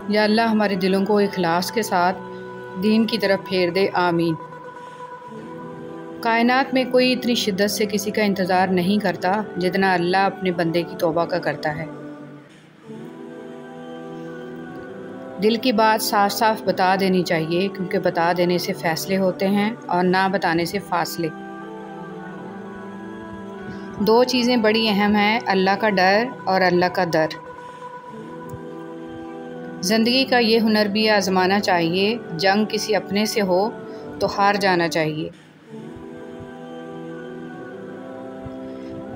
یا اللہ ہمارے دلوں کو اخلاص کے ساتھ دین کی طرف پھیر دے، آمین۔ کائنات میں کوئی اتنی شدت سے کسی کا انتظار نہیں کرتا جتنا اللہ اپنے بندے کی توبہ کا کرتا ہے۔ دل کی بات صاف صاف بتا دینی چاہیے، کیونکہ بتا دینے سے فیصلے ہوتے ہیں اور نہ بتانے سے فاصلے۔ دو چیزیں بڑی اہم ہیں، اللہ کا ڈر اور اللہ کا در۔ زندگی کا یہ ہنر بھی آزمانا چاہیے، جنگ کسی اپنے سے ہو تو ہار جانا چاہیے۔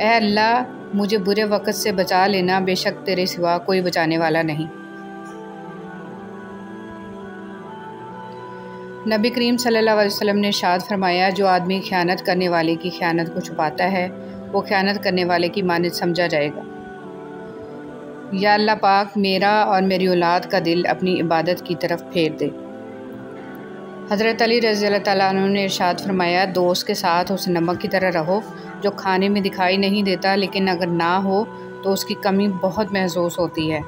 اے اللہ مجھے برے وقت سے بچا لینا، بے شک تیرے سوا کوئی بچانے والا نہیں۔ نبی کریم صلی اللہ علیہ وسلم نے ارشاد فرمایا، جو آدمی خیانت کرنے والے کی خیانت کو چھپاتا ہے وہ خیانت کرنے والے کی مانند سمجھا جائے گا۔ یا اللہ پاک میرا اور میری اولاد کا دل اپنی عبادت کی طرف پھیر دے۔ حضرت علی رضی اللہ تعالیٰ عنہ نے ارشاد فرمایا، دوست کے ساتھ اس نمک کی طرح رہو جو کھانے میں دکھائی نہیں دیتا، لیکن اگر نہ ہو تو اس کی کمی بہت محسوس ہوتی ہے۔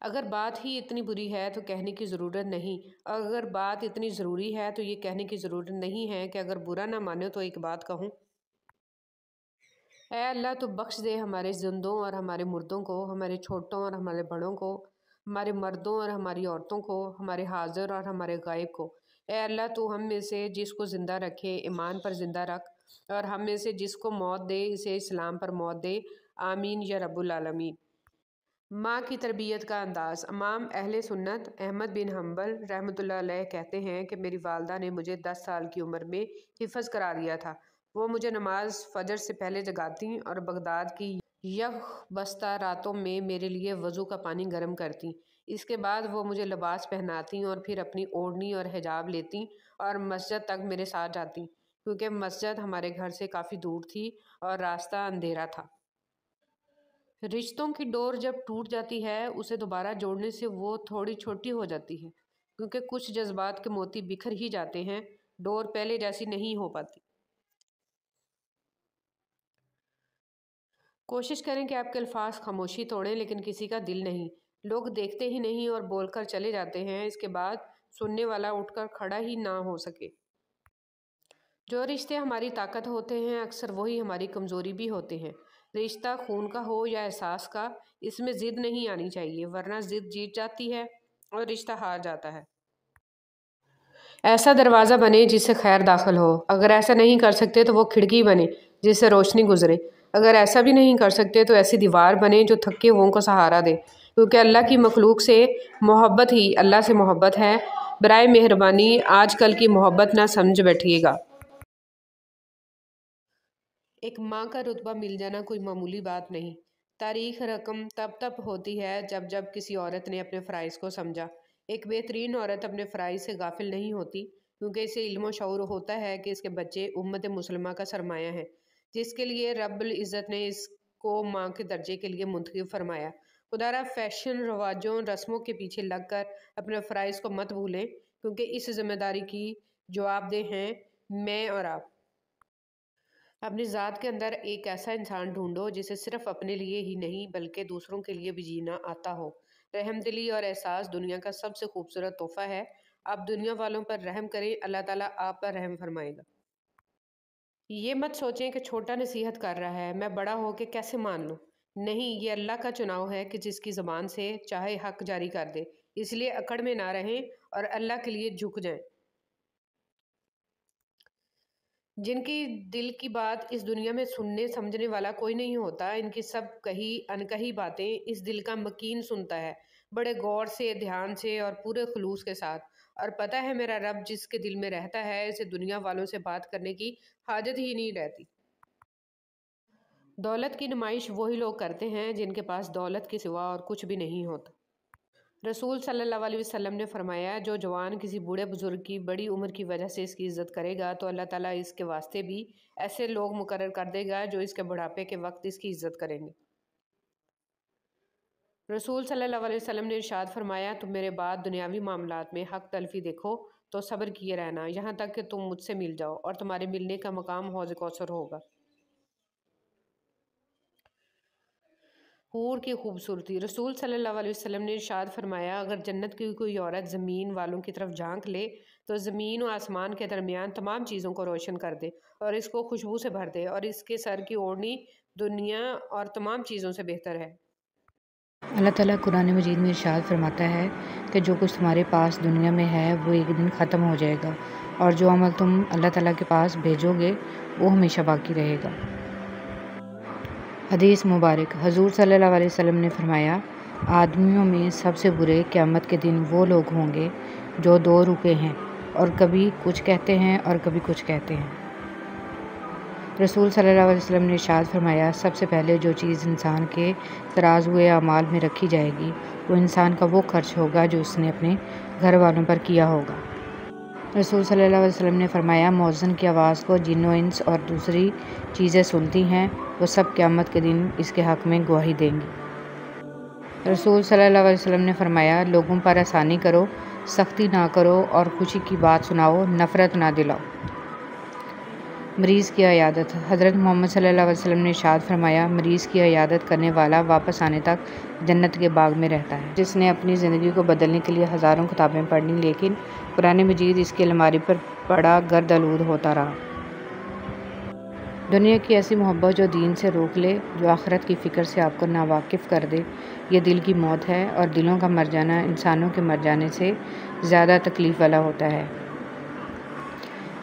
اگر بات ہی اتنی بری ہے تو کہنے کی ضرورت نہیں، اگر بات اتنی ضروری ہے تو یہ کہنے کی ضرورت نہیں ہے کہ اگر برا نہ مانو تو ایک بات کہوں۔ اے اللہ تو بخش دے ہمارے زندوں اور ہمارے مردوں کو، ہمارے چھوٹوں اور ہمارے بڑوں کو، ہمارے مردوں اور ہماری عورتوں کو، ہمارے حاضر اور ہمارے غائب کو۔ اے اللہ تو ہم میں سے جس کو زندہ رکھے ایمان پر زندہ رکھ، اور ہم میں سے جس کو موت دے اسے اسلام پر موت دے، آمین یا رب العالمین۔ ماں کی تربیت کا انداز۔ امام اہل سنت احمد بن حنبل رحمۃ اللہ علیہ کہتے ہیں کہ میری والدہ نے مجھے 10 سال کی عمر میں حفظ کرا دیا تھا۔ وہ مجھے نماز فجر سے پہلے جگاتیں اور بغداد کی یخ بستہ راتوں میں میرے لیے وضو کا پانی گرم کرتیں۔ اس کے بعد وہ مجھے لباس پہناتیں اور پھر اپنی اوڑھنی اور حجاب لیتیں اور مسجد تک میرے ساتھ جاتیں، کیونکہ مسجد ہمارے گھر سے کافی دور تھی اور راستہ اندھیرا تھا۔ رشتوں کی ڈور جب ٹوٹ جاتی ہے اسے دوبارہ جوڑنے سے وہ تھوڑی چھوٹی ہو جاتی ہے، کیونکہ کچھ جذبات کے موتی بکھر ہی جاتے ہیں، ڈور پہلے جیسی نہیں ہو پاتی۔ کوشش کریں کہ آپ کے الفاظ خاموشی توڑیں لیکن کسی کا دل نہیں۔ لوگ دیکھتے ہی نہیں اور بول کر چلے جاتے ہیں، اس کے بعد سننے والا اٹھ کر کھڑا ہی نہ ہو سکے۔ جو رشتے ہماری طاقت ہوتے ہیں اکثر وہی ہماری کمزوری بھی ہوتے ہیں۔ رشتہ خون کا ہو یا احساس کا، اس میں ضد نہیں آنی چاہیے، ورنہ ضد جیت جاتی ہے اور رشتہ ہار جاتا ہے۔ ایسا دروازہ بنے جس سے خیر داخل ہو، اگر ایسا نہیں کر سکتے تو وہ کھڑکی بنے جس سے روشنی گزرے، اگر ایسا بھی نہیں کر سکتے تو ایسی دیوار بنے جو تھکے ہوئوں کو سہارا دے، کیونکہ اللہ کی مخلوق سے محبت ہی اللہ سے محبت ہے۔ برائے مہربانی آج کل کی محبت نہ سمجھ بیٹھیے گا۔ ایک ماں کا رتبہ مل جانا کوئی معمولی بات نہیں۔ تاریخ رقم تب ہوتی ہے جب کسی عورت نے اپنے فرائض کو سمجھا۔ ایک بہترین عورت اپنے فرائض سے غافل نہیں ہوتی، کیونکہ اسے علم و شعور ہوتا ہے کہ اس کے بچے امت مسلمہ کا سرمایہ ہیں، جس کے لیے رب العزت نے اس کو ماں کے درجے کے لیے منتخب فرمایا۔ خدا را فیشن، رواجوں، رسموں کے پیچھے لگ کر اپنے فرائض کو مت بھولیں، کیونکہ اس ذمہ داری کی جوابدہ ہیں میں اور آپ۔ اپنی ذات کے اندر ایک ایسا انسان ڈھونڈو جسے صرف اپنے لیے ہی نہیں بلکہ دوسروں کے لیے بھی جینا آتا ہو۔ رحم دلی اور احساس دنیا کا سب سے خوبصورت تحفہ ہے۔ آپ دنیا والوں پر رحم کریں، اللہ تعالیٰ آپ پر رحم فرمائے گا۔ یہ مت سوچیں کہ چھوٹا نصیحت کر رہا ہے، میں بڑا ہو کے کیسے مان لوں۔ نہیں، یہ اللہ کا چناؤ ہے کہ جس کی زبان سے چاہے حق جاری کر دے، اس لیے اکڑ میں نہ رہیں اور اللہ کے لیے جھک جائیں۔ جن کی دل کی بات اس دنیا میں سننے سمجھنے والا کوئی نہیں ہوتا، ان کی سب کہی انکہی باتیں اس دل کا مکین سنتا ہے، بڑے غور سے، دھیان سے اور پورے خلوص کے ساتھ، اور پتہ ہے میرا رب جس کے دل میں رہتا ہے اسے دنیا والوں سے بات کرنے کی حاجت ہی نہیں رہتی۔ دولت کی نمائش وہی لوگ کرتے ہیں جن کے پاس دولت کے سوا اور کچھ بھی نہیں ہوتا۔ رسول صلی اللہ علیہ وسلم نے فرمایا، جو جوان کسی بوڑھے بزرگ کی بڑی عمر کی وجہ سے اس کی عزت کرے گا تو اللہ تعالیٰ اس کے واسطے بھی ایسے لوگ مقرر کر دے گا جو اس کے بڑھاپے کے وقت اس کی عزت کریں گے۔ رسول صلی اللہ علیہ وسلم نے ارشاد فرمایا، تم میرے بعد دنیاوی معاملات میں حق تلفی دیکھو تو صبر کیے رہنا یہاں تک کہ تم مجھ سے مل جاؤ، اور تمہارے ملنے کا مقام حوض کوثر ہوگا۔ حور کی خوبصورتی۔ رسول صلی اللہ علیہ وسلم نے ارشاد فرمایا، اگر جنت کی کوئی عورت زمین والوں کی طرف جھانک لے تو زمین و آسمان کے درمیان تمام چیزوں کو روشن کر دے اور اس کو خوشبو سے بھر دے، اور اس کے سر کی اوڑھنی دنیا اور تمام چیزوں سے بہتر ہے۔ اللہ تعالیٰ قرآن مجید میں ارشاد فرماتا ہے کہ جو کچھ تمہارے پاس دنیا میں ہے وہ ایک دن ختم ہو جائے گا، اور جو عمل تم اللہ تعالیٰ کے پاس بھیجو گے وہ ہمیشہ باقی رہے گا۔ حدیث مبارک۔ حضور صلی اللہ علیہ وسلم نے فرمایا، آدمیوں میں سب سے برے قیامت کے دن وہ لوگ ہوں گے جو دو روپے ہیں اور کبھی کچھ کہتے ہیں اور کبھی کچھ کہتے ہیں۔ رسول صلی اللہ علیہ وسلم نے ارشاد فرمایا، سب سے پہلے جو چیز انسان کے ترازوئے اعمال میں رکھی جائے گی وہ انسان کا وہ خرچ ہوگا جو اس نے اپنے گھر والوں پر کیا ہوگا۔ رسول صلی اللہ علیہ وسلم نے فرمایا، مؤذن کی آواز کو جن و انس اور دوسری چیزیں سنتی ہیں، وہ سب قیامت کے دن اس کے حق میں گواہی دیں گی۔ رسول صلی اللہ علیہ وسلم نے فرمایا، لوگوں پر آسانی کرو، سختی نہ کرو اور خوشی کی بات سناؤ، نفرت نہ دلاؤ۔ مریض کی عیادت۔ حضرت محمد صلی اللہ علیہ وسلم نے ارشاد فرمایا، مریض کی عیادت کرنے والا واپس آنے تک جنت کے باغ میں رہتا ہے۔ جس نے اپنی زندگی کو بدلنے کے لیے ہزاروں کتابیں پڑھی لیکن قرآن مجید اس کی الماری پر پڑا گرد آلود ہوتا رہا۔ دنیا کی ایسی محبت جو دین سے روک لے، جو آخرت کی فکر سے آپ کو ناواقف کر دے، یہ دل کی موت ہے، اور دلوں کا مر جانا انسانوں کے مر جانے سے زیادہ تکلیف والا ہوتا ہے۔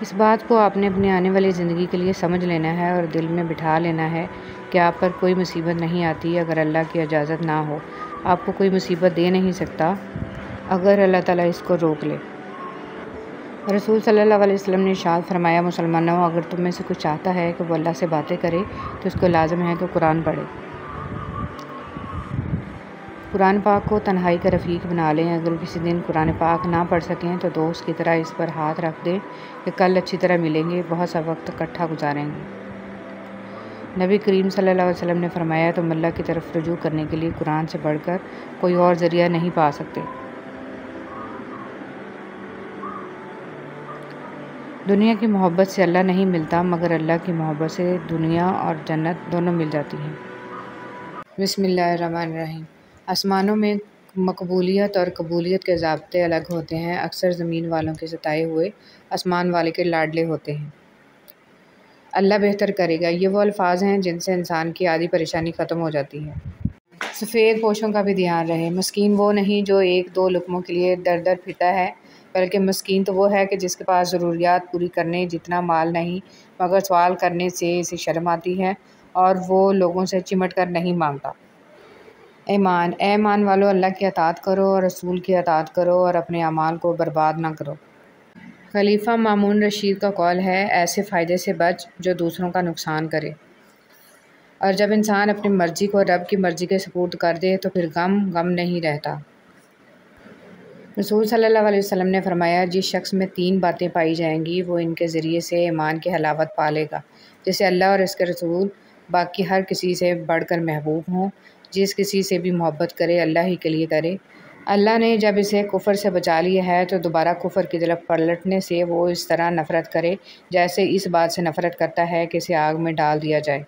اس بات کو آپ نے اپنی آنے والی زندگی کے لیے سمجھ لینا ہے اور دل میں بٹھا لینا ہے کہ آپ پر کوئی مصیبت نہیں آتی اگر اللہ کی اجازت نہ ہو۔ آپ کو کوئی مصیبت دے نہیں سکتا اگر اللہ تعالیٰ اس کو روک لے۔ رسول صلی اللہ علیہ وسلم نے ارشاد فرمایا، مسلمانوں، اگر تم میں سے کوئی چاہتا ہے کہ وہ اللہ سے باتیں کرے تو اس کو لازم ہے کہ قرآن پڑھے۔ قرآن پاک کو تنہائی کا رفیق بنا لیں۔ اگر کسی دن قرآن پاک نہ پڑھ سکیں تو دوست کی طرح اس پر ہاتھ رکھ دیں کہ کل اچھی طرح ملیں گے، بہت سا وقت اکٹھا گزاریں گے۔ نبی کریم صلی اللہ علیہ وسلم نے فرمایا، تم اللہ کی طرف رجوع کرنے کے لیے قرآن سے بڑھ کر کوئی اور ذریعہ نہیں پا سکتے۔ دنیا کی محبت سے اللہ نہیں ملتا، مگر اللہ کی محبت سے دنیا اور جنت دونوں مل جاتی ہیں۔ بسم اللہ الرحمن الرحیم۔ آسمانوں میں مقبولیت اور قبولیت کے ضابطے الگ ہوتے ہیں۔ اکثر زمین والوں کے ستائے ہوئے آسمان والے کے لاڈلے ہوتے ہیں۔ اللہ بہتر کرے گا، یہ وہ الفاظ ہیں جن سے انسان کی آدھی پریشانی ختم ہو جاتی ہے۔ سفید پوشوں کا بھی دھیان رہے۔ مسکین وہ نہیں جو ایک دو لقموں کے لیے در در پھرتا ہے، بلکہ مسکین تو وہ ہے کہ جس کے پاس ضروریات پوری کرنے جتنا مال نہیں، مگر سوال کرنے سے اسے شرم آتی ہے اور وہ لوگوں سے چمٹ کر نہیں مانگتا۔ اے ایمان والو، اللہ کی اطاعت کرو اور رسول کی اطاعت کرو اور اپنے اعمال کو برباد نہ کرو۔ خلیفہ مامون رشید کا قول ہے، ایسے فائدے سے بچ جو دوسروں کا نقصان کرے۔ اور جب انسان اپنی مرضی کو رب کی مرضی کے سپرد کر دے تو پھر غم نہیں رہتا۔ رسول صلی اللہ علیہ وسلم نے فرمایا، جس شخص میں 3 باتیں پائی جائیں گی وہ ان کے ذریعے سے ایمان کی حلاوت پا لے گا، جسے اللہ اور اس کے رسول باقی ہر کسی سے بڑھ کر محبوب ہوں۔ جس کسی سے بھی محبت کرے اللہ ہی کے لیے کرے۔ اللہ نے جب اسے کفر سے بچا لیا ہے تو دوبارہ کفر کی طرف پلٹنے سے وہ اس طرح نفرت کرے جیسے اس بات سے نفرت کرتا ہے کہ اسے آگ میں ڈال دیا جائے۔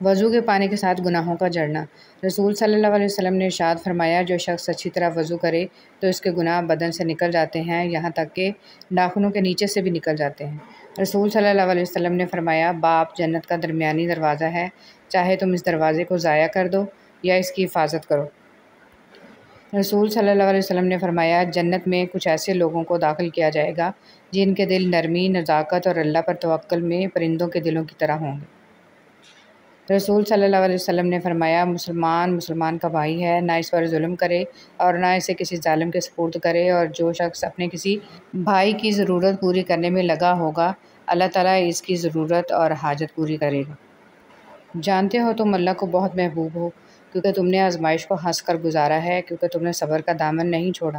وضو کے پانی کے ساتھ گناہوں کا جڑنا۔ رسول صلی اللہ علیہ وسلم نے ارشاد فرمایا، جو شخص اچھی طرح وضو کرے تو اس کے گناہ بدن سے نکل جاتے ہیں، یہاں تک کہ ناخنوں کے نیچے سے بھی نکل جاتے ہیں۔ رسول صلی اللہ علیہ وسلم نے فرمایا، باب جنت کا درمیانی دروازہ ہے، چاہے تم اس دروازے کو ضائع کر دو یا اس کی حفاظت کرو۔ رسول صلی اللہ علیہ وسلم نے فرمایا، جنت میں کچھ ایسے لوگوں کو داخل کیا جائے گا جن کے دل نرمی، نزاکت اور اللہ پر توکل میں پرندوں کے دلوں کی طرح ہوں گے۔ رسول صلی اللہ علیہ وسلم نے فرمایا، مسلمان کا بھائی ہے، نہ اس پر ظلم کرے اور نہ اسے کسی ظالم کے سپرد کرے، اور جو شخص اپنے کسی بھائی کی ضرورت پوری کرنے میں لگا ہوگا اللہ تعالیٰ اس کی ضرورت اور حاجت پوری کرے گا۔ جانتے ہو تم اللہ کو بہت محبوب ہو کیونکہ تم نے آزمائش کو ہنس کر گزارا ہے، کیونکہ تم نے صبر کا دامن نہیں چھوڑا،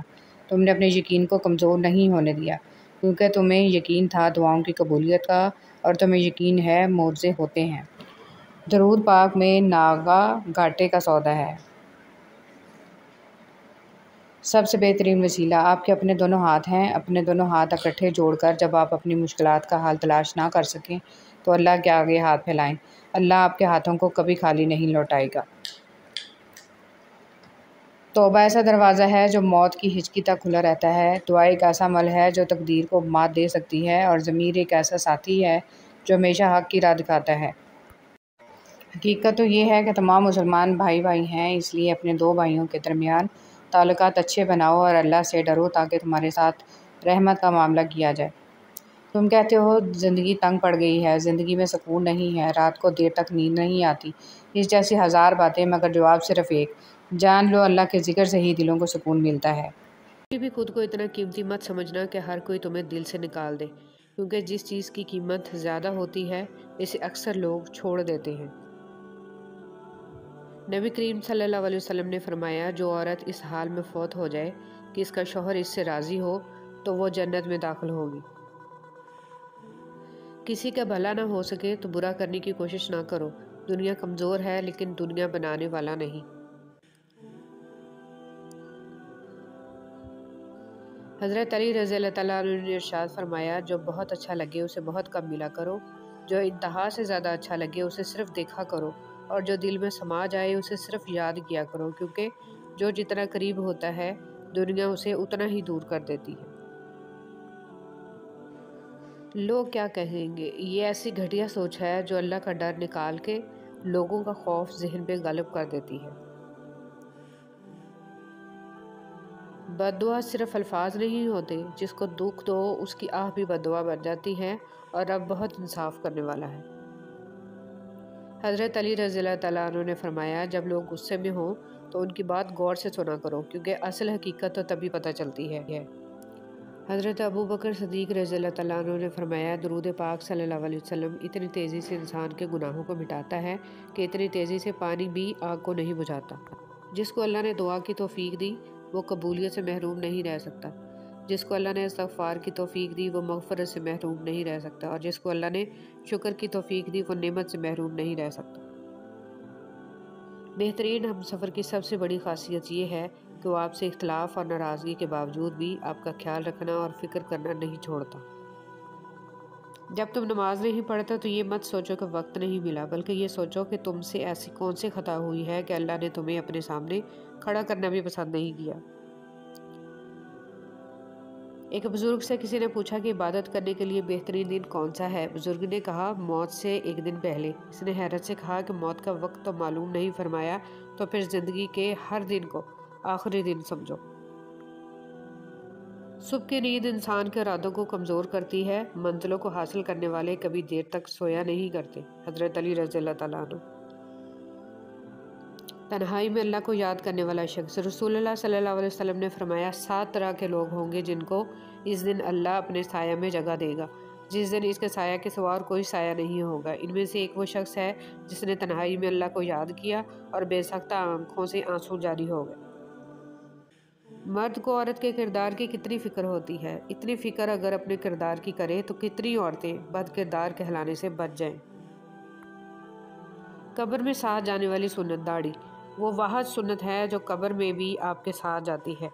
تم نے اپنے یقین کو کمزور نہیں ہونے دیا، کیونکہ تمہیں یقین تھا دعاؤں کی قبولیت کا اور تمہیں یقین ہے معجزے ہوتے ہیں۔ درود پاک میں ناگا گھاٹے کا سودا ہے۔ سب سے بہترین وسیلہ آپ کے اپنے دونوں ہاتھ ہیں۔ اپنے دونوں ہاتھ اکٹھے جوڑ کر جب آپ اپنی مشکلات کا حل تلاش نہ کر سکیں تو اللہ کے آگے ہاتھ پھیلائیں۔ اللہ آپ کے ہاتھوں کو کبھی خالی نہیں لوٹائے گا۔ توبہ ایسا دروازہ ہے جو موت کی ہچکی تک کھلا رہتا ہے، دعا ایک ایسا عمل ہے جو تقدیر کو مات دے سکتی ہے، اور ضمیر ایک ایسا ساتھی ہے جو ہمیشہ حق کی راہ دکھاتا ہے۔ حقیقت تو یہ ہے کہ تمام مسلمان بھائی بھائی ہیں، اس لیے اپنے دو بھائیوں کے درمیان تعلقات اچھے بناؤ اور اللہ سے ڈرو تاکہ تمہارے ساتھ رحمت کا معاملہ کیا جائے۔ تم کہتے ہو زندگی تنگ پڑ گئی ہے، زندگی میں سکون نہیں ہے، رات کو دیر تک نیند نہیں آتی، اس جیسی ہزار باتیں، مگر جواب صرف ایک: جان لو اللہ کے ذکر سے ہی دلوں کو سکون ملتا ہے۔ کبھی بھی خود کو اتنا قیمتی مت سمجھنا کہ ہر کوئی تمہیں دل سے نکال دے، کیونکہ جس چیز کی قیمت زیادہ ہوتی ہے اسے اکثر لوگ چھوڑ دیتے ہیں۔ نبی کریم صلی اللہ علیہ وسلم نے فرمایا، جو عورت اس حال میں فوت ہو جائے کہ اس کا شوہر اس سے راضی ہو تو وہ جنت میں داخل ہوگی۔ کسی کا بھلا نہ ہو سکے تو برا کرنے کی کوشش نہ کرو، دنیا کمزور ہے لیکن دنیا بنانے والا نہیں۔ حضرت علی رضی اللہ تعالیٰ عنہ نے ارشاد فرمایا، جو بہت اچھا لگے اسے بہت کم ملا کرو، جو انتہا سے زیادہ اچھا لگے اسے صرف دیکھا کرو، اور جو دل میں سما جائے اسے صرف یاد کیا کرو، کیونکہ جو جتنا قریب ہوتا ہے دنیا اسے اتنا ہی دور کر دیتی ہے۔ لوگ کیا کہیں گے، یہ ایسی گھٹیا سوچ ہے جو اللہ کا ڈر نکال کے لوگوں کا خوف ذہن پہ غالب کر دیتی ہے۔ بد دعا صرف الفاظ نہیں ہوتے، جس کو دکھ دو اس کی آہ بھی بد دعا بن جاتی ہے، اور رب بہت انصاف کرنے والا ہے۔ حضرت علی رضی اللہ تعالیٰ عنہ نے فرمایا، جب لوگ غصے میں ہوں تو ان کی بات غور سے سنا کرو، کیونکہ اصل حقیقت تو تبھی پتہ چلتی ہے۔ حضرت ابو بکر صدیق رضی اللہ تعالیٰ عنہ نے فرمایا، درود پاک صلی اللہ علیہ وسلم اتنی تیزی سے انسان کے گناہوں کو مٹاتا ہے کہ اتنی تیزی سے پانی بھی آگ کو نہیں بجھاتا۔ جس کو اللہ نے دعا کی توفیق دی وہ قبولیت سے محروم نہیں رہ سکتا، جس کو اللہ نے استغفار کی توفیق دی وہ مغفرت سے محروم نہیں رہ سکتا، اور جس کو اللہ نے شکر کی توفیق دی وہ نعمت سے محروم نہیں رہ سکتا۔ بہترین ہم سفر کی سب سے بڑی خاصیت یہ ہے کہ وہ آپ سے اختلاف اور ناراضگی کے باوجود بھی آپ کا خیال رکھنا اور فکر کرنا نہیں چھوڑتا۔ جب تم نماز نہیں پڑھتا تو یہ مت سوچو کہ وقت نہیں ملا، بلکہ یہ سوچو کہ تم سے ایسی کون سی خطا ہوئی ہے کہ اللہ نے تمہیں اپنے سامنے کھڑا کرنا بھی پسند نہیں کیا۔ ایک بزرگ سے کسی نے پوچھا کہ عبادت کرنے کے لیے بہترین دن کون سا ہے؟ بزرگ نے کہا، موت سے ایک دن پہلے۔ اس نے حیرت سے کہا کہ موت کا وقت تو معلوم نہیں، فرمایا تو پھر زندگی کے ہر دن کو آخری دن سمجھو۔ صبح کی نیند انسان کے ارادوں کو کمزور کرتی ہے، منزلوں کو حاصل کرنے والے کبھی دیر تک سویا نہیں کرتے۔ حضرت علی رضی اللہ تعالیٰ عنہ۔ تنہائی میں اللہ کو یاد کرنے والا شخص۔ رسول اللہ صلی اللہ علیہ وسلم نے فرمایا، 7 طرح کے لوگ ہوں گے جن کو اس دن اللہ اپنے سایہ میں جگہ دے گا، جس دن اس کے سایہ کے سوا اور کوئی سایہ نہیں ہوگا۔ ان میں سے ایک وہ شخص ہے جس نے تنہائی میں اللہ کو یاد کیا اور بے سختہ آنکھوں سے آنسو جاری ہو گئے۔ مرد کو عورت کے کردار کی کتنی فکر ہوتی ہے، اتنی فکر اگر اپنے کردار کی کرے تو کتنی عورتیں بد کردار کہلانے سے بچ جائیں۔ قبر میں ساتھ جانے والی سنت داڑھی، وہ واحد سنت ہے جو قبر میں بھی آپ کے ساتھ جاتی ہے۔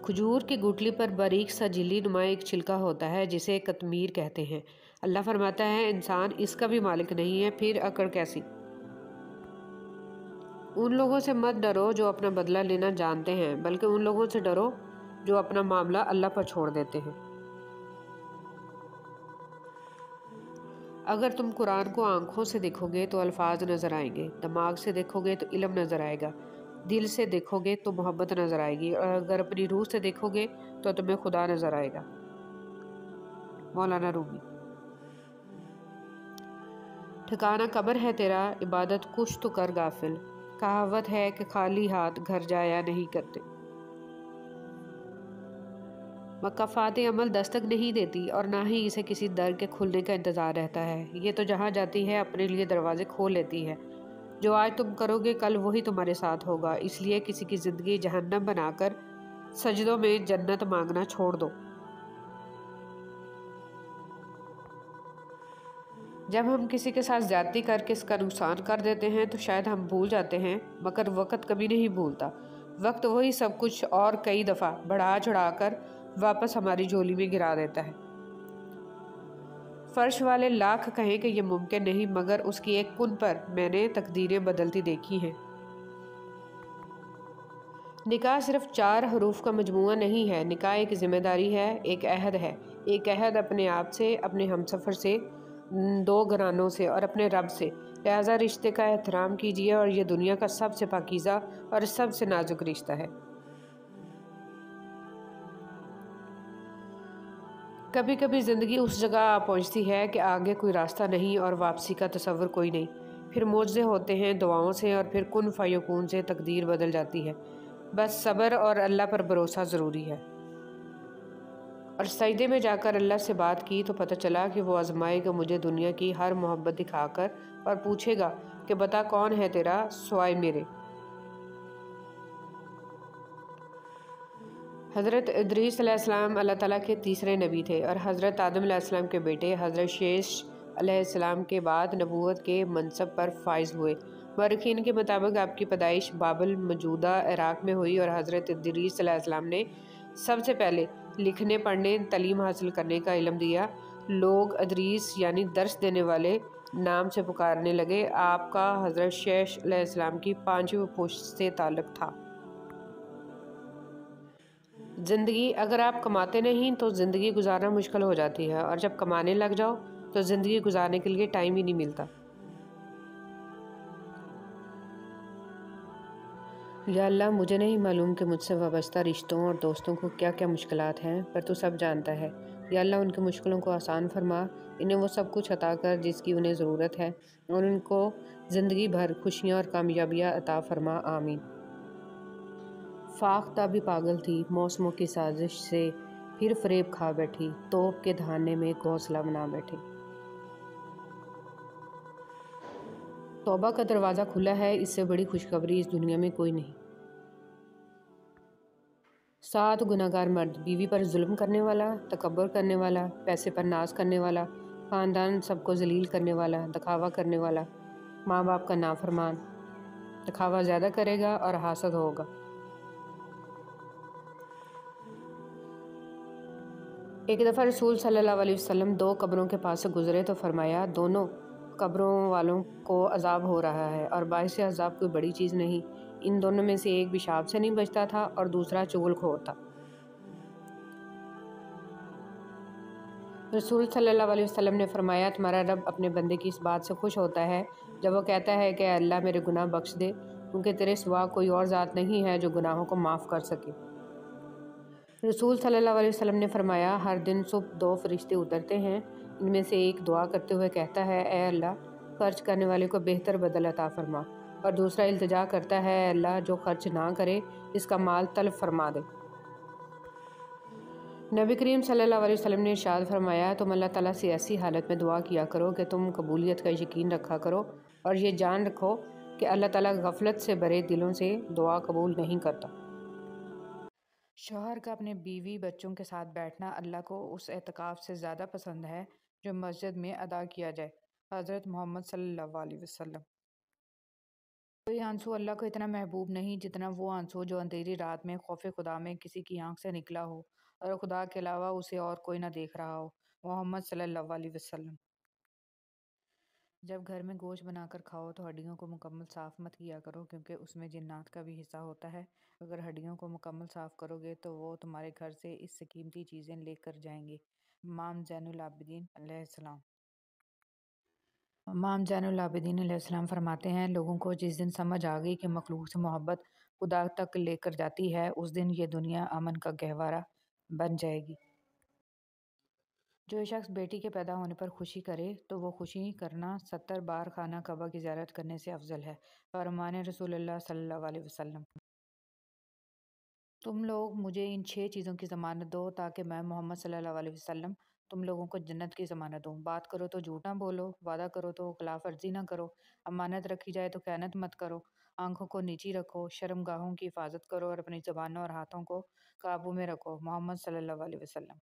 کھجور کی گٹلی پر باریک سا جھلی نما ایک چھلکا ہوتا ہے جسے قطمیر کہتے ہیں۔ اللہ فرماتا ہے، انسان اس کا بھی مالک نہیں ہے، پھر اکڑ کیسی؟ ان لوگوں سے مت ڈرو جو اپنا بدلہ لینا جانتے ہیں، بلکہ ان لوگوں سے ڈرو جو اپنا معاملہ اللہ پر چھوڑ دیتے ہیں۔ اگر تم قرآن کو آنکھوں سے دیکھو گے تو الفاظ نظر آئیں گے، دماغ سے دیکھو گے تو علم نظر آئے گا، دل سے دیکھو گے تو محبت نظر آئے گی، اور اگر اپنی روح سے دیکھو گے تو تمہیں خدا نظر آئے گا۔ مولانا رومی۔ ٹھکانہ قبر ہے تیرا، عبادت کچھ تو کر غافل، کہاوت ہے کہ خالی ہاتھ گھر جایا نہیں کرتے۔ مکافات عمل دستک نہیں دیتی اور نہ ہی اسے کسی در کے کھلنے کا انتظار رہتا ہے، یہ تو جہاں جاتی ہے اپنے لیے دروازے کھول لیتی ہے۔ جو آج تم کرو گے کل وہی تمہارے ساتھ ہوگا، اس لیے کسی کی زندگی جہنم بنا کر سجدوں میں جنت مانگنا چھوڑ دو۔ جب ہم کسی کے ساتھ زیادتی کر کے اس کا نقصان کر دیتے ہیں تو شاید ہم بھول جاتے ہیں، مگر وقت کبھی نہیں بھولتا۔ وقت وہی سب کچھ اور کئی دفعہ بڑھا چڑھا کر واپس ہماری جھولی میں گرا دیتا ہے۔ فرش والے لاکھ کہیں کہ یہ ممکن نہیں، مگر اس کی ایک کن پر میں نے تقدیریں بدلتی دیکھی ہیں۔ نکاح صرف 4 حروف کا مجموعہ نہیں ہے، نکاح ایک ذمہ داری ہے، ایک عہد ہے، ایک عہد اپنے آپ سے، اپنے ہمسفر سے، 2 گھرانوں سے اور اپنے رب سے۔ لہٰذا رشتے کا احترام کیجیے، اور یہ دنیا کا سب سے پاکیزہ اور سب سے نازک رشتہ ہے۔ کبھی کبھی زندگی اس جگہ آ پہنچتی ہے کہ آگے کوئی راستہ نہیں اور واپسی کا تصور کوئی نہیں، پھر معجزے ہوتے ہیں دعاؤں سے، اور پھر کن فیکون سے تقدیر بدل جاتی ہے۔ بس صبر اور اللہ پر بھروسہ ضروری ہے۔ اور سجدے میں جا کر اللہ سے بات کی تو پتہ چلا کہ وہ آزمائے گا مجھے دنیا کی ہر محبت دکھا کر، اور پوچھے گا کہ بتا کون ہے تیرا سوائے میرے۔ حضرت ادریس علیہ السلام اللہ تعالیٰ کے تیسرے نبی تھے، اور حضرت آدم علیہ السلام کے بیٹے حضرت شیش علیہ السلام کے بعد نبوت کے منصب پر فائز ہوئے۔ مورخین کے مطابق آپ کی پیدائش بابل موجودہ عراق میں ہوئی، اور حضرت ادریس علیہ السلام نے سب سے پہلے لکھنے پڑھنے تعلیم حاصل کرنے کا علم دیا۔ لوگ ادریس یعنی درس دینے والے نام سے پکارنے لگے۔ آپ کا حضرت شیش علیہ السلام کی 5ویں پشت سے تعلق تھا۔ زندگی اگر آپ کماتے نہیں تو زندگی گزارنا مشکل ہو جاتی ہے، اور جب کمانے لگ جاؤ تو زندگی گزارنے کے لیے ٹائم ہی نہیں ملتا۔ یا اللہ، مجھے نہیں معلوم کہ مجھ سے وابستہ رشتوں اور دوستوں کو کیا کیا مشکلات ہیں، پر تو سب جانتا ہے۔ یا اللہ، ان کی مشکلوں کو آسان فرما، انہیں وہ سب کچھ عطا کر جس کی انہیں ضرورت ہے، اور ان کو زندگی بھر خوشیاں اور کامیابیاں عطا فرما، آمین۔ فاختہ بھی پاگل تھی موسموں کی سازش سے، پھر فریب کھا بیٹھی، توپ کے دھانے میں گھونسلہ بنا بیٹھی۔ توبہ کا دروازہ کھلا ہے، اس سے بڑی خوشخبری اس دنیا میں کوئی نہیں۔ 7 گناہگار مرد: بیوی پر ظلم کرنے والا، تکبر کرنے والا، پیسے پر ناز کرنے والا، خاندان سب کو ذلیل کرنے والا، دکھاوا کرنے والا، ماں باپ کا نافرمان۔ دکھاوا زیادہ کرے گا اور حاسد ہوگا۔ ایک دفعہ رسول صلی اللہ علیہ وسلم 2 قبروں کے پاس سے گزرے تو فرمایا، دونوں قبروں والوں کو عذاب ہو رہا ہے، اور باعث عذاب کوئی بڑی چیز نہیں۔ ان دونوں میں سے ایک پیشاب سے نہیں بچتا تھا اور دوسرا چغل خور تھا۔ رسول صلی اللہ علیہ وسلم نے فرمایا، تمہارا رب اپنے بندے کی اس بات سے خوش ہوتا ہے جب وہ کہتا ہے کہ اے اللہ میرے گناہ بخش دے، کیونکہ تیرے سوا کوئی اور ذات نہیں ہے جو گناہوں کو معاف کر سکے۔ رسول صلی اللہ علیہ وسلم نے فرمایا، ہر دن صبح 2 فرشتے اترتے ہیں، ان میں سے ایک دعا کرتے ہوئے کہتا ہے، اے اللہ خرچ کرنے والے کو بہتر بدل عطا فرما، اور دوسرا التجا کرتا ہے، اے اللہ جو خرچ نہ کرے اس کا مال تلف فرما دے۔ نبی کریم صلی اللہ علیہ وسلم نے ارشاد فرمایا، تم اللہ تعالیٰ سے ایسی حالت میں دعا کیا کرو کہ تم قبولیت کا یقین رکھا کرو، اور یہ جان رکھو کہ اللہ تعالیٰ غفلت سے بھرے دلوں سے دعا قبول نہیں کرتا۔ شوہر کا اپنے بیوی بچوں کے ساتھ بیٹھنا اللہ کو اس اعتکاف سے زیادہ پسند ہے جو مسجد میں ادا کیا جائے۔ حضرت محمد صلی اللہ علیہ وسلم۔ کوئی آنسو اللہ کو اتنا محبوب نہیں جتنا وہ آنسو جو اندھیری رات میں خوف خدا میں کسی کی آنکھ سے نکلا ہو، اور خدا کے علاوہ اسے اور کوئی نہ دیکھ رہا ہو۔ محمد صلی اللہ علیہ وسلم۔ جب گھر میں گوشت بنا کر کھاؤ تو ہڈیوں کو مکمل صاف مت کیا کرو، کیونکہ اس میں جنات کا بھی حصہ ہوتا ہے۔ اگر ہڈیوں کو مکمل صاف کرو گے تو وہ تمہارے گھر سے اس سے قیمتی چیزیں لے کر جائیں گے۔ امام زین العابدین علیہ السلام۔ امام زین العابدین علیہ السلام فرماتے ہیں، لوگوں کو جس دن سمجھ آ گئی کہ مخلوق سے محبت خدا تک لے کر جاتی ہے، اس دن یہ دنیا امن کا گہوارہ بن جائے گی۔ جو شخص بیٹی کے پیدا ہونے پر خوشی کرے تو وہ خوشی کرنا 70 بار خانہ کعبہ کی زیارت کرنے سے افضل ہے۔ فرمان رسول اللہ صلی اللہ علیہ وسلم۔ تم لوگ مجھے ان 6 چیزوں کی ضمانت دو تاکہ میں محمد صلی اللہ علیہ وسلم تم لوگوں کو جنت کی ضمانت دوں۔ بات کرو تو جھوٹ نہ بولو، وعدہ کرو تو خلاف ورزی نہ کرو، امانت رکھی جائے تو خیانت مت کرو، آنکھوں کو نیچی رکھو، شرم گاہوں کی حفاظت کرو، اور اپنی زبانوں اور ہاتھوں کو قابو میں رکھو۔ محمد صلی اللہ علیہ وسلم۔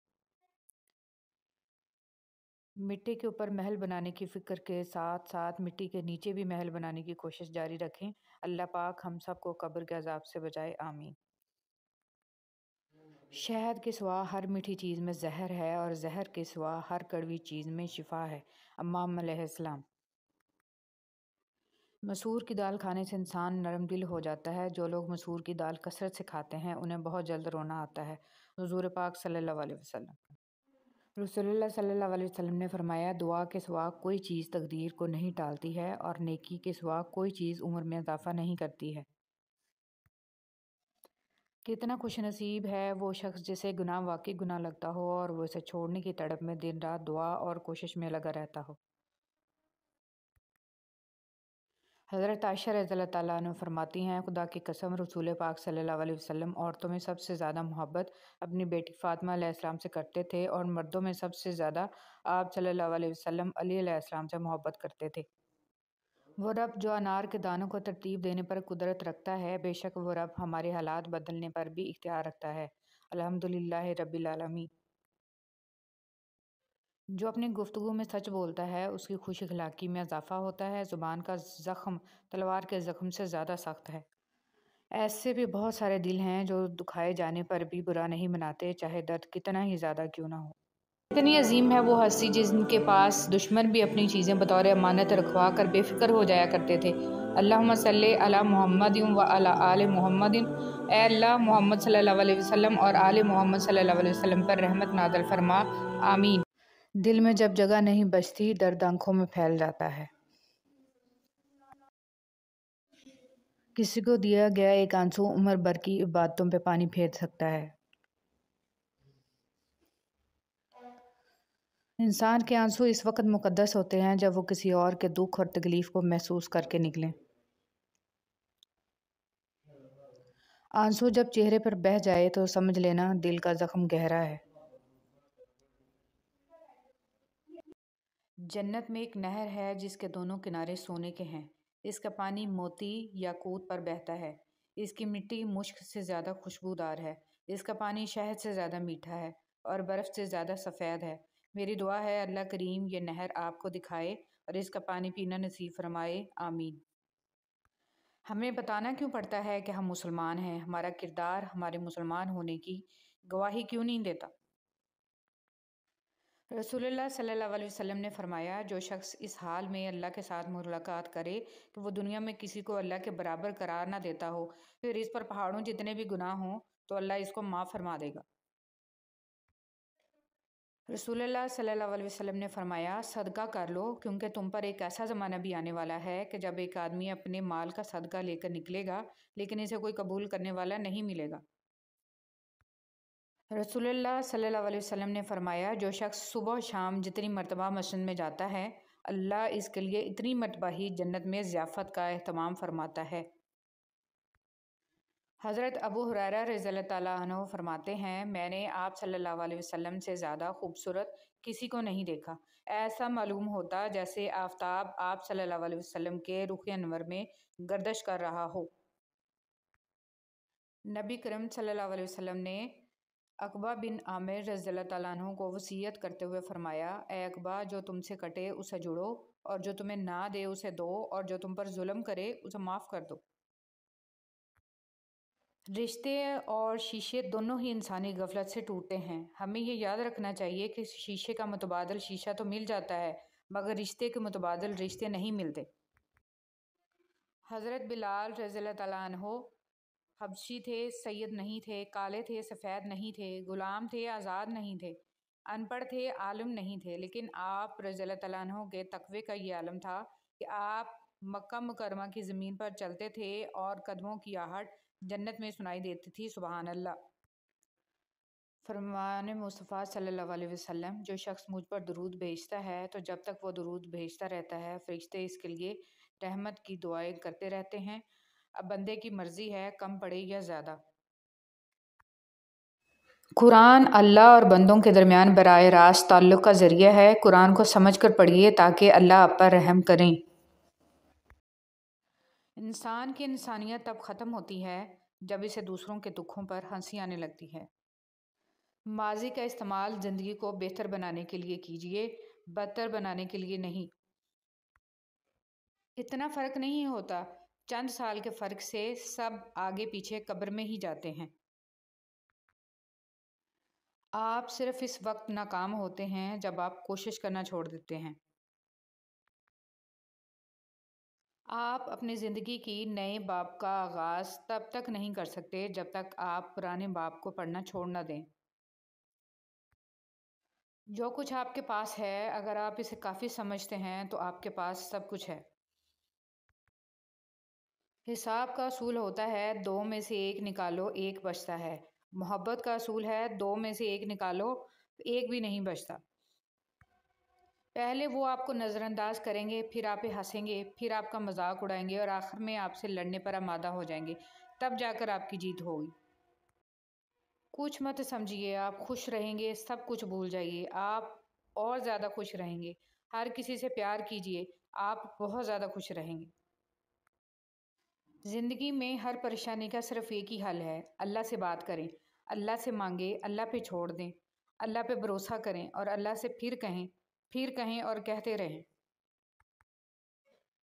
مٹی کے اوپر محل بنانے کی فکر کے ساتھ ساتھ مٹی کے نیچے بھی محل بنانے کی کوشش جاری رکھیں۔ اللہ پاک ہم سب کو قبر کے عذاب سے بچائے، آمین۔ شہد کے سوا ہر میٹھی چیز میں زہر ہے، اور زہر کے سوا ہر کڑوی چیز میں شفا ہے۔ امام علیہ السلام۔ مسور کی دال کھانے سے انسان نرم دل ہو جاتا ہے۔ جو لوگ مسور کی دال کثرت سے کھاتے ہیں انہیں بہت جلد رونا آتا ہے۔ حضور پاک صلی اللہ علیہ وسلم رسول اللہ صلی اللہ علیہ وسلم نے فرمایا، دعا کے سوا کوئی چیز تقدیر کو نہیں ٹالتی ہے اور نیکی کے سوا کوئی چیز عمر میں اضافہ نہیں کرتی ہے۔ کتنا خوش نصیب ہے وہ شخص جسے گناہ واقعی گناہ لگتا ہو اور وہ اسے چھوڑنے کی تڑپ میں دن رات دعا اور کوشش میں لگا رہتا ہو۔ حضرت عائشہ رضی اللہ تعالیٰ عنہ فرماتی ہیں، خدا کی قسم رسول پاک صلی اللہ علیہ وسلم عورتوں میں سب سے زیادہ محبت اپنی بیٹی فاطمہ علیہ السلام سے کرتے تھے اور مردوں میں سب سے زیادہ آپ صلی اللہ علیہ وسلم علی علیہ السلام سے محبت کرتے تھے۔ وہ رب جو انار کے دانوں کو ترتیب دینے پر قدرت رکھتا ہے، بے شک وہ رب ہمارے حالات بدلنے پر بھی اختیار رکھتا ہے۔ الحمدللہ رب العالمین۔ جو اپنی گفتگو میں سچ بولتا ہے اس کی خوش اخلاقی میں اضافہ ہوتا ہے۔ زبان کا زخم تلوار کے زخم سے زیادہ سخت ہے۔ ایسے بھی بہت سارے دل ہیں جو دکھائے جانے پر بھی برا نہیں مناتے، چاہے درد کتنا ہی زیادہ کیوں نہ ہو۔ اتنی عظیم ہے وہ ہستی جن کے پاس دشمن بھی اپنی چیزیں بطور امانت رکھوا کر بے فکر ہو جایا کرتے تھے۔ اللہم صلی علی محمد و علی آل محمد۔ اے اللہ محمد صلی اللہ علیہ وسلم اور آل محمد صلی اللہ علیہ وسلم پر رحمت نازل فرما، آمین۔ دل میں جب جگہ نہیں بچتی، درد آنکھوں میں پھیل جاتا ہے۔ کسی کو دیا گیا ایک آنسو عمر بھر کی عبادتوں پہ پانی پھیر سکتا ہے۔ انسان کے آنسو اس وقت مقدس ہوتے ہیں جب وہ کسی اور کے دکھ اور تکلیف کو محسوس کر کے نکلیں۔ آنسو جب چہرے پر بہہ جائے تو سمجھ لینا دل کا زخم گہرا ہے۔ جنت میں ایک نہر ہے جس کے دونوں کنارے سونے کے ہیں۔ اس کا پانی موتی یاقوت پر بہتا ہے۔ اس کی مٹی مشک سے زیادہ خوشبودار ہے۔ اس کا پانی شہد سے زیادہ میٹھا ہے اور برف سے زیادہ سفید ہے۔ میری دعا ہے اللہ کریم یہ نہر آپ کو دکھائے اور اس کا پانی پینا نصیب فرمائے، آمین۔ ہمیں بتانا کیوں پڑتا ہے کہ ہم مسلمان ہیں؟ ہمارا کردار ہمارے مسلمان ہونے کی گواہی کیوں نہیں دیتا؟ رسول اللہ صلی اللہ علیہ وسلم نے فرمایا، جو شخص اس حال میں اللہ کے ساتھ ملاقات کرے کہ وہ دنیا میں کسی کو اللہ کے برابر قرار نہ دیتا ہو، پھر اس پر پہاڑوں جتنے بھی گناہ ہوں تو اللہ اس کو معاف فرما دے گا۔ رسول اللہ صلی اللہ علیہ وسلم نے فرمایا، صدقہ کر لو کیونکہ تم پر ایک ایسا زمانہ بھی آنے والا ہے کہ جب ایک آدمی اپنے مال کا صدقہ لے کر نکلے گا لیکن اسے کوئی قبول کرنے والا نہیں ملے گا۔ رسول اللہ صلی اللہ علیہ وسلم نے فرمایا، جو شخص صبح و شام جتنی مرتبہ مسجد میں جاتا ہے اللہ اس کے لیے اتنی مرتبہ ہی جنت میں ضیافت کا اہتمام فرماتا ہے۔ حضرت ابو ہریرہ رضی اللہ تعالیٰ عنہ فرماتے ہیں، میں نے آپ صلی اللہ علیہ وسلم سے زیادہ خوبصورت کسی کو نہیں دیکھا۔ ایسا معلوم ہوتا جیسے آفتاب آپ صلی اللہ علیہ وسلم کے رخ انور میں گردش کر رہا ہو۔ نبی کریم صلی اللہ علیہ وسلم نے عقبہ بن عامر رضی اللہ تعالیٰ عنہ کو وصیت کرتے ہوئے فرمایا، اے عقبہ، جو تم سے کٹے اسے جوڑو اور جو تمہیں نہ دے اسے دو اور جو تم پر ظلم کرے اسے معاف کر دو۔ رشتے اور شیشے دونوں ہی انسانی غفلت سے ٹوٹتے ہیں۔ ہمیں یہ یاد رکھنا چاہیے کہ شیشے کا متبادل شیشہ تو مل جاتا ہے مگر رشتے کے متبادل رشتے نہیں ملتے۔ حضرت بلال رضی اللہ تعالیٰ عنہ حبشی تھے، سید نہیں تھے، کالے تھے، سفید نہیں تھے، غلام تھے، آزاد نہیں تھے، ان پڑھ تھے، عالم نہیں تھے، لیکن آپ رضی اللہ تعالیٰ عنہ کے تقوی کا یہ عالم تھا کہ آپ مکہ مکرمہ کی زمین پر چلتے تھے اور قدموں کی آہٹ جنت میں سنائی دیتی تھی، سبحان اللہ۔ فرمان مصطفیٰ صلی اللہ علیہ وسلم، جو شخص مجھ پر درود بھیجتا ہے تو جب تک وہ درود بھیجتا رہتا ہے فرشتے اس کے لیے رحمت کی دعائیں کرتے رہتے ہیں۔ اب بندے کی مرضی ہے کم پڑے یا زیادہ۔ قرآن اللہ اور بندوں کے درمیان براہ راست تعلق کا ذریعہ ہے۔ قرآن کو سمجھ کر پڑھیے تاکہ اللہ آپ پر رحم کریں۔ انسان کی انسانیت تب ختم ہوتی ہے جب اسے دوسروں کے دکھوں پر ہنسی آنے لگتی ہے۔ ماضی کا استعمال زندگی کو بہتر بنانے کے لیے کیجیے، بدتر بنانے کے لیے نہیں۔ اتنا فرق نہیں ہوتا، چند سال کے فرق سے سب آگے پیچھے قبر میں ہی جاتے ہیں۔ آپ صرف اس وقت ناکام ہوتے ہیں جب آپ کوشش کرنا چھوڑ دیتے ہیں۔ آپ اپنی زندگی کی نئے باب کا آغاز تب تک نہیں کر سکتے جب تک آپ پرانے باب کو پڑھنا چھوڑ نہ دیں۔ جو کچھ آپ کے پاس ہے، اگر آپ اسے کافی سمجھتے ہیں تو آپ کے پاس سب کچھ ہے۔ حساب کا اصول ہوتا ہے 2 میں سے 1 نکالو 1 بچتا ہے۔ محبت کا اصول ہے 2 میں سے 1 نکالو 1 بھی نہیں بچتا۔ پہلے وہ آپ کو نظر انداز کریں گے، پھر آپ پہ ہنسیں گے، پھر آپ کا مذاق اڑائیں گے اور آخر میں آپ سے لڑنے پر آمادہ ہو جائیں گے، تب جا کر آپ کی جیت ہوگی۔ کچھ مت سمجھیے، آپ خوش رہیں گے، سب کچھ بھول جائیے، آپ اور زیادہ خوش رہیں گے۔ ہر کسی سے پیار کیجیے، آپ بہت زیادہ خوش رہیں گے۔ زندگی میں ہر پریشانی کا صرف ایک ہی حل ہے، اللہ سے بات کریں، اللہ سے مانگیں، اللہ پہ چھوڑ دیں، اللہ پہ بھروسہ کریں اور اللہ سے پھر کہیں اور کہتے رہیں۔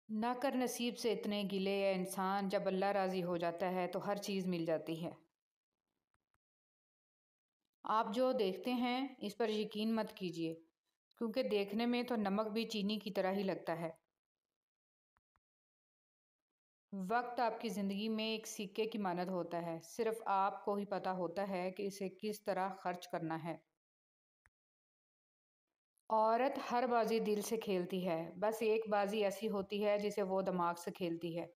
نہ کر نصیب سے اتنے گلے ہے انسان، جب اللہ راضی ہو جاتا ہے تو ہر چیز مل جاتی ہے۔ آپ جو دیکھتے ہیں اس پر یقین مت کیجیے، کیونکہ دیکھنے میں تو نمک بھی چینی کی طرح ہی لگتا ہے۔ وقت آپ کی زندگی میں ایک سکے کی مانند ہوتا ہے، صرف آپ کو ہی پتہ ہوتا ہے کہ اسے کس طرح خرچ کرنا ہے۔ عورت ہر بازی دل سے کھیلتی ہے، بس ایک بازی ایسی ہوتی ہے جسے وہ دماغ سے کھیلتی ہے۔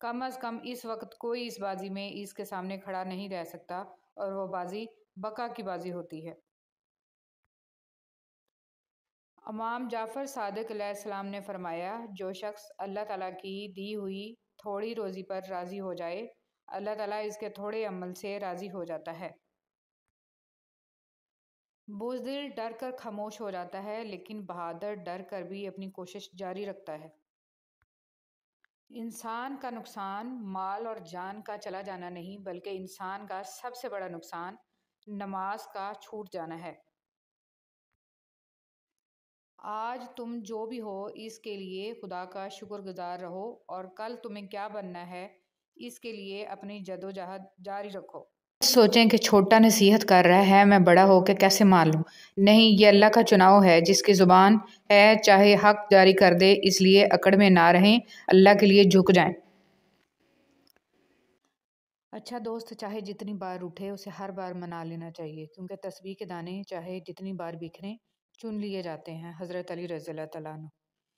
کم از کم اس وقت کوئی اس بازی میں اس کے سامنے کھڑا نہیں رہ سکتا، اور وہ بازی بقا کی بازی ہوتی ہے۔ امام جعفر صادق علیہ السلام نے فرمایا، جو شخص اللہ تعالیٰ کی دی ہوئی تھوڑی روزی پر راضی ہو جائے، اللہ تعالیٰ اس کے تھوڑے عمل سے راضی ہو جاتا ہے۔ بزدل ڈر کر خاموش ہو جاتا ہے، لیکن بہادر ڈر کر بھی اپنی کوشش جاری رکھتا ہے۔ انسان کا نقصان مال اور جان کا چلا جانا نہیں، بلکہ انسان کا سب سے بڑا نقصان نماز کا چھوٹ جانا ہے۔ آج تم جو بھی ہو اس کے لیے خدا کا شکر گزار رہو، اور کل تمہیں کیا بننا ہے اس کے لیے اپنی جدوجہد جاری رکھو۔ سوچیں کہ چھوٹا نصیحت کر رہا ہے، میں بڑا ہو کے کیسے مان لوں؟ نہیں، یہ اللہ کا چناؤ ہے، جس کی زبان ہے چاہے حق جاری کر دے، اس لیے اکڑ میں نہ رہیں، اللہ کے لیے جھک جائیں۔ اچھا دوست چاہے جتنی بار اٹھے اسے ہر بار منا لینا چاہیے، کیونکہ تسبیح کے دانے چاہے جتنی بار بکھریں چن لیے جاتے ہیں۔ حضرت علی رضی اللہ تعالیٰ عنہ۔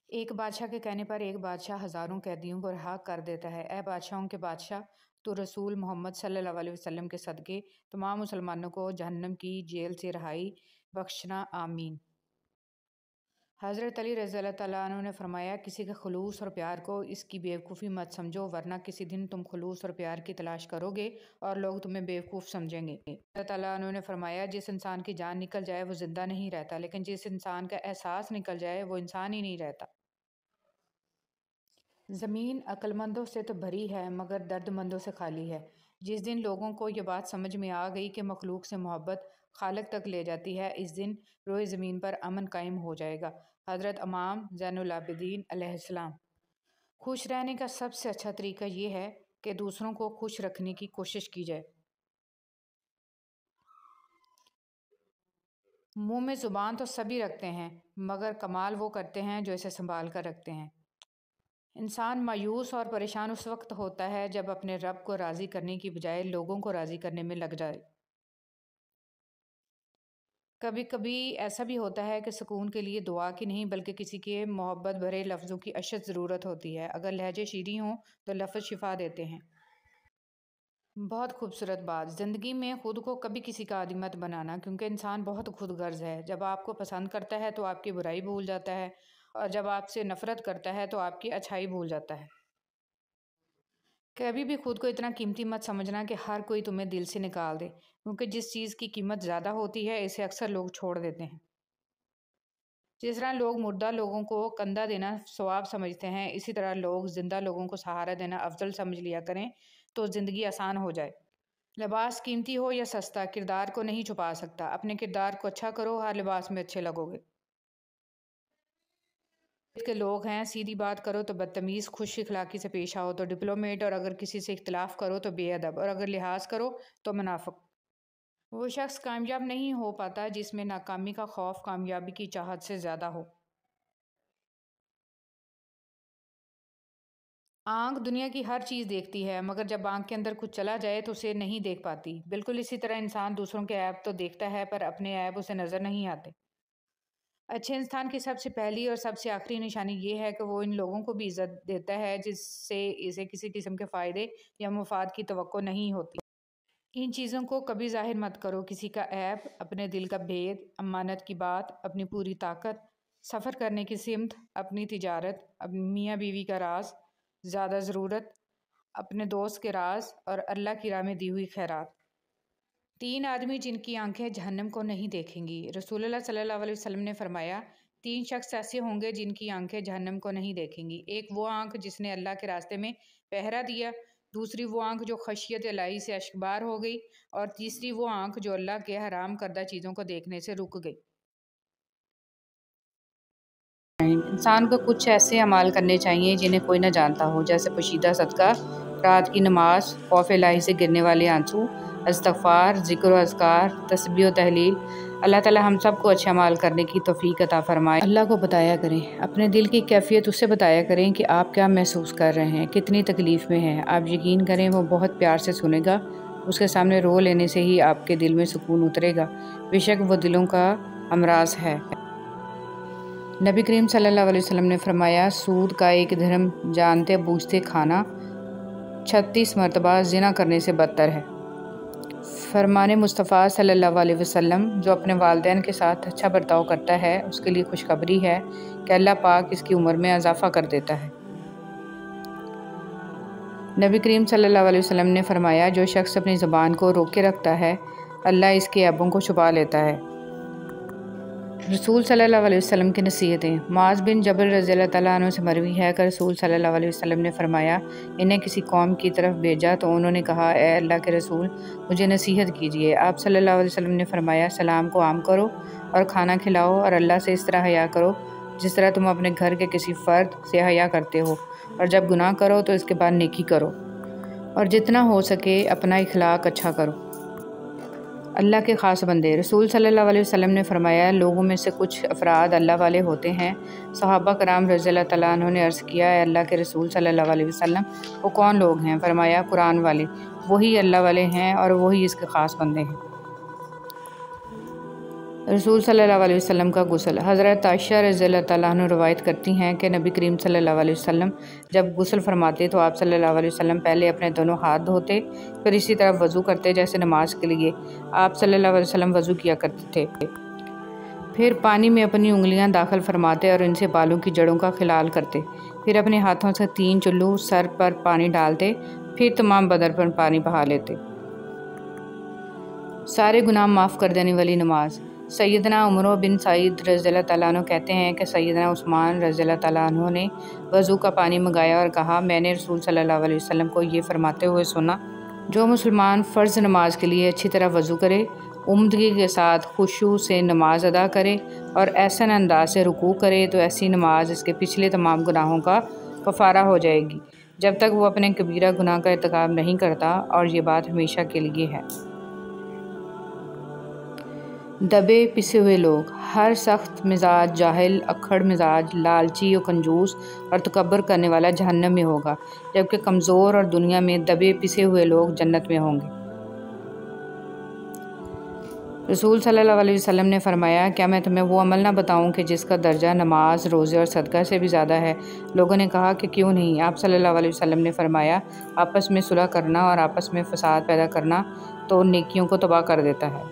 ایک بادشاہ کے کہنے پر ایک بادشاہ ہزاروں قیدیوں کو رہا کر دیتا ہے۔ اے بادشاہوں کے بادشاہ، تو رسول محمد صلی اللہ علیہ وسلم کے صدقے تمام مسلمانوں کو جہنم کی جیل سے رہائی بخشنا، آمین۔ حضرت علی رضی اللہ تعالیٰ عنہ نے فرمایا، کسی کے خلوص اور پیار کو اس کی بیوقوفی مت سمجھو، ورنہ کسی دن تم خلوص اور پیار کی تلاش کرو گے اور لوگ تمہیں بیوقوف سمجھیں گے۔ اللہ تعالیٰ عنہ نے فرمایا، جس انسان کی جان نکل جائے وہ زندہ نہیں رہتا، لیکن جس انسان کا احساس نکل جائے وہ انسان ہی نہیں رہتا۔ زمین عقل مندوں سے تو بھری ہے مگر درد مندوں سے خالی ہے۔ جس دن لوگوں کو یہ بات سمجھ میں آ گئی کہ مخلوق سے محبت خالق تک لے جاتی ہے، اس دن روئے زمین پر امن قائم ہو جائے گا۔ حضرت امام زین العابدین علیہ السلام۔ خوش رہنے کا سب سے اچھا طریقہ یہ ہے کہ دوسروں کو خوش رکھنے کی کوشش کی جائے۔ منہ میں زبان تو سبھی رکھتے ہیں، مگر کمال وہ کرتے ہیں جو اسے سنبھال کر رکھتے ہیں۔ انسان مایوس اور پریشان اس وقت ہوتا ہے جب اپنے رب کو راضی کرنے کی بجائے لوگوں کو راضی کرنے میں لگ جائے۔ کبھی کبھی ایسا بھی ہوتا ہے کہ سکون کے لیے دعا کی نہیں بلکہ کسی کے محبت بھرے لفظوں کی اشد ضرورت ہوتی ہے۔ اگر لہجے شیریں ہوں تو لفظ شفا دیتے ہیں۔ بہت خوبصورت بات۔ زندگی میں خود کو کبھی کسی کا عادی مت بنانا، کیونکہ انسان بہت خود غرض ہے۔ جب آپ کو پسند کرتا ہے تو آپ کی برائی بھول جاتا ہے، اور جب آپ سے نفرت کرتا ہے تو آپ کی اچھائی بھول جاتا ہے۔ کبھی بھی خود کو اتنا قیمتی مت سمجھنا کہ ہر کوئی تمہیں دل سے نکال دے، کیونکہ جس چیز کی قیمت زیادہ ہوتی ہے اسے اکثر لوگ چھوڑ دیتے ہیں۔ جس طرح لوگ مردہ لوگوں کو کندھا دینا ثواب سمجھتے ہیں، اسی طرح لوگ زندہ لوگوں کو سہارا دینا افضل سمجھ لیا کریں تو زندگی آسان ہو جائے۔ لباس قیمتی ہو یا سستا، کردار کو نہیں چھپا سکتا۔ اپنے کردار کو اچھا کرو، ہر لباس میں اچھے لگو گے۔ کے لوگ ہیں، سیدھی بات کرو تو بدتمیز، خوش اخلاقی سے پیش آؤ تو ڈپلومیٹ، اور اگر کسی سے اختلاف کرو تو بے ادب، اور اگر لحاظ کرو تو منافق۔ وہ شخص کامیاب نہیں ہو پاتا جس میں ناکامی کا خوف کامیابی کی چاہت سے زیادہ ہو۔ آنکھ دنیا کی ہر چیز دیکھتی ہے، مگر جب آنکھ کے اندر کچھ چلا جائے تو اسے نہیں دیکھ پاتی۔ بالکل اسی طرح انسان دوسروں کے عیب تو دیکھتا ہے پر اپنے عیب اسے نظر نہیں آتے۔ اچھے انسان کی سب سے پہلی اور سب سے آخری نشانی یہ ہے کہ وہ ان لوگوں کو بھی عزت دیتا ہے جس سے اسے کسی قسم کے فائدے یا مفاد کی توقع نہیں ہوتی۔ ان چیزوں کو کبھی ظاہر مت کرو، کسی کا عیب، اپنے دل کا بھید، امانت کی بات، اپنی پوری طاقت، سفر کرنے کی سمت، اپنی تجارت، اپنی میاں بیوی کا راز، زیادہ ضرورت، اپنے دوست کے راز اور اللہ کی راہ میں دی ہوئی خیرات۔ 3 آدمی جن کی آنکھیں جہنم کو نہیں دیکھیں گی۔ رسول اللہ صلی اللہ علیہ وسلم نے فرمایا 3 شخص ایسے ہوں گے جن کی آنکھیں جہنم کو نہیں دیکھیں گی۔ ایک وہ آنکھ جس نے اللہ کے راستے میں پہرا دیا، دوسری وہ آنکھ جو خشیت الہی سے اشکبار ہو گئی، اور تیسری وہ آنکھ جو اللہ کے حرام کردہ چیزوں کو دیکھنے سے رک گئی۔ انسان کو کچھ ایسے اعمال کرنے چاہیے جنہیں کوئی نہ جانتا ہو، جیسے پوشیدہ صدقہ، رات کی نماز، خوف الہی سے گرنے والے آنسو، استغفار، ذکر و اذکار، تسبیح و تحلیل۔ اللہ تعالی ہم سب کو اچھے اعمال کرنے کی توفیق عطا فرمائے۔ اللہ کو بتایا کریں، اپنے دل کی کیفیت اس سے بتایا کریں کہ آپ کیا محسوس کر رہے ہیں، کتنی تکلیف میں ہیں۔ آپ یقین کریں وہ بہت پیار سے سنے گا۔ اس کے سامنے رو لینے سے ہی آپ کے دل میں سکون اترے گا، بے شک وہ دلوں کا امراض ہے۔ نبی کریم صلی اللہ علیہ وسلم نے فرمایا سود کا 1 درہم جانتے بوجھتے کھانا 36 مرتبہ زنا کرنے سے بدتر ہے۔ فرمان مصطفیٰ صلی اللہ علیہ وسلم جو اپنے والدین کے ساتھ اچھا برتاؤ کرتا ہے اس کے لیے خوشخبری ہے کہ اللہ پاک اس کی عمر میں اضافہ کر دیتا ہے۔ نبی کریم صلی اللہ علیہ وسلم نے فرمایا جو شخص اپنی زبان کو روکے رکھتا ہے اللہ اس کے عیبوں کو چھپا لیتا ہے۔ رسول صلی اللہ علیہ وسلم کی نصیحتیں۔ معاذ بن جبل رضی اللہ تعالیٰ عنہ سے مروی ہے کہ رسول صلی اللہ علیہ وسلم نے فرمایا انہیں کسی قوم کی طرف بھیجا تو انہوں نے کہا اے اللہ کے رسول مجھے نصیحت کیجیے۔ آپ صلی اللہ علیہ وسلم نے فرمایا سلام کو عام کرو اور کھانا کھلاؤ اور اللہ سے اس طرح حیا کرو جس طرح تم اپنے گھر کے کسی فرد سے حیا کرتے ہو، اور جب گناہ کرو تو اس کے بعد نیکی کرو، اور جتنا ہو سکے اپنا اخلاق اچھا کرو۔ اللہ کے خاص بندے۔ رسول صلی اللہ علیہ وسلم نے فرمایا لوگوں میں سے کچھ افراد اللہ والے ہوتے ہیں۔ صحابہ کرام رضی اللہ تعالیٰ عنہ نے عرض کیا اے اللہ کے رسول صلی اللہ علیہ وسلم وہ کون لوگ ہیں؟ فرمایا قرآن والے، وہی اللہ والے ہیں اور وہی اس کے خاص بندے ہیں۔ رسول صلی اللہ علیہ وسلم کا غسل۔ حضرت عائشہ رضی اللہ تعالیٰ عنہ روایت کرتی ہیں کہ نبی کریم صلی اللہ علیہ وسلم جب غسل فرماتے تو آپ صلی اللہ علیہ وسلم پہلے اپنے دونوں ہاتھ دھوتے، پھر اسی طرح وضو کرتے جیسے نماز کے لیے آپ صلی اللہ علیہ وسلم وضو کیا کرتے تھے۔ پھر پانی میں اپنی انگلیاں داخل فرماتے اور ان سے بالوں کی جڑوں کا خلال کرتے، پھر اپنے ہاتھوں سے 3 چلو سر پر پانی ڈالتے، پھر تمام بدن پر پانی بہا لیتے۔ سارے گناہ معاف کر دینے والی نماز۔ سیدنا عمر بن سعید رضی اللہ تعالیٰ عنہ کہتے ہیں کہ سیدنا عثمان رضی اللہ تعالیٰ عنہ نے وضو کا پانی منگایا اور کہا میں نے رسول صلی اللہ علیہ وسلم کو یہ فرماتے ہوئے سنا جو مسلمان فرض نماز کے لیے اچھی طرح وضو کرے، عمدگی کے ساتھ خشوع سے نماز ادا کرے اور احسن انداز سے رکوع کرے تو ایسی نماز اس کے پچھلے تمام گناہوں کا کفارہ ہو جائے گی جب تک وہ اپنے کبیرہ گناہ کا ارتکاب نہیں کرتا، اور یہ بات ہمیشہ کے لیے ہے۔ دبے پسے ہوئے لوگ۔ ہر سخت مزاج، جاہل، اکھڑ مزاج، لالچی و کنجوس اور تکبر کرنے والا جہنم میں ہوگا، جبکہ کمزور اور دنیا میں دبے پسے ہوئے لوگ جنت میں ہوں گے۔ رسول صلی اللہ علیہ وسلم نے فرمایا کیا میں تمہیں وہ عمل نہ بتاؤں کہ جس کا درجہ نماز، روزے اور صدقہ سے بھی زیادہ ہے؟ لوگوں نے کہا کہ کیوں نہیں؟ آپ صلی اللہ علیہ وسلم نے فرمایا آپس میں صلح کرنا اور آپس میں فساد پیدا کرنا تو نیکیوں کو تباہ کر دیتا ہے۔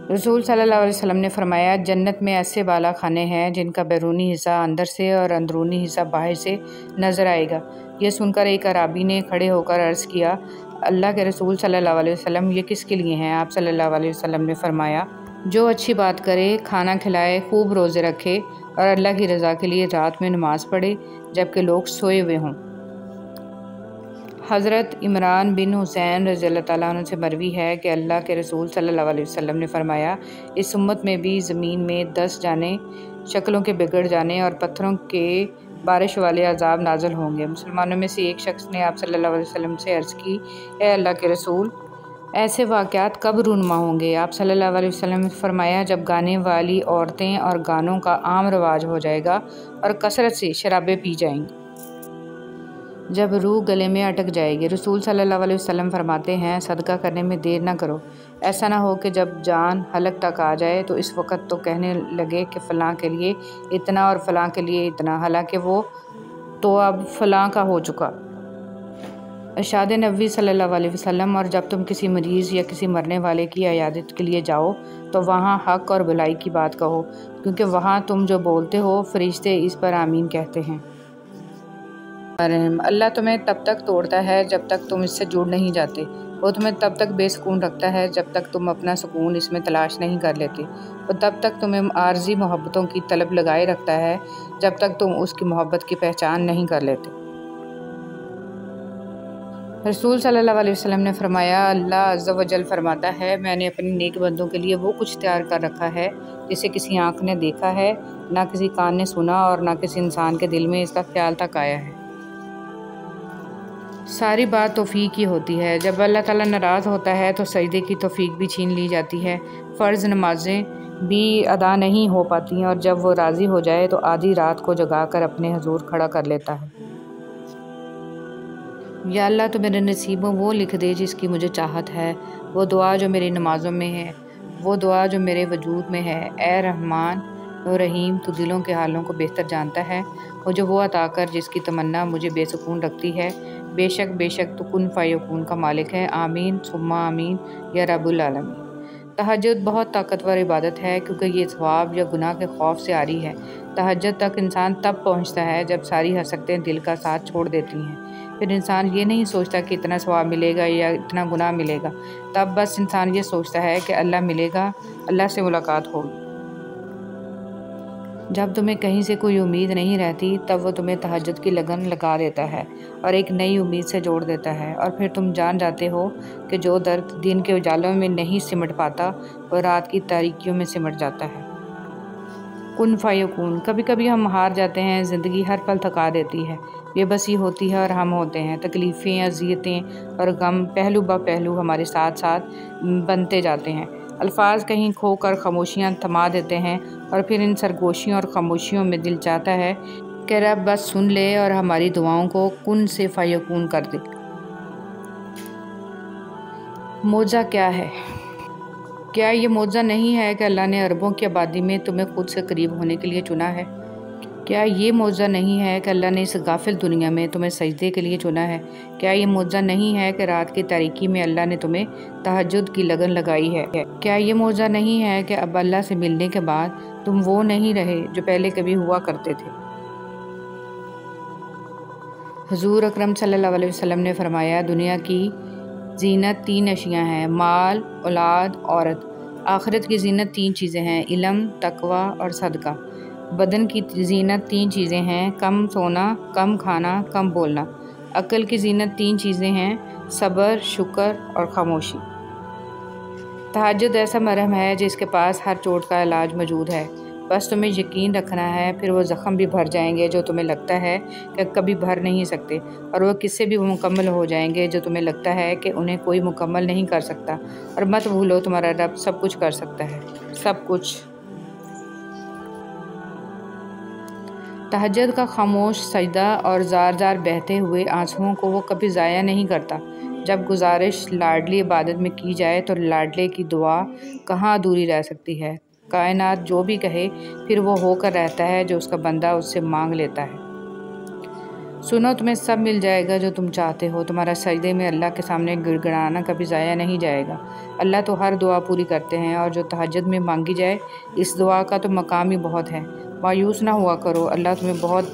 رسول صلی اللہ علیہ وسلم نے فرمایا جنت میں ایسے بالا خانے ہیں جن کا بیرونی حصہ اندر سے اور اندرونی حصہ باہر سے نظر آئے گا۔ یہ سن کر ایک اعرابی نے کھڑے ہو کر عرض کیا اللہ کے رسول صلی اللہ علیہ وسلم یہ کس کے لیے ہیں؟ آپ صلی اللہ علیہ وسلم نے فرمایا جو اچھی بات کرے، کھانا کھلائے، خوب روزے رکھے اور اللہ کی رضا کے لیے رات میں نماز پڑھے جبکہ لوگ سوئے ہوئے ہوں۔ حضرت عمران بن حسین رضی اللہ تعالیٰ عنہ سے مروی ہے کہ اللہ کے رسول صلی اللہ علیہ وسلم نے فرمایا اس امت میں بھی زمین میں 10 جانے، شکلوں کے بگڑ جانے اور پتھروں کے بارش والے عذاب نازل ہوں گے۔ مسلمانوں میں سے ایک شخص نے آپ صلی اللہ علیہ وسلم سے عرض کی اے اللہ کے رسول ایسے واقعات کب رونما ہوں گے؟ آپ صلی اللہ علیہ وسلم نے فرمایا جب گانے والی عورتیں اور گانوں کا عام رواج ہو جائے گا اور کثرت سے شرابیں پی جائیں گی، جب روح گلے میں اٹک جائے گی۔ رسول صلی اللہ علیہ وسلم فرماتے ہیں صدقہ کرنے میں دیر نہ کرو، ایسا نہ ہو کہ جب جان حلق تک آ جائے تو اس وقت تو کہنے لگے کہ فلاں کے لیے اتنا اور فلاں کے لیے اتنا، حالانکہ وہ تو اب فلاں کا ہو چکا۔ ارشاد نبوی صلی اللہ علیہ وسلم، اور جب تم کسی مریض یا کسی مرنے والے کی عیادت کے لیے جاؤ تو وہاں حق اور بھلائی کی بات کہو، کیونکہ وہاں تم جو بولتے ہو فرشتے اس پر آمین کہتے ہیں۔ اللہ تمہیں تب تک توڑتا ہے جب تک تم اس سے جڑ نہیں جاتے، وہ تمہیں تب تک بے سکون رکھتا ہے جب تک تم اپنا سکون اس میں تلاش نہیں کر لیتے، وہ تب تک تمہیں عارضی محبتوں کی طلب لگائے رکھتا ہے جب تک تم اس کی محبت کی پہچان نہیں کر لیتے۔ رسول صلی اللہ علیہ وسلم نے فرمایا اللہ عز و جل فرماتا ہے میں نے اپنے نیک بندوں کے لیے وہ کچھ تیار کر رکھا ہے جسے کسی آنکھ نے دیکھا ہے، نہ کسی کان نے سنا اور نہ کسی انسان کے دل میں اس کا خیال تک آیا ہے۔ ساری بات توفیق کی ہوتی ہے، جب اللہ تعالیٰ ناراض ہوتا ہے تو سجدے کی توفیق بھی چھین لی جاتی ہے، فرض نمازیں بھی ادا نہیں ہو پاتی، اور جب وہ راضی ہو جائے تو آدھی رات کو جگا کر اپنے حضور کھڑا کر لیتا ہے۔ یا اللہ تو میرے نصیب میں وہ لکھ دے جس کی مجھے چاہت ہے، وہ دعا جو میری نمازوں میں ہے، وہ دعا جو میرے وجود میں ہے۔ اے رحمان و رحیم، تو دلوں کے حالوں کو بہتر جانتا ہے، مجھے وہ عطا کر جس کی تمنا مجھے بے سکون رکھتی ہے۔ بے شک تو کن فیکون کا مالک ہے۔ آمین ثم آمین یا رب العالمین۔ تہجد بہت طاقتور عبادت ہے کیونکہ یہ ثواب یا گناہ کے خوف سے عاری ہے۔ تہجد تک انسان تب پہنچتا ہے جب ساری حسرتیں دل کا ساتھ چھوڑ دیتی ہیں، پھر انسان یہ نہیں سوچتا کہ اتنا ثواب ملے گا یا اتنا گناہ ملے گا، تب بس انسان یہ سوچتا ہے کہ اللہ ملے گا، اللہ سے ملاقات ہوگی۔ جب تمہیں کہیں سے کوئی امید نہیں رہتی تب وہ تمہیں تہجد کی لگن لگا دیتا ہے اور ایک نئی امید سے جوڑ دیتا ہے، اور پھر تم جان جاتے ہو کہ جو درد دن کے اجالوں میں نہیں سمٹ پاتا وہ رات کی تاریکیوں میں سمٹ جاتا ہے۔ کن فیکون۔ کبھی کبھی ہم ہار جاتے ہیں، زندگی ہر پل تھکا دیتی ہے، بے بسی ہوتی ہے اور ہم ہوتے ہیں، تکلیفیں، اذیتیں اور غم پہلو بہ پہلو ہمارے ساتھ ساتھ بنتے جاتے ہیں۔ الفاظ کہیں کھو کر خاموشیاں تھما دیتے ہیں، اور پھر ان سرگوشیوں اور خاموشیوں میں دل چاہتا ہے کہ رب بس سن لے اور ہماری دعاؤں کو کن سے فیکون کر دے۔ معجزہ کیا ہے؟ کیا یہ معجزہ نہیں ہے کہ اللہ نے عربوں کی آبادی میں تمہیں خود سے قریب ہونے کے لیے چنا ہے؟ کیا یہ معجزہ نہیں ہے کہ اللہ نے اس غافل دنیا میں تمہیں سجدے کے لیے چنا ہے؟ کیا یہ معجزہ نہیں ہے کہ رات کی تاریکی میں اللہ نے تمہیں تہجد کی لگن لگائی ہے؟ کیا یہ معجزہ نہیں ہے کہ اب اللہ سے ملنے کے بعد تم وہ نہیں رہے جو پہلے کبھی ہوا کرتے تھے؟ حضور اکرم صلی اللہ علیہ وسلم نے فرمایا دنیا کی زینت 3 اشیاء ہیں، مال، اولاد، عورت۔ آخرت کی زینت 3 چیزیں ہیں، علم، تقوی اور صدقہ۔ بدن کی زینت 3 چیزیں ہیں، کم سونا، کم کھانا، کم بولنا۔ عقل کی زینت 3 چیزیں ہیں، صبر، شکر اور خاموشی۔ تہجد ایسا مرہم ہے جس کے پاس ہر چوٹ کا علاج موجود ہے، بس تمہیں یقین رکھنا ہے، پھر وہ زخم بھی بھر جائیں گے جو تمہیں لگتا ہے کہ کبھی بھر نہیں سکتے، اور وہ کس سے بھی مکمل ہو جائیں گے جو تمہیں لگتا ہے کہ انہیں کوئی مکمل نہیں کر سکتا۔ اور مت بھولو تمہارا رب سب کچھ کر سکتا ہے، سب کچھ۔ تہجد کا خاموش سجدہ اور زار زار بہتے ہوئے آنسوؤں کو وہ کبھی ضائع نہیں کرتا۔ جب گزارش لاڈلی عبادت میں کی جائے تو لاڈلے کی دعا کہاں ادھوری رہ سکتی ہے؟ کائنات جو بھی کہے پھر وہ ہو کر رہتا ہے جو اس کا بندہ اس سے مانگ لیتا ہے۔ سنو تمہیں سب مل جائے گا جو تم چاہتے ہو، تمہارا سجدے میں اللہ کے سامنے گڑ گڑانا کبھی ضائع نہیں جائے گا۔ اللہ تو ہر دعا پوری کرتے ہیں، اور جو تہجد میں مانگی جائے اس دعا کا تو مقام ہی بہت ہے۔ مایوس نہ ہوا کرو، اللہ تمہیں بہت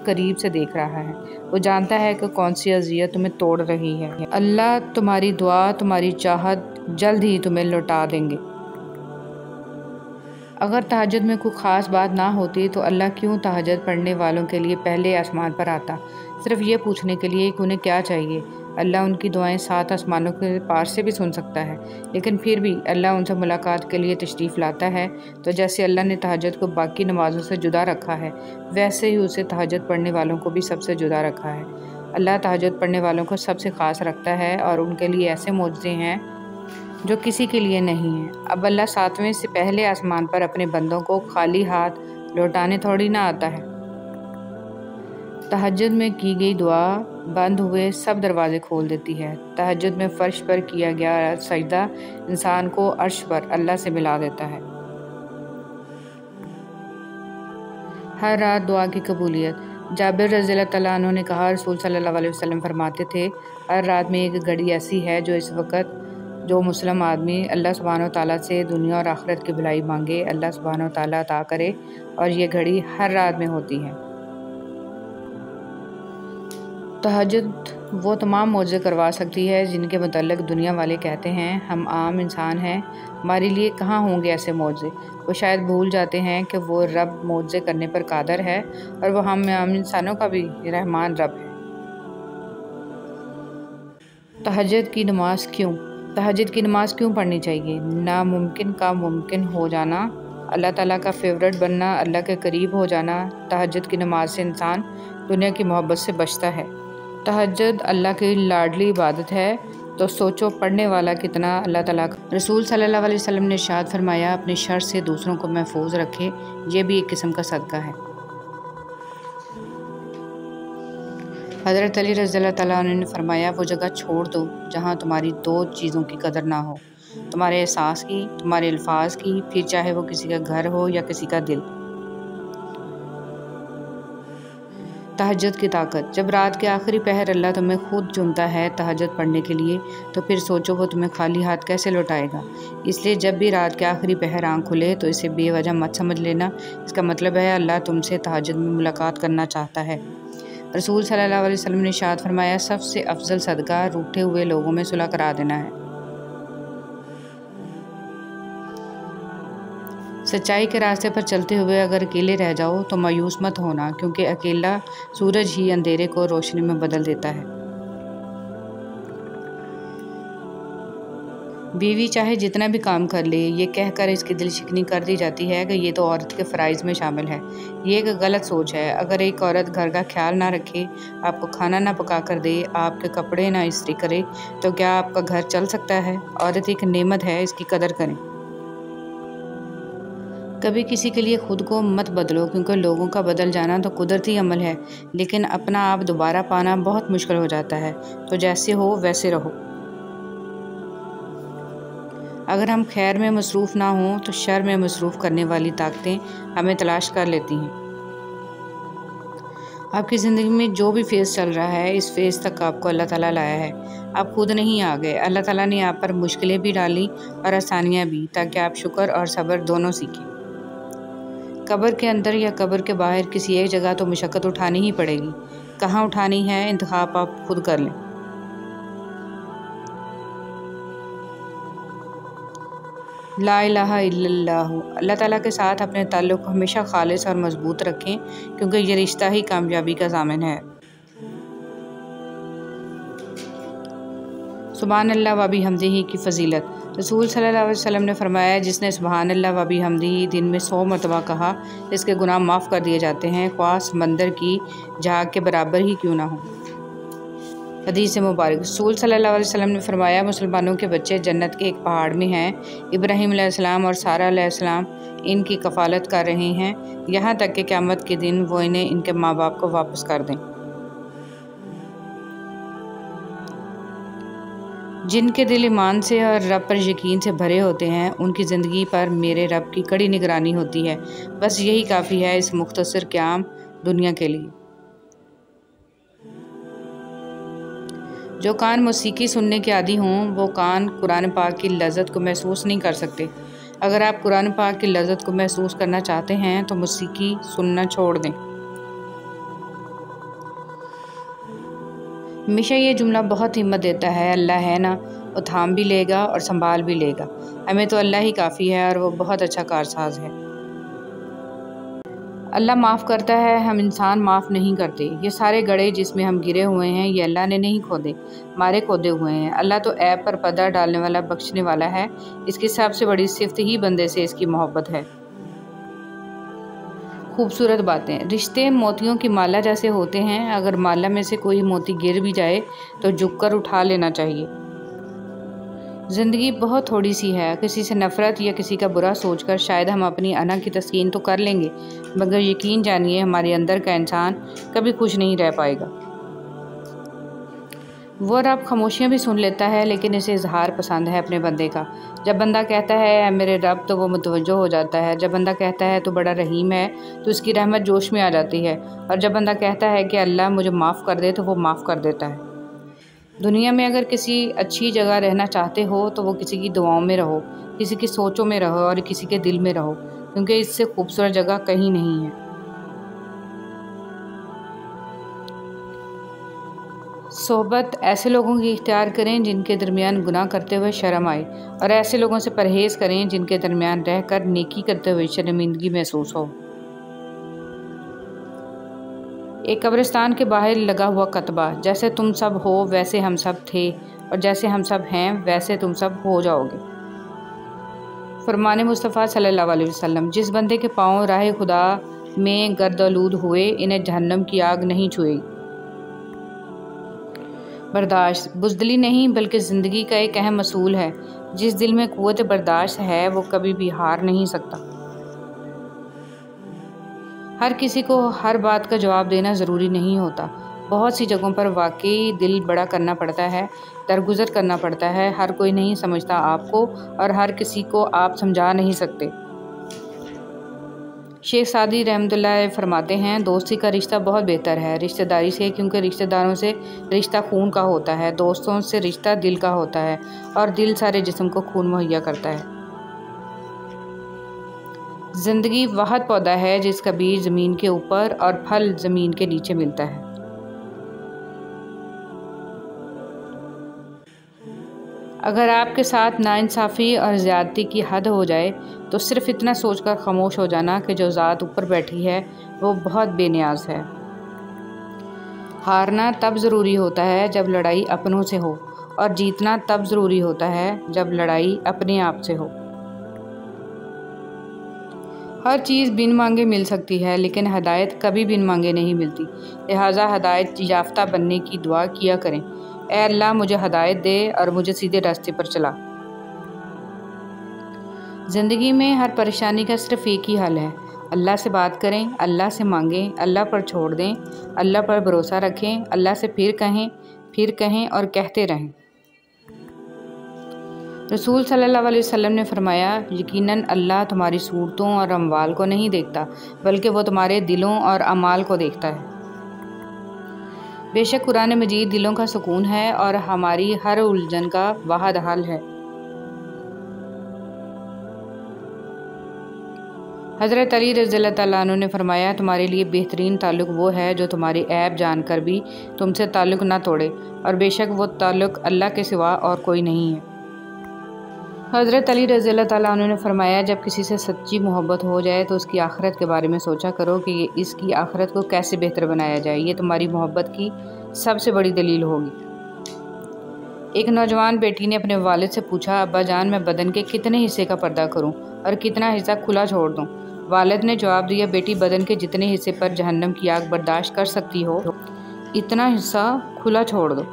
قریب سے دیکھ رہا ہے، وہ جانتا ہے کہ کون سی اذیت تمہیں توڑ رہی ہے۔ اللہ تمہاری دعا، تمہاری چاہت جلد ہی تمہیں لوٹا دیں گے۔ اگر تہجد میں کوئی خاص بات نہ ہوتی تو اللہ کیوں تہجد پڑھنے والوں کے لیے پہلے آسمان پر آتا، صرف یہ پوچھنے کے لیے کہ انہیں کیا چاہیے؟ اللہ ان کی دعائیں 7 آسمانوں کے پار سے بھی سن سکتا ہے، لیکن پھر بھی اللہ ان سے ملاقات کے لیے تشریف لاتا ہے۔ تو جیسے اللہ نے تہجد کو باقی نمازوں سے جدا رکھا ہے، ویسے ہی اسے تہجد پڑھنے والوں کو بھی سب سے جدا رکھا ہے۔ اللہ تہجد پڑھنے والوں کو سب سے خاص رکھتا ہے، اور ان کے لیے ایسے معجزے ہیں جو کسی کے لیے نہیں ہے۔ اب اللہ 7ویں سے پہلے آسمان پر اپنے بندوں کو خالی ہاتھ لوٹانے تھوڑی نہ آتا ہے۔ تہجد میں کی گئی دعا بند ہوئے سب دروازے کھول دیتی ہے۔ تہجد میں فرش پر کیا گیا سجدہ انسان کو عرش پر اللہ سے ملا دیتا ہے۔ ہر رات دعا کی قبولیت۔ جابر رضی اللہ تعالیٰ عنہ نے کہا، رسول صلی اللہ علیہ وسلم فرماتے تھے، ہر رات میں ایک گھڑی ایسی ہے جو اس وقت جو مسلم آدمی اللہ سبحانہ و تعالیٰ سے دنیا اور آخرت کی بھلائی مانگے، اللہ سبحانہ و تعالیٰ عطا کرے، اور یہ گھڑی ہر رات میں ہوتی ہے۔ تہجد وہ تمام معجزے کروا سکتی ہے جن کے متعلق دنیا والے کہتے ہیں ہم عام انسان ہیں، ہمارے لیے کہاں ہوں گے ایسے معجزے۔ وہ شاید بھول جاتے ہیں کہ وہ رب معجزے کرنے پر قادر ہے، اور وہ ہم عام انسانوں کا بھی رحمان رب ہے۔ تہجد کی نماز کیوں؟ تہجد کی نماز کیوں پڑھنی چاہیے؟ ناممکن کا ممکن ہو جانا، اللہ تعالیٰ کا فیورٹ بننا، اللہ کے قریب ہو جانا۔ تہجد کی نماز سے انسان دنیا کی محبت سے بچتا ہے۔ تہجد اللہ کی لاڈلی عبادت ہے، تو سوچو پڑھنے والا کتنا اللہ تعالیٰ کا۔ رسول صلی اللہ علیہ وسلم نے ارشاد فرمایا، اپنے شر سے دوسروں کو محفوظ رکھے، یہ بھی ایک قسم کا صدقہ ہے۔ حضرت علی رضی اللہ تعالیٰ عنہ نے فرمایا، وہ جگہ چھوڑ دو جہاں تمہاری 2 چیزوں کی قدر نہ ہو، تمہارے احساس کی، تمہارے الفاظ کی، پھر چاہے وہ کسی کا گھر ہو یا کسی کا دل۔ تہجد کی طاقت۔ جب رات کے آخری پہر اللہ تمہیں خود چنتا ہے تہجد پڑھنے کے لیے، تو پھر سوچو وہ تمہیں خالی ہاتھ کیسے لوٹائے گا۔ اس لیے جب بھی رات کے آخری پہر آنکھ کھلے تو اسے بے وجہ مت سمجھ لینا، اس کا مطلب ہے اللہ تم سے تہجد میں ملاقات کرنا چاہتا ہے۔ رسول صلی اللہ علیہ وسلم نے ارشاد فرمایا، سب سے افضل صدقہ روٹھے ہوئے لوگوں میں صلح کرا دینا ہے۔ سچائی کے راستے پر چلتے ہوئے اگر اکیلے رہ جاؤ تو مایوس مت ہونا، کیونکہ اکیلا سورج ہی اندھیرے کو روشنی میں بدل دیتا ہے۔ بیوی چاہے جتنا بھی کام کر لے، یہ کہہ کر اس کی دل شکنی کر دی جاتی ہے کہ یہ تو عورت کے فرائض میں شامل ہے۔ یہ ایک غلط سوچ ہے۔ اگر ایک عورت گھر کا خیال نہ رکھے، آپ کو کھانا نہ پکا کر دے، آپ کے کپڑے نہ استری کرے، تو کیا آپ کا گھر چل سکتا ہے؟ عورت ایک نعمت ہے، اس کی قدر کریں۔ کبھی کسی کے لیے خود کو مت بدلو، کیونکہ لوگوں کا بدل جانا تو قدرتی عمل ہے، لیکن اپنا آپ دوبارہ پانا بہت مشکل ہو جاتا ہے۔ تو جیسے ہو ویسے رہو۔ اگر ہم خیر میں مصروف نہ ہوں تو شر میں مصروف کرنے والی طاقتیں ہمیں تلاش کر لیتی ہیں۔ آپ کی زندگی میں جو بھی فیز چل رہا ہے، اس فیز تک آپ کو اللہ تعالیٰ لایا ہے۔ آپ خود نہیں آ گئے، اللہ تعالیٰ نے آپ پر مشکلیں بھی ڈالی اور آسانیاں بھی، تاکہ آپ شکر اور صبر دونوں سیکھیں۔ قبر کے اندر یا قبر کے باہر کسی ایک جگہ تو مشقت اٹھانی ہی پڑے گی۔ کہاں اٹھانی ہے، انتخاب آپ خود کر لیں۔ لا الہ الا اللہ۔ اللہ تعالیٰ کے ساتھ اپنے تعلق ہمیشہ خالص اور مضبوط رکھیں، کیونکہ یہ رشتہ ہی کامیابی کا ضامن ہے۔ سبحان اللہ و بحمدہ کی فضیلت۔ رسول صلی اللہ علیہ وسلم نے فرمایا، جس نے سبحان اللہ و بحمدہ دن میں 100 مرتبہ کہا، اس کے گناہ معاف کر دیے جاتے ہیں، خواہ سمندر کی جھاگ کے برابر ہی کیوں نہ ہو۔ حدیث مبارک۔ رسول صلی اللہ علیہ وسلم نے فرمایا، مسلمانوں کے بچے جنت کے ایک پہاڑ میں ہیں، ابراہیم علیہ السلام اور سارہ علیہ السلام ان کی کفالت کر رہے ہیں، یہاں تک کہ قیامت کے دن وہ انہیں ان کے ماں باپ کو واپس کر دیں۔ جن کے دل ایمان سے اور رب پر یقین سے بھرے ہوتے ہیں، ان کی زندگی پر میرے رب کی کڑی نگرانی ہوتی ہے۔ بس یہی کافی ہے اس مختصر قیام دنیا کے لیے۔ جو کان موسیقی سننے کے عادی ہوں، وہ کان قرآن پاک کی لذت کو محسوس نہیں کر سکتے۔ اگر آپ قرآن پاک کی لذت کو محسوس کرنا چاہتے ہیں تو موسیقی سننا چھوڑ دیں۔ ہمیشہ یہ جملہ بہت ہمت دیتا ہے، اللہ ہے نا، وہ تھام بھی لے گا اور سنبھال بھی لے گا۔ ہمیں تو اللہ ہی کافی ہے اور وہ بہت اچھا کارساز ہے۔ اللہ معاف کرتا ہے، ہم انسان معاف نہیں کرتے۔ یہ سارے گڑھے جس میں ہم گرے ہوئے ہیں، یہ اللہ نے نہیں کھودے، ہمارے کھودے ہوئے ہیں۔ اللہ تو عیب پر پردہ ڈالنے والا، بخشنے والا ہے۔ اس کی سب سے بڑی صفت ہی بندے سے اس کی محبت ہے۔ خوبصورت باتیں۔ رشتے موتیوں کی مالا جیسے ہوتے ہیں، اگر مالا میں سے کوئی موتی گر بھی جائے تو جھک کر اٹھا لینا چاہیے۔ زندگی بہت تھوڑی سی ہے، کسی سے نفرت یا کسی کا برا سوچ کر شاید ہم اپنی انا کی تسکین تو کر لیں گے، مگر یقین جانیے ہمارے اندر کا انسان کبھی خوش نہیں رہ پائے گا۔ وہ رب خاموشیاں بھی سن لیتا ہے، لیکن اسے اظہار پسند ہے اپنے بندے کا۔ جب بندہ کہتا ہے اے میرے رب تو وہ متوجہ ہو جاتا ہے، جب بندہ کہتا ہے تو بڑا رحیم ہے تو اس کی رحمت جوش میں آ جاتی ہے، اور جب بندہ کہتا ہے کہ اللہ مجھے معاف کر دے تو وہ معاف کر دیتا ہے۔ دنیا میں اگر کسی اچھی جگہ رہنا چاہتے ہو تو وہ کسی کی دعاؤں میں رہو، کسی کی سوچوں میں رہو اور کسی کے دل میں رہو، کیونکہ اس سے خوبصورت جگہ کہیں نہیں ہے۔ صحبت ایسے لوگوں کی اختیار کریں جن کے درمیان گناہ کرتے ہوئے شرم آئے، اور ایسے لوگوں سے پرہیز کریں جن کے درمیان رہ کر نیکی کرتے ہوئے شرمندگی محسوس ہو۔ ایک قبرستان کے باہر لگا ہوا کتبہ، جیسے تم سب ہو ویسے ہم سب تھے، اور جیسے ہم سب ہیں ویسے تم سب ہو جاؤ گے۔ فرمان مصطفیٰ صلی اللہ علیہ وسلم، جس بندے کے پاؤں راہ خدا میں گردآلود ہوئے انہیں جہنم کی آگ نہیں چھوئے گی۔ برداشت بزدلی نہیں بلکہ زندگی کا ایک اہم اصول ہے۔ جس دل میں قوت برداشت ہے وہ کبھی بھی ہار نہیں سکتا۔ ہر کسی کو ہر بات کا جواب دینا ضروری نہیں ہوتا۔ بہت سی جگہوں پر واقعی دل بڑا کرنا پڑتا ہے، درگزر کرنا پڑتا ہے۔ ہر کوئی نہیں سمجھتا آپ کو، اور ہر کسی کو آپ سمجھا نہیں سکتے۔ شیخ سعدی رحمۃ اللہ علیہ فرماتے ہیں، دوستی کا رشتہ بہت بہتر ہے رشتہ داری سے، کیونکہ رشتہ داروں سے رشتہ خون کا ہوتا ہے، دوستوں سے رشتہ دل کا ہوتا ہے، اور دل سارے جسم کو خون مہیا کرتا ہے۔ زندگی واحد پودا ہے جس کا بیج زمین کے اوپر اور پھل زمین کے نیچے ملتا ہے۔ اگر آپ کے ساتھ ناانصافی اور زیادتی کی حد ہو جائے تو صرف اتنا سوچ کر خاموش ہو جانا کہ جو ذات اوپر بیٹھی ہے وہ بہت بے نیاز ہے۔ ہارنا تب ضروری ہوتا ہے جب لڑائی اپنوں سے ہو، اور جیتنا تب ضروری ہوتا ہے جب لڑائی اپنے آپ سے ہو۔ ہر چیز بن مانگے مل سکتی ہے، لیکن ہدایت کبھی بن مانگے نہیں ملتی، لہٰذا ہدایت یافتہ بننے کی دعا کیا کریں، اے اللہ مجھے ہدایت دے اور مجھے سیدھے راستے پر چلا۔ زندگی میں ہر پریشانی کا صرف ایک ہی حل ہے، اللہ سے بات کریں، اللہ سے مانگیں، اللہ پر چھوڑ دیں، اللہ پر بھروسہ رکھیں، اللہ سے پھر کہیں اور کہتے رہیں۔ رسول صلی اللہ علیہ وسلم نے فرمایا، یقیناً اللہ تمہاری صورتوں اور اموال کو نہیں دیکھتا، بلکہ وہ تمہارے دلوں اور اعمال کو دیکھتا ہے۔ بے شک قرآن مجید دلوں کا سکون ہے اور ہماری ہر الجھن کا واحد حل ہے۔ حضرت علی رضی اللہ تعالیٰ عنہ نے فرمایا، تمہارے لیے بہترین تعلق وہ ہے جو تمہارے عیب جان کر بھی تم سے تعلق نہ توڑے، اور بے شک وہ تعلق اللہ کے سوا اور کوئی نہیں ہے۔ حضرت علی رضی اللہ تعالیٰ عنہ نے فرمایا، جب کسی سے سچی محبت ہو جائے تو اس کی آخرت کے بارے میں سوچا کرو کہ اس کی آخرت کو کیسے بہتر بنایا جائے، یہ تمہاری محبت کی سب سے بڑی دلیل ہوگی۔ ایک نوجوان بیٹی نے اپنے والد سے پوچھا، ابا جان میں بدن کے کتنے حصے کا پردہ کروں اور کتنا حصہ کھلا چھوڑ دوں؟ والد نے جواب دیا، بیٹی بدن کے جتنے حصے پر جہنم کی آگ برداشت کر سکتی ہو اتنا حصہ کھلا چھوڑ دو۔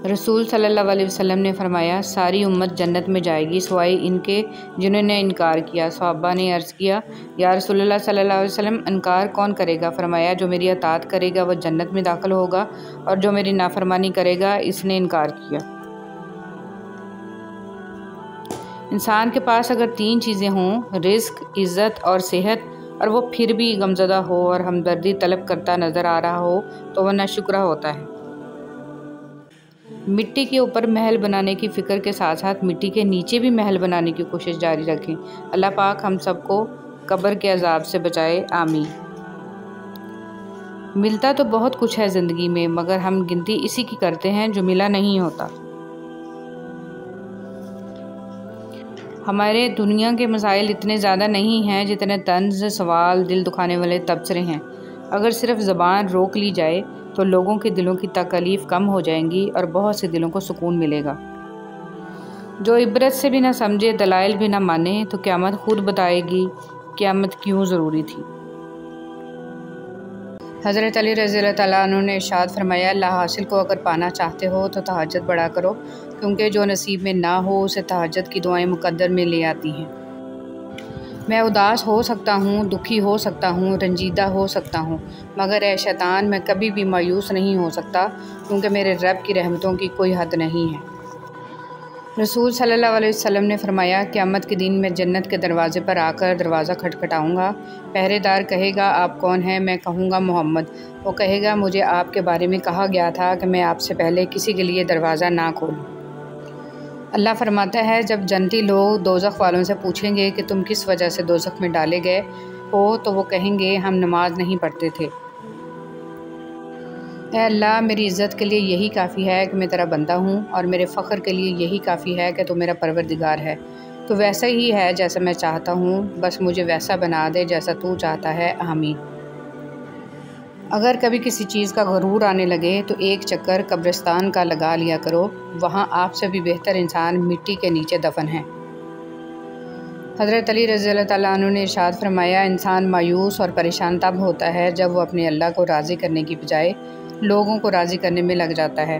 رسول صلی اللہ علیہ وسلم نے فرمایا، ساری امت جنت میں جائے گی سوائے ان کے جنہوں نے انکار کیا۔ صحابہ نے عرض کیا، یا رسول اللہ صلی اللہ علیہ وسلم انکار کون کرے گا؟ فرمایا، جو میری اطاعت کرے گا وہ جنت میں داخل ہوگا، اور جو میری نافرمانی کرے گا اس نے انکار کیا۔ انسان کے پاس اگر 3 چیزیں ہوں، رزق، عزت اور صحت، اور وہ پھر بھی غمزدہ ہو اور ہمدردی طلب کرتا نظر آ رہا ہو تو وہ ناشکرا ہوتا ہے۔ مٹی کے اوپر محل بنانے کی فکر کے ساتھ ساتھ مٹی کے نیچے بھی محل بنانے کی کوشش جاری رکھیں۔ اللہ پاک ہم سب کو قبر کے عذاب سے بچائے، آمین۔ ملتا تو بہت کچھ ہے زندگی میں، مگر ہم گنتی اسی کی کرتے ہیں جو ملا نہیں ہوتا۔ ہمارے دنیا کے مسائل اتنے زیادہ نہیں ہیں جتنے طنز، سوال، دل دکھانے والے تبصرے ہیں۔ اگر صرف زبان روک لی جائے تو لوگوں کے دلوں کی تکالیف کم ہو جائیں گی اور بہت سے دلوں کو سکون ملے گا۔ جو عبرت سے بھی نہ سمجھے، دلائل بھی نہ مانے، تو قیامت خود بتائے گی قیامت کیوں ضروری تھی۔ حضرت علی رضی اللہ تعالیٰ عنہ نے ارشاد فرمایا، اللہ حاصل کو اگر پانا چاہتے ہو تو تہجد بڑھا کرو، کیونکہ جو نصیب میں نہ ہو اسے تہجد کی دعائیں مقدر میں لے آتی ہیں۔ میں اداس ہو سکتا ہوں، دکھی ہو سکتا ہوں، رنجیدہ ہو سکتا ہوں، مگر اے شیطان میں کبھی بھی مایوس نہیں ہو سکتا، کیونکہ میرے رب کی رحمتوں کی کوئی حد نہیں ہے۔ رسول صلی اللہ علیہ وسلم نے فرمایا، قیامت کے دن میں جنت کے دروازے پر آ کر دروازہ کھٹکھٹاؤں گا۔ پہرے دار کہے گا، آپ کون ہیں؟ میں کہوں گا، محمد۔ وہ کہے گا، مجھے آپ کے بارے میں کہا گیا تھا کہ میں آپ سے پہلے کسی کے لیے دروازہ نہ کھولوں۔ اللہ فرماتا ہے، جب جنتی لوگ دوزخ والوں سے پوچھیں گے کہ تم کس وجہ سے دوزخ میں ڈالے گئے ہو، تو وہ کہیں گے، ہم نماز نہیں پڑھتے تھے۔ اے اللہ، میری عزت کے لیے یہی کافی ہے کہ میں تیرا بندہ ہوں، اور میرے فخر کے لیے یہی کافی ہے کہ تو میرا پروردگار ہے۔ تو ویسا ہی ہے جیسا میں چاہتا ہوں، بس مجھے ویسا بنا دے جیسا تو چاہتا ہے، آمین۔ اگر کبھی کسی چیز کا غرور آنے لگے تو ایک چکر قبرستان کا لگا لیا کرو، وہاں آپ سے بھی بہتر انسان مٹی کے نیچے دفن ہیں۔ حضرت علی رضی اللہ تعالیٰ عنہ نے ارشاد فرمایا، انسان مایوس اور پریشان تب ہوتا ہے جب وہ اپنے اللہ کو راضی کرنے کی بجائے لوگوں کو راضی کرنے میں لگ جاتا ہے۔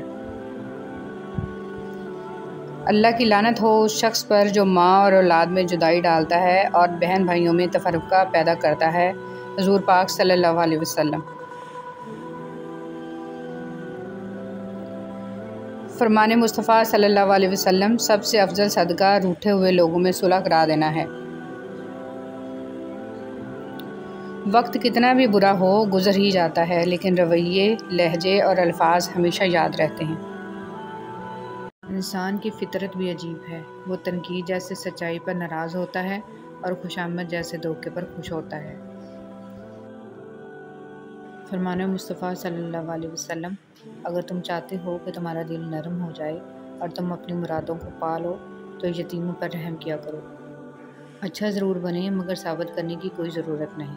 اللہ کی لعنت ہو اس شخص پر جو ماں اور اولاد میں جدائی ڈالتا ہے اور بہن بھائیوں میں تفرقہ پیدا کرتا ہے۔ حضور پاک صلی اللہ علیہ وسلم۔ فرمان مصطفیٰ صلی اللہ علیہ وسلم، سب سے افضل صدقہ روٹھے ہوئے لوگوں میں صلح کرا دینا ہے۔ وقت کتنا بھی برا ہو گزر ہی جاتا ہے، لیکن رویے، لہجے اور الفاظ ہمیشہ یاد رہتے ہیں۔ انسان کی فطرت بھی عجیب ہے، وہ تنقید جیسے سچائی پر ناراض ہوتا ہے اور خوشامد جیسے دھوکے پر خوش ہوتا ہے۔ فرمان مصطفیٰ صلی اللہ علیہ وسلم، اگر تم چاہتے ہو کہ تمہارا دل نرم ہو جائے اور تم اپنی مرادوں کو پا لو تو یتیموں پر رحم کیا کرو۔ اچھا ضرور بنے، مگر ثابت کرنے کی کوئی ضرورت نہیں۔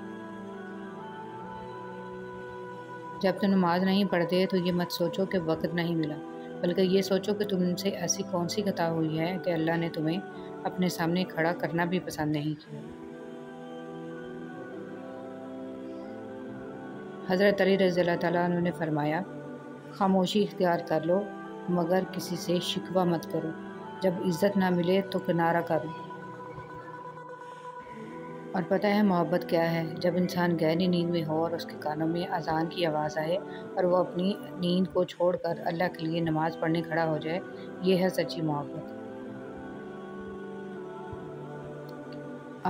جب تم نماز نہیں پڑھتے تو یہ مت سوچو کہ وقت نہیں ملا، بلکہ یہ سوچو کہ تم سے ایسی کون سی خطا ہوئی ہے کہ اللہ نے تمہیں اپنے سامنے کھڑا کرنا بھی پسند نہیں کیا۔ حضرت علی رضی اللہ تعالیٰ عنہ نے فرمایا، خاموشی اختیار کر لو، مگر کسی سے شکوہ مت کرو۔ جب عزت نہ ملے تو کنارہ کرو۔ اور پتہ ہے محبت کیا ہے؟ جب انسان گہری نیند میں ہو اور اس کے کانوں میں اذان کی آواز آئے اور وہ اپنی نیند کو چھوڑ کر اللہ کے لیے نماز پڑھنے کھڑا ہو جائے، یہ ہے سچی محبت۔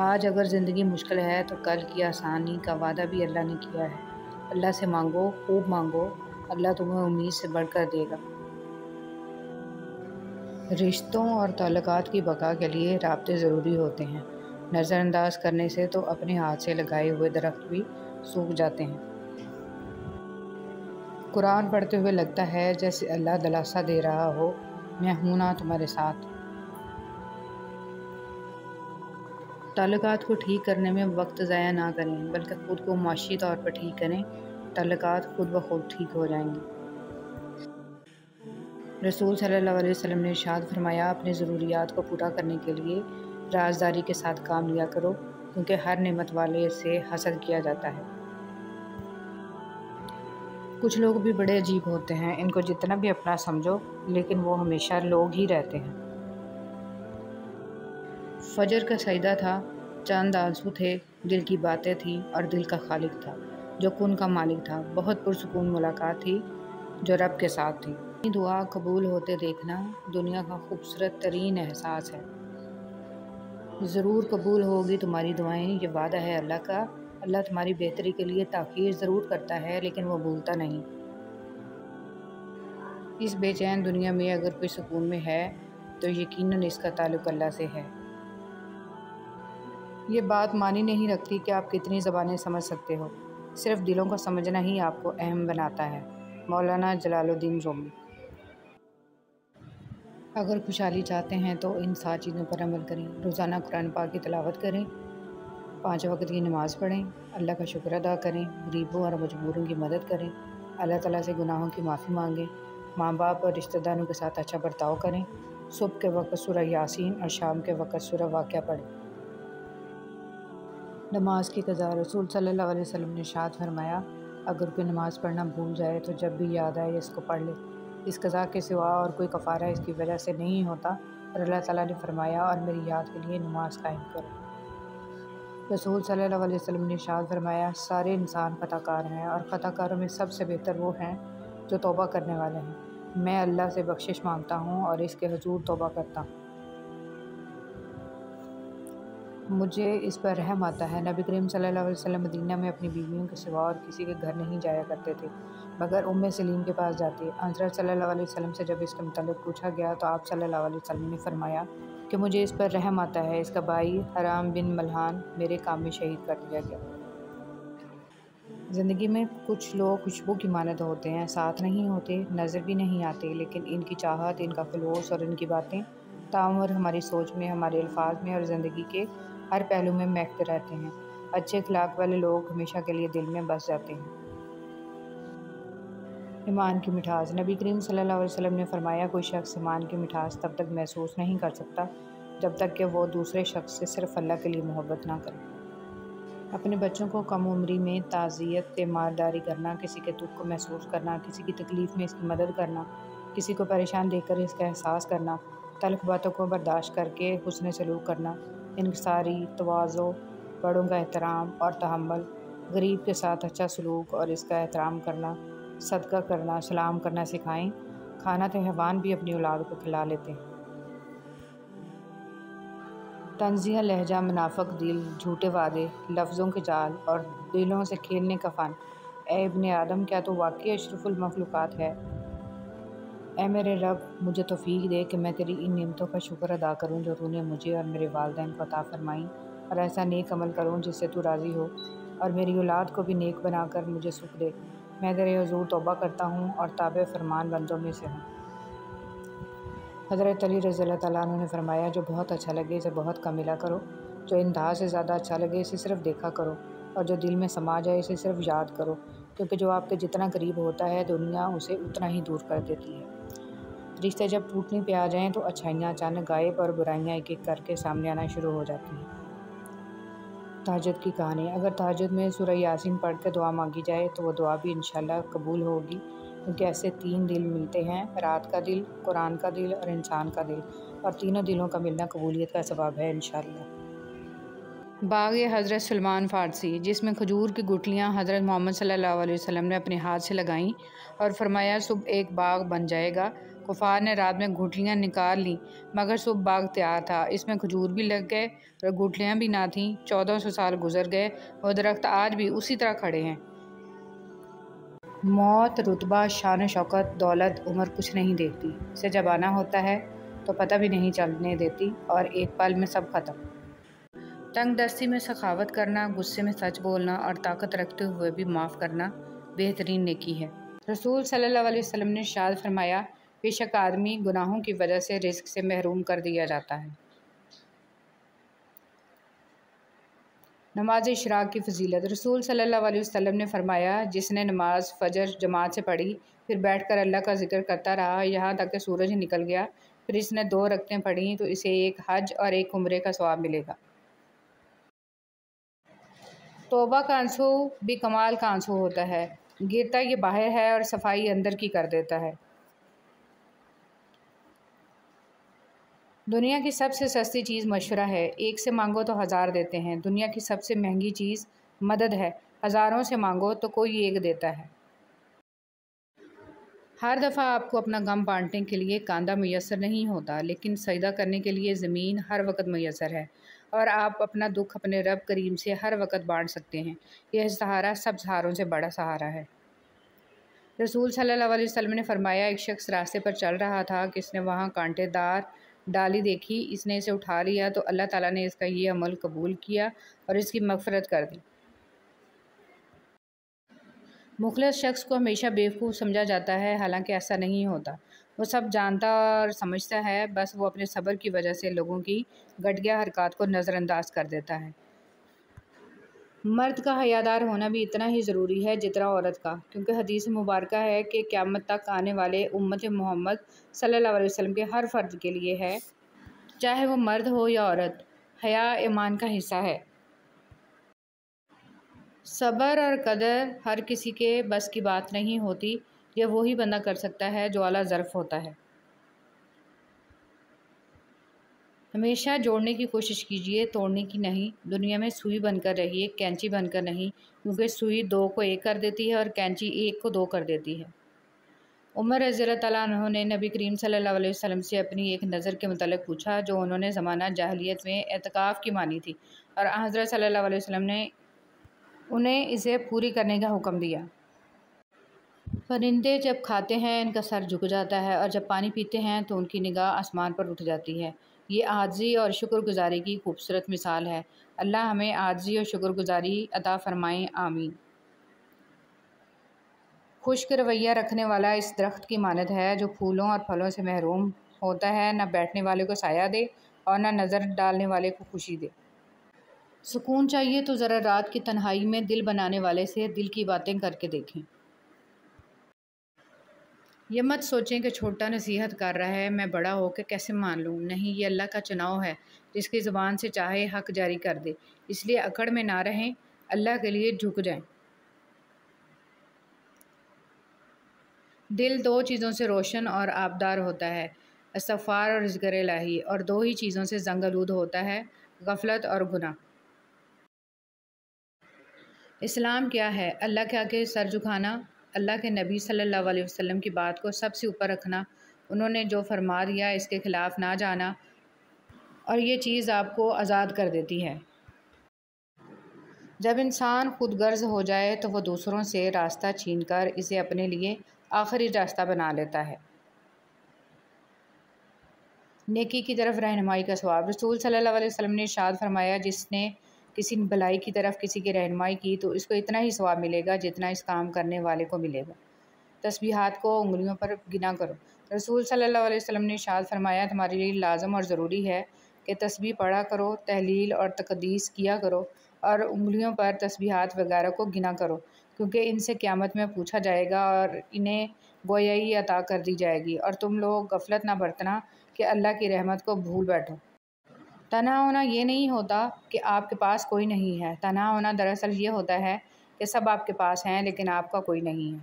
آج اگر زندگی مشکل ہے تو کل کی آسانی کا وعدہ بھی اللہ نے کیا ہے۔ اللہ سے مانگو، خوب مانگو، اللہ تمہیں امید سے بڑھ کر دے گا۔ رشتوں اور تعلقات کی بقا کے لیے رابطے ضروری ہوتے ہیں۔ نظر انداز کرنے سے تو اپنے ہاتھ سے لگائے ہوئے درخت بھی سوکھ جاتے ہیں۔ قرآن پڑھتے ہوئے لگتا ہے جیسے اللہ دلاسا دے رہا ہو، میں ہوں نا تمہارے ساتھ۔ تعلقات کو ٹھیک کرنے میں وقت ضائع نہ کریں، بلکہ خود کو معاشی طور پر ٹھیک کریں، تعلقات خود بخود ٹھیک ہو جائیں گے۔ رسول صلی اللہ علیہ وسلم نے ارشاد فرمایا، اپنے ضروریات کو پورا کرنے کے لیے رازداری کے ساتھ کام لیا کرو، کیونکہ ہر نعمت والے سے حسد کیا جاتا ہے۔ کچھ لوگ بھی بڑے عجیب ہوتے ہیں، ان کو جتنا بھی اپنا سمجھو لیکن وہ ہمیشہ لوگ ہی رہتے ہیں۔ فجر کا سجدہ تھا، چاند آنسو تھے، دل کی باتیں تھیں اور دل کا خالق تھا جو کن کا مالک تھا۔ بہت پرسکون ملاقات تھی جو رب کے ساتھ تھی۔ دعا قبول ہوتے دیکھنا دنیا کا خوبصورت ترین احساس ہے۔ ضرور قبول ہوگی تمہاری دعائیں، یہ وعدہ ہے اللہ کا۔ اللہ تمہاری بہتری کے لیے تاخیر ضرور کرتا ہے، لیکن وہ بھولتا نہیں۔ اس بے چین دنیا میں اگر کوئی سکون میں ہے تو یقیناً اس کا تعلق اللہ سے ہے۔ یہ بات معنی نہیں رکھتی کہ آپ کتنی زبانیں سمجھ سکتے ہو، صرف دلوں کو سمجھنا ہی آپ کو اہم بناتا ہے۔ مولانا جلال الدین رومی۔ اگر خوشحالی چاہتے ہیں تو ان 7 چیزوں پر عمل کریں۔ روزانہ قرآن پاک کی تلاوت کریں، 5 وقت کی نماز پڑھیں، اللہ کا شکر ادا کریں، غریبوں اور مجبوروں کی مدد کریں، اللہ تعالیٰ سے گناہوں کی معافی مانگیں، ماں باپ اور رشتہ داروں کے ساتھ اچھا برتاؤ کریں، صبح کے وقت سورہ یاسین اور شام کے وقت سورہ واقعہ پڑھیں۔ نماز کی قضا۔ رسول صلی اللہ علیہ وسلم نے ارشاد فرمایا، اگر کوئی نماز پڑھنا بھول جائے تو جب بھی یاد آئے اس کو پڑھ لے، اس قضا کے سوا اور کوئی کفارہ اس کی وجہ سے نہیں ہوتا۔ اور اللہ تعالیٰ نے فرمایا اور میری یاد کے لیے نماز قائم کرو۔ رسول صلی اللہ علیہ وسلم نے ارشاد فرمایا سارے انسان خطا کار ہیں اور خطا کاروں میں سب سے بہتر وہ ہیں جو توبہ کرنے والے ہیں۔ میں اللہ سے بخشش مانگتا ہوں اور اس کے حضور توبہ کرتا ہوں، مجھے اس پر رحم آتا ہے۔ نبی کریم صلی اللہ علیہ وسلم مدینہ میں اپنی بیویوں کے سوا اور کسی کے گھر نہیں جایا کرتے تھے مگر سلیم کے پاس جاتے۔ حضرت صلی اللہ علیہ وسلم سے جب اس کے متعلق پوچھا گیا تو آپ صلی اللہ علیہ وسلم نے فرمایا کہ مجھے اس پر رحم آتا ہے، اس کا بھائی حرام بن ملحان میرے کام میں شہید کر دیا گیا۔ زندگی میں کچھ لوگ خوشبو کی مانند ہوتے ہیں، ساتھ نہیں ہوتے، نظر بھی نہیں آتے، لیکن ان کی چاہت، ان کا خلوص اور ان کی باتیں تاعمر ہماری سوچ میں، ہمارے الفاظ میں اور زندگی کے ہر پہلو میں مہکتے رہتے ہیں۔ اچھے اخلاق والے لوگ ہمیشہ کے لیے دل میں بس جاتے ہیں۔ ایمان کی مٹھاس۔ نبی کریم صلی اللہ علیہ وسلم نے فرمایا کوئی شخص ایمان کی مٹھاس تب تک محسوس نہیں کر سکتا جب تک کہ وہ دوسرے شخص سے صرف اللہ کے لیے محبت نہ کرے۔ اپنے بچوں کو کم عمری میں تعزیت تیمارداری کرنا، کسی کے دکھ کو محسوس کرنا، کسی کی تکلیف میں اس کی مدد کرنا، کسی کو پریشان دیکھ کر اس کا احساس کرنا، تلخ باتوں کو برداشت کر کے حسن سلوک کرنا، انکساری، تواضع، بڑوں کا احترام اور تحمل، غریب کے ساتھ اچھا سلوک اور اس کا احترام کرنا، صدقہ کرنا، سلام کرنا سکھائیں۔ کھانا تو حیوان بھی اپنی اولاد کو کھلا لیتے ہیں۔ تنزیہ لہجہ، منافق دل، جھوٹے وعدے، لفظوں کے جال اور دلوں سے کھیلنے کا فن۔ اے ابن آدم، کیا تو واقعی اشرف المخلوقات ہے؟ اے میرے رب، مجھے توفیق دے کہ میں تیری ان نعمتوں کا شکر ادا کروں جو تو نے مجھے اور میرے والدین کو عطا فرمائیں، اور ایسا نیک عمل کروں جس سے تو راضی ہو، اور میری اولاد کو بھی نیک بنا کر مجھے سکھ دے۔ میں تیرے حضور توبہ کرتا ہوں اور تابع فرمان بندوں میں سے ہوں۔ حضرت علی رضی اللہ تعالیٰ عنہ نے فرمایا جو بہت اچھا لگے اسے بہت کم ملا کرو، جو انتہا سے زیادہ اچھا لگے اسے صرف دیکھا کرو، اور جو دل میں سما جائے اسے صرف یاد کرو، کیونکہ جو آپ کے جتنا قریب ہوتا ہے دنیا اسے اتنا ہی دور کر دیتی ہے۔ رشتے جب ٹوٹنے پہ آ جائیں تو اچھائیاں اچانک غائب اور برائیاں ایک ایک کر کے سامنے آنا شروع ہو جاتی ہیں۔ تہجد کی کہانی۔ اگر تہجد میں سورہ یاسین پڑھ کے دعا مانگی جائے تو وہ دعا بھی انشاءاللہ قبول ہوگی، کیونکہ ایسے 3 دل ملتے ہیں، رات کا دل، قرآن کا دل اور انسان کا دل، اور تینوں دلوں کا ملنا قبولیت کا سبب ہے انشاءاللہ۔ باغ حضرت سلمان فارسی، جس میں کھجور کی گٹھلیاں حضرت محمد صلی اللہ علیہ وسلم نے اپنے ہاتھ سے لگائیں اور فرمایا صبح ایک باغ بن جائے گا۔ کفار نے رات میں گٹھلیاں نکال لیں مگر صبح باغ تیار تھا، اس میں کھجور بھی لگ گئے اور گٹھلیاں بھی نہ تھیں۔ 1400 سال گزر گئے، وہ درخت آج بھی اسی طرح کھڑے ہیں۔ موت، رتبہ، شان و شوکت، دولت، عمر کچھ نہیں دیکھتی، اسے جب آنا ہوتا ہے تو پتہ بھی نہیں چلنے دیتی اور ایک پل میں سب ختم۔ تنگ دستی میں سخاوت کرنا، غصے میں سچ بولنا اور طاقت رکھتے ہوئے بھی معاف کرنا بہترین نیکی ہے۔ رسول صلی اللہ علیہ وسلم نے ارشاد فرمایا بے شک آدمی گناہوں کی وجہ سے رزق سے محروم کر دیا جاتا ہے۔ نماز اشراق کی فضیلت۔ رسول صلی اللہ علیہ وسلم نے فرمایا جس نے نماز فجر جماعت سے پڑھی پھر بیٹھ کر اللہ کا ذکر کرتا رہا یہاں تک کہ سورج نکل گیا، پھر اس نے 2 رکعتیں پڑھیں تو اسے ایک حج اور ایک عمرے کا ثواب ملے گا۔ توبہ کا آنسو بھی کمال کا آنسو ہوتا ہے، گرتا یہ باہر ہے اور صفائی اندر کی کر دیتا ہے۔ دنیا کی سب سے سستی چیز مشورہ ہے، ایک سے مانگو تو 1000 دیتے ہیں۔ دنیا کی سب سے مہنگی چیز مدد ہے، ہزاروں سے مانگو تو کوئی ایک دیتا ہے۔ ہر دفعہ آپ کو اپنا غم بانٹنے کے لیے کاندھا میسر نہیں ہوتا، لیکن سجدہ کرنے کے لیے زمین ہر وقت میسر ہے، اور آپ اپنا دکھ اپنے رب کریم سے ہر وقت بانٹ سکتے ہیں۔ یہ سہارا سب سہاروں سے بڑا سہارا ہے۔ رسول صلی اللہ علیہ وسلم نے فرمایا ایک شخص راستے پر چل رہا تھا کہ اس نے وہاں کانٹے دار ڈالی دیکھی، اس نے اسے اٹھا لیا تو اللہ تعالیٰ نے اس کا یہ عمل قبول کیا اور اس کی مغفرت کر دی۔ مخلص شخص کو ہمیشہ بیوقوف سمجھا جاتا ہے، حالانکہ ایسا نہیں ہوتا، وہ سب جانتا اور سمجھتا ہے، بس وہ اپنے صبر کی وجہ سے لوگوں کی گھٹیا حرکات کو نظر انداز کر دیتا ہے۔ مرد کا حیادار ہونا بھی اتنا ہی ضروری ہے جتنا عورت کا، کیونکہ حدیث مبارکہ ہے کہ قیامت تک آنے والے امت محمد صلی اللہ علیہ وسلم کے ہر فرد کے لیے ہے، چاہے وہ مرد ہو یا عورت، حیا ایمان کا حصہ ہے۔ صبر اور قدر ہر کسی کے بس کی بات نہیں ہوتی، یہ وہی بندہ کر سکتا ہے جو اعلیٰ ظرف ہوتا ہے۔ ہمیشہ جوڑنے کی کوشش کیجیے، توڑنے کی نہیں۔ دنیا میں سوئی بن کر رہیے، کینچی بن کر نہیں، کیونکہ سوئی دو کو ایک کر دیتی ہے اور کینچی ایک کو دو کر دیتی ہے۔ عمر رضی اللہ تعالیٰ عنہ نے نبی کریم صلی اللہ علیہ وسلم سے اپنی ایک نظر کے متعلق پوچھا جو انہوں نے زمانہ جاہلیت میں اعتکاف کی مانی تھی، اور حضرت صلی اللہ علیہ وسلم نے انہیں اسے پوری کرنے کا حکم دیا۔ پرندے جب کھاتے ہیں ان کا سر جھک جاتا ہے، اور جب پانی پیتے ہیں تو ان کی نگاہ آسمان پر اٹھ جاتی ہے۔ یہ عاجزی اور شکر گزاری کی خوبصورت مثال ہے۔ اللہ ہمیں عاجزی اور شکر گزاری عطا فرمائے، آمین۔ خشک رویہ رکھنے والا اس درخت کی مانند ہے جو پھولوں اور پھلوں سے محروم ہوتا ہے، نہ بیٹھنے والے کو سایہ دے اور نہ نظر ڈالنے والے کو خوشی دے۔ سکون چاہیے تو ذرا رات کی تنہائی میں دل بنانے والے سے دل کی باتیں کر کے دیکھیں۔ یہ مت سوچیں کہ چھوٹا نصیحت کر رہا ہے، میں بڑا ہو کے کیسے مان لوں۔ نہیں، یہ اللہ کا چناؤ ہے، جس کی زبان سے چاہے حق جاری کر دے۔ اس لیے اکڑ میں نہ رہیں، اللہ کے لیے جھک جائیں۔ دل دو چیزوں سے روشن اور آبدار ہوتا ہے، استغفار اور ذکر الہی، اور دو ہی چیزوں سے زنگ آلود ہوتا ہے، غفلت اور گناہ۔ اسلام کیا ہے؟ اللہ کے آگے سر جھکانا، اللہ کے نبی صلی اللہ علیہ وسلم کی بات کو سب سے اوپر رکھنا، انہوں نے جو فرما دیا اس کے خلاف نہ جانا، اور یہ چیز آپ کو آزاد کر دیتی ہے۔ جب انسان خود غرض ہو جائے تو وہ دوسروں سے راستہ چھین کر اسے اپنے لیے آخری راستہ بنا لیتا ہے۔ نیکی کی طرف رہنمائی کا ثواب۔ رسول صلی اللہ علیہ وسلم نے ارشاد فرمایا، جس نے کسی بھلائی کی طرف کسی کی رہنمائی کی تو اس کو اتنا ہی ثواب ملے گا جتنا اس کام کرنے والے کو ملے گا۔ تسبیحات کو انگلیوں پر گنا کرو۔ رسول صلی اللہ علیہ وسلم نے ارشاد فرمایا، تمہارے لیے لازم اور ضروری ہے کہ تسبیح پڑھا کرو، تحلیل اور تقدیس کیا کرو، اور انگلیوں پر تسبیحات وغیرہ کو گنا کرو، کیونکہ ان سے قیامت میں پوچھا جائے گا اور انہیں گویائی عطا کر دی جائے گی، اور تم لوگ غفلت نہ برتنا کہ اللہ کی رحمت کو بھول بیٹھو۔ تنہا ہونا یہ نہیں ہوتا کہ آپ کے پاس کوئی نہیں ہے، تنہا ہونا دراصل یہ ہوتا ہے کہ سب آپ کے پاس ہیں لیکن آپ کا کوئی نہیں ہے۔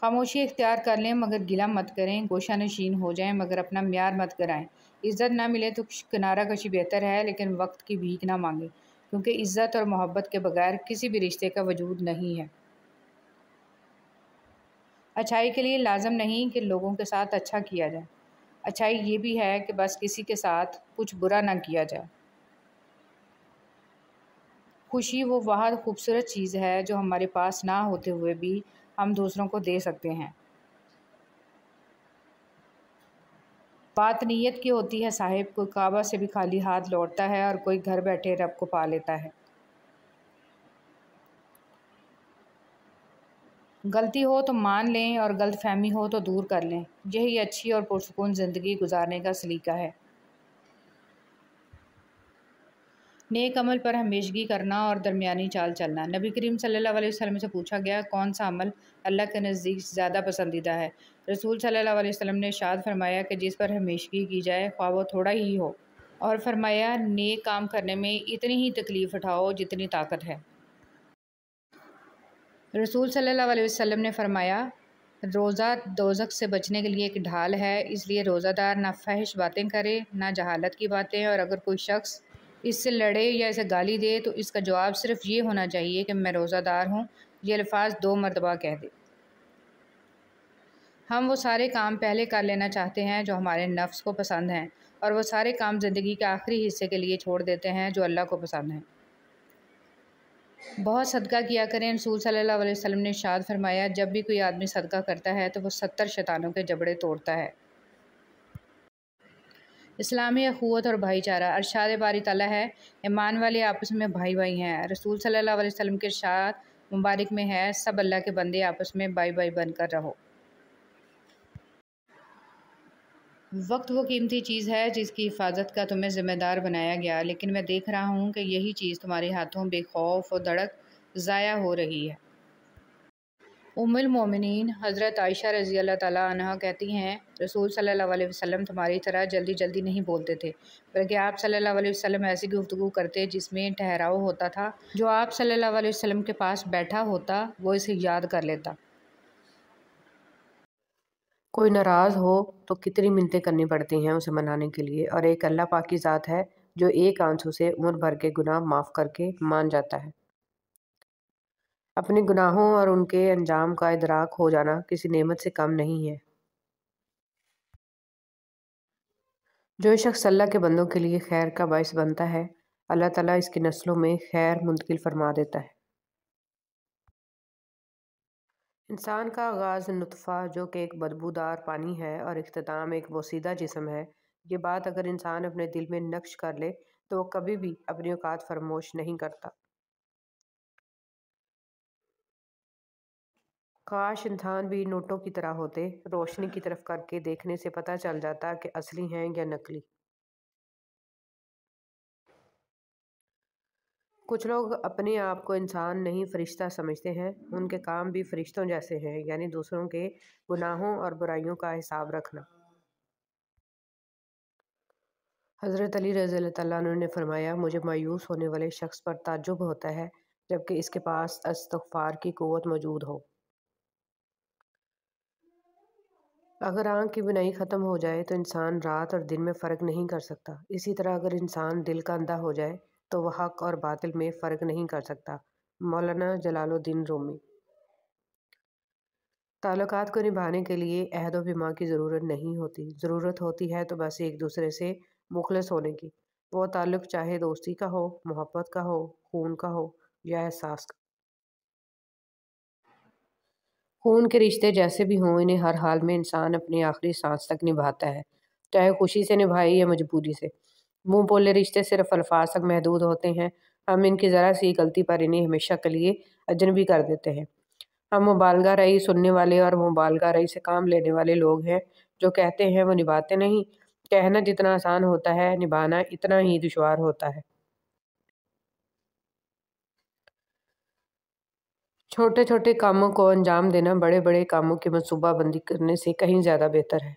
خاموشی اختیار کر لیں مگر گلہ مت کریں، گوشہ نشین ہو جائیں مگر اپنا معیار مت گرائیں۔ عزت نہ ملے تو کنارہ کشی بہتر ہے، لیکن وقت کی بھیک نہ مانگیں، کیونکہ عزت اور محبت کے بغیر کسی بھی رشتے کا وجود نہیں ہے۔ اچھائی کے لیے لازم نہیں کہ لوگوں کے ساتھ اچھا کیا جائے، اچھائی یہ بھی ہے کہ بس کسی کے ساتھ کچھ برا نہ کیا جائے۔ خوشی وہ واحد خوبصورت چیز ہے جو ہمارے پاس نہ ہوتے ہوئے بھی ہم دوسروں کو دے سکتے ہیں۔ بات نیت کی ہوتی ہے صاحب، کوئی کعبہ سے بھی خالی ہاتھ لوٹتا ہے اور کوئی گھر بیٹھے رب کو پا لیتا ہے۔ غلطی ہو تو مان لیں اور غلط فہمی ہو تو دور کر لیں، یہی اچھی اور پرسکون زندگی گزارنے کا سلیقہ ہے۔ نیک عمل پر ہمیشگی کرنا اور درمیانی چال چلنا۔ نبی کریم صلی اللہ علیہ وسلم سے پوچھا گیا، کون سا عمل اللہ کے نزدیک زیادہ پسندیدہ ہے؟ رسول صلی اللہ علیہ وسلم نے ارشاد فرمایا کہ جس پر ہمیشگی کی جائے خواہ وہ تھوڑا ہی ہو، اور فرمایا نیک کام کرنے میں اتنی ہی تکلیف اٹھاؤ جتنی طاقت ہے۔ رسول صلی اللہ علیہ وسلم نے فرمایا، روزہ دوزخ سے بچنے کے لیے ایک ڈھال ہے، اس لیے روزہ دار نہ فحش باتیں کرے نہ جہالت کی باتیں، اور اگر کوئی شخص اس سے لڑے یا اسے گالی دے تو اس کا جواب صرف یہ ہونا چاہیے کہ میں روزہ دار ہوں، یہ الفاظ 2 مرتبہ کہہ دے۔ ہم وہ سارے کام پہلے کر لینا چاہتے ہیں جو ہمارے نفس کو پسند ہیں، اور وہ سارے کام زندگی کے آخری حصے کے لیے چھوڑ دیتے ہیں جو اللہ کو پسند ہیں۔ بہت صدقہ کیا کریں۔ رسول صلی اللہ علیہ وسلم نے ارشاد فرمایا، جب بھی کوئی آدمی صدقہ کرتا ہے تو وہ 70 شیطانوں کے جبڑے توڑتا ہے۔ اسلامی اخوت اور بھائی چارہ۔ ارشاد باری تعالیٰ ہے، ایمان والے آپس میں بھائی بھائی ہیں۔ رسول صلی اللہ علیہ وسلم کے ارشاد مبارک میں ہے، سب اللہ کے بندے آپس میں بھائی بھائی بن کر رہو۔ وقت وہ قیمتی چیز ہے جس کی حفاظت کا تمہیں ذمہ دار بنایا گیا، لیکن میں دیکھ رہا ہوں کہ یہی چیز تمہارے ہاتھوں بے خوف و دھڑک ضائع ہو رہی ہے۔ ام المومنین حضرت عائشہ رضی اللہ تعالیٰ عنہ کہتی ہیں رسول صلی اللہ علیہ وسلم تمہاری طرح جلدی جلدی نہیں بولتے تھے، بلکہ آپ صلی اللہ علیہ وسلم ایسی گفتگو کرتے جس میں ٹھہراؤ ہوتا تھا، جو آپ صلی اللہ علیہ وسلم کے پاس بیٹھا ہوتا وہ اسے یاد کر لیتا۔ کوئی ناراض ہو تو کتنی منتیں کرنی پڑتی ہیں اسے منانے کے لیے، اور ایک اللہ پاک کی ذات ہے جو ایک آنسو سے عمر بھر کے گناہ معاف کر کے مان جاتا ہے۔ اپنے گناہوں اور ان کے انجام کا ادراک ہو جانا کسی نعمت سے کم نہیں ہے۔ جو شخص اللہ کے بندوں کے لیے خیر کا باعث بنتا ہے، اللہ تعالیٰ اس کی نسلوں میں خیر منتقل فرما دیتا ہے۔ انسان کا آغاز نطفہ جو کہ ایک بدبودار پانی ہے اور اختتام ایک بوسیدہ جسم ہے، یہ بات اگر انسان اپنے دل میں نقش کر لے تو وہ کبھی بھی اپنی اوقات فراموش نہیں کرتا۔ کاش انسان بھی نوٹوں کی طرح ہوتے، روشنی کی طرف کر کے دیکھنے سے پتہ چل جاتا کہ اصلی ہیں یا نقلی۔ کچھ لوگ اپنے آپ کو انسان نہیں فرشتہ سمجھتے ہیں، ان کے کام بھی فرشتوں جیسے ہیں، یعنی دوسروں کے گناہوں اور برائیوں کا حساب رکھنا۔ حضرت علی رضی اللہ تعالیٰ عنہ نے فرمایا، مجھے مایوس ہونے والے شخص پر تعجب ہوتا ہے جبکہ اس کے پاس استغفار کی قوت موجود ہو۔ اگر آنکھ کی بینائی ختم ہو جائے تو انسان رات اور دن میں فرق نہیں کر سکتا، اسی طرح اگر انسان دل کا اندھا ہو جائے تو وہ حق اور باطل میں فرق نہیں کر سکتا۔ مولانا جلال الدین رومی۔ تعلقات کو نبھانے کے لیے عہد و پیمان کی ضرورت نہیں ہوتی، ضرورت ہوتی ہے تو بس ایک دوسرے سے مخلص ہونے کی۔ وہ تعلق چاہے دوستی کا ہو، محبت کا ہو، خون کا ہو یا احساس کا۔ خون کے رشتے جیسے بھی ہوں، انہیں ہر حال میں انسان اپنی آخری سانس تک نبھاتا ہے، چاہے خوشی سے نبھائے یا مجبوری سے۔ منہ بولے رشتے صرف الفاظ تک محدود ہوتے ہیں، ہم ان کی ذرا سی غلطی پر انہیں ہمیشہ کے لیے اجنبی کر دیتے ہیں۔ ہم مبالغہ رئی سننے والے اور مبالغہ رئی سے کام لینے والے لوگ ہیں، جو کہتے ہیں وہ نبھاتے نہیں۔ کہنا جتنا آسان ہوتا ہے، نبھانا اتنا ہی دشوار ہوتا ہے۔ چھوٹے چھوٹے کاموں کو انجام دینا بڑے بڑے کاموں کی منصوبہ بندی کرنے سے کہیں زیادہ بہتر ہے۔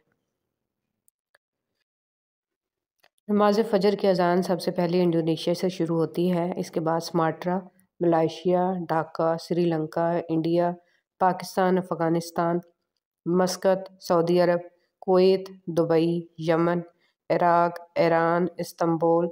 نماز فجر کی اذان سب سے پہلے انڈونیشیا سے شروع ہوتی ہے، اس کے بعد Sumatra, Malaysia, Dhaka, Sri Lanka, India, Pakistan, Afghanistan, Muscat, سعودی عرب، کویت، دبئی، یمن، عراق، ایران، استنبول،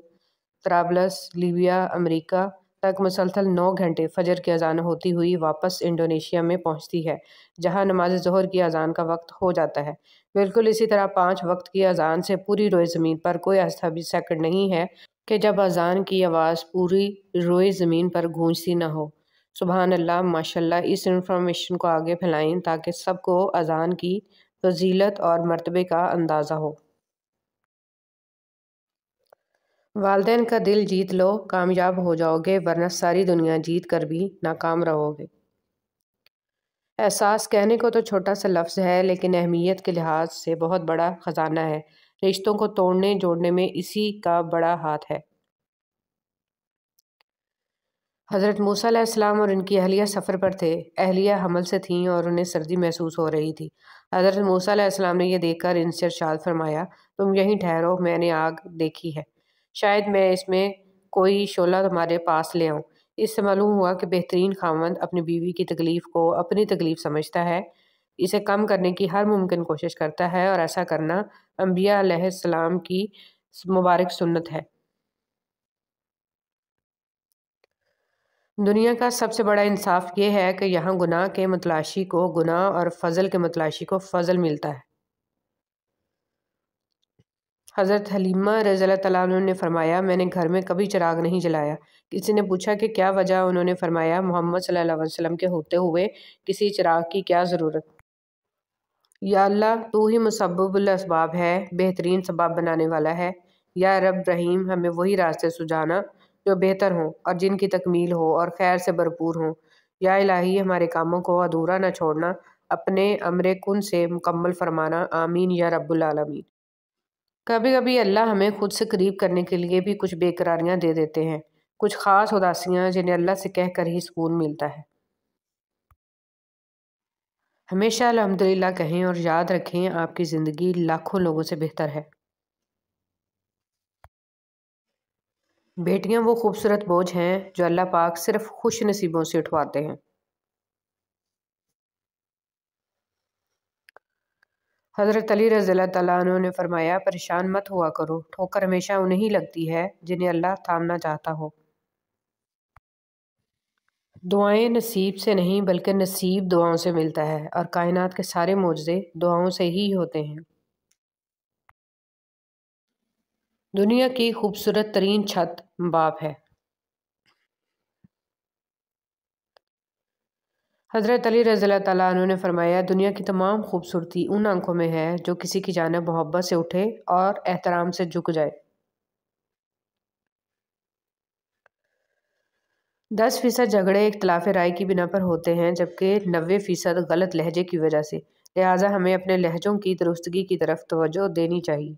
طرابلس، لیبیا، امریکہ تک مسلسل 9 گھنٹے فجر کی اذان ہوتی ہوئی واپس انڈونیشیا میں پہنچتی ہے، جہاں نماز ظہر کی اذان کا وقت ہو جاتا ہے۔ بالکل اسی طرح 5 وقت کی اذان سے پوری روئے زمین پر کوئی ایسا بھی سیکنڈ نہیں ہے کہ جب اذان کی آواز پوری روئے زمین پر گونجتی نہ ہو۔ سبحان اللہ، ماشاءاللہ، اس انفارمیشن کو آگے پھیلائیں تاکہ سب کو اذان کی فضیلت اور مرتبے کا اندازہ ہو۔ والدین کا دل جیت لو، کامیاب ہو جاؤ گے، ورنہ ساری دنیا جیت کر بھی ناکام رہو گے۔ احساس کہنے کو تو چھوٹا سا لفظ ہے، لیکن اہمیت کے لحاظ سے بہت بڑا خزانہ ہے۔ رشتوں کو توڑنے جوڑنے میں اسی کا بڑا ہاتھ ہے۔ حضرت موسیٰ علیہ السلام اور ان کی اہلیہ سفر پر تھے، اہلیہ حمل سے تھیں اور انہیں سردی محسوس ہو رہی تھی۔ حضرت موسیٰ علیہ السلام نے یہ دیکھ کر ان سے ارشاد فرمایا، تم یہیں ٹھہرو، میں نے آگ دیکھی ہے، شاید میں اس میں کوئی شعلہ تمہارے پاس لے آؤں۔ اس سے معلوم ہوا کہ بہترین خاوند اپنی بیوی کی تکلیف کو اپنی تکلیف سمجھتا ہے، اسے کم کرنے کی ہر ممکن کوشش کرتا ہے، اور ایسا کرنا انبیاء علیہ السلام کی مبارک سنت ہے۔ دنیا کا سب سے بڑا انصاف یہ ہے کہ یہاں گناہ کے متلاشی کو گناہ اور فضل کے متلاشی کو فضل ملتا ہے۔ حضرت حلیمہ رضی اللہ تعالیٰ عنہ نے فرمایا، میں نے گھر میں کبھی چراغ نہیں جلایا۔ کسی نے پوچھا کہ کیا وجہ؟ انہوں نے فرمایا، محمد صلی اللہ علیہ وسلم کے ہوتے ہوئے کسی چراغ کی کیا ضرورت؟ یا اللہ، تو ہی مسبب الاسباب ہے، بہترین سبب بنانے والا ہے۔ یا رب رحیم، ہمیں وہی راستے سجانا جو بہتر ہوں اور جن کی تکمیل ہو اور خیر سے بھرپور ہوں۔ یا الہی، ہمارے کاموں کو ادھورا نہ چھوڑنا، اپنے امر کن سے مکمل فرمانا، آمین یا رب العالمین۔ کبھی کبھی اللہ ہمیں خود سے قریب کرنے کے لیے بھی کچھ بے قراریاں دے دیتے ہیں، کچھ خاص اداسیاں جنہیں اللہ سے کہہ کر ہی سکون ملتا ہے۔ ہمیشہ الحمدللہ کہیں اور یاد رکھیں آپ کی زندگی لاکھوں لوگوں سے بہتر ہے۔ بیٹیاں وہ خوبصورت بوجھ ہیں جو اللہ پاک صرف خوش نصیبوں سے اٹھواتے ہیں۔ حضرت علی رضی اللہ تعالیٰ عنہ نے فرمایا، پریشان مت ہوا کرو، ٹھوکر ہمیشہ انہیں لگتی ہے جنہیں اللہ تھامنا چاہتا ہو۔ دعائیں نصیب سے نہیں بلکہ نصیب دعاؤں سے ملتا ہے، اور کائنات کے سارے معجزے دعاؤں سے ہی ہوتے ہیں۔ دنیا کی خوبصورت ترین چھت باپ ہے۔ حضرت علی رضی اللہ تعالیٰ عنہ نے فرمایا، دنیا کی تمام خوبصورتی ان آنکھوں میں ہے جو کسی کی جانب محبت سے اٹھے اور احترام سے جھک جائے۔ 10% جھگڑے اختلاف رائے کی بنا پر ہوتے ہیں، جبکہ 90% غلط لہجے کی وجہ سے، لہٰذا ہمیں اپنے لہجوں کی درستگی کی طرف توجہ دینی چاہیے۔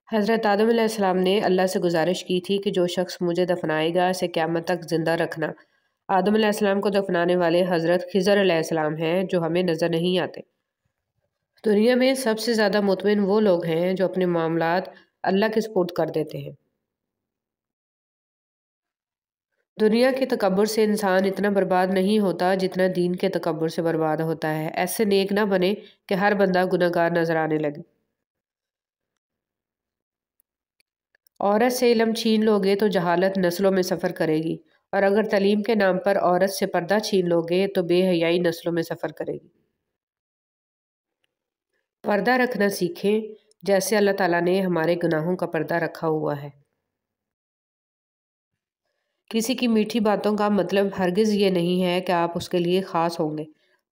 حضرت آدم علیہ السلام نے اللہ سے گزارش کی تھی کہ جو شخص مجھے دفنائے گا اسے قیامت تک زندہ رکھنا۔ آدم علیہ السلام کو دفنانے والے حضرت خضر علیہ السلام ہیں جو ہمیں نظر نہیں آتے۔ دنیا میں سب سے زیادہ مطمئن وہ لوگ ہیں جو اپنے معاملات اللہ کے سپرد کر دیتے ہیں۔ دنیا کے تکبر سے انسان اتنا برباد نہیں ہوتا جتنا دین کے تکبر سے برباد ہوتا ہے۔ ایسے نیک نہ بنے کہ ہر بندہ گنہگار نظر آنے لگے۔ عورت سے علم چھین لوگے تو جہالت نسلوں میں سفر کرے گی، اور اگر تعلیم کے نام پر عورت سے پردہ چھین لوگے تو بے حیائی نسلوں میں سفر کرے گی۔ پردہ رکھنا سیکھیں جیسے اللہ تعالیٰ نے ہمارے گناہوں کا پردہ رکھا ہوا ہے۔ کسی کی میٹھی باتوں کا مطلب ہرگز یہ نہیں ہے کہ آپ اس کے لیے خاص ہوں گے۔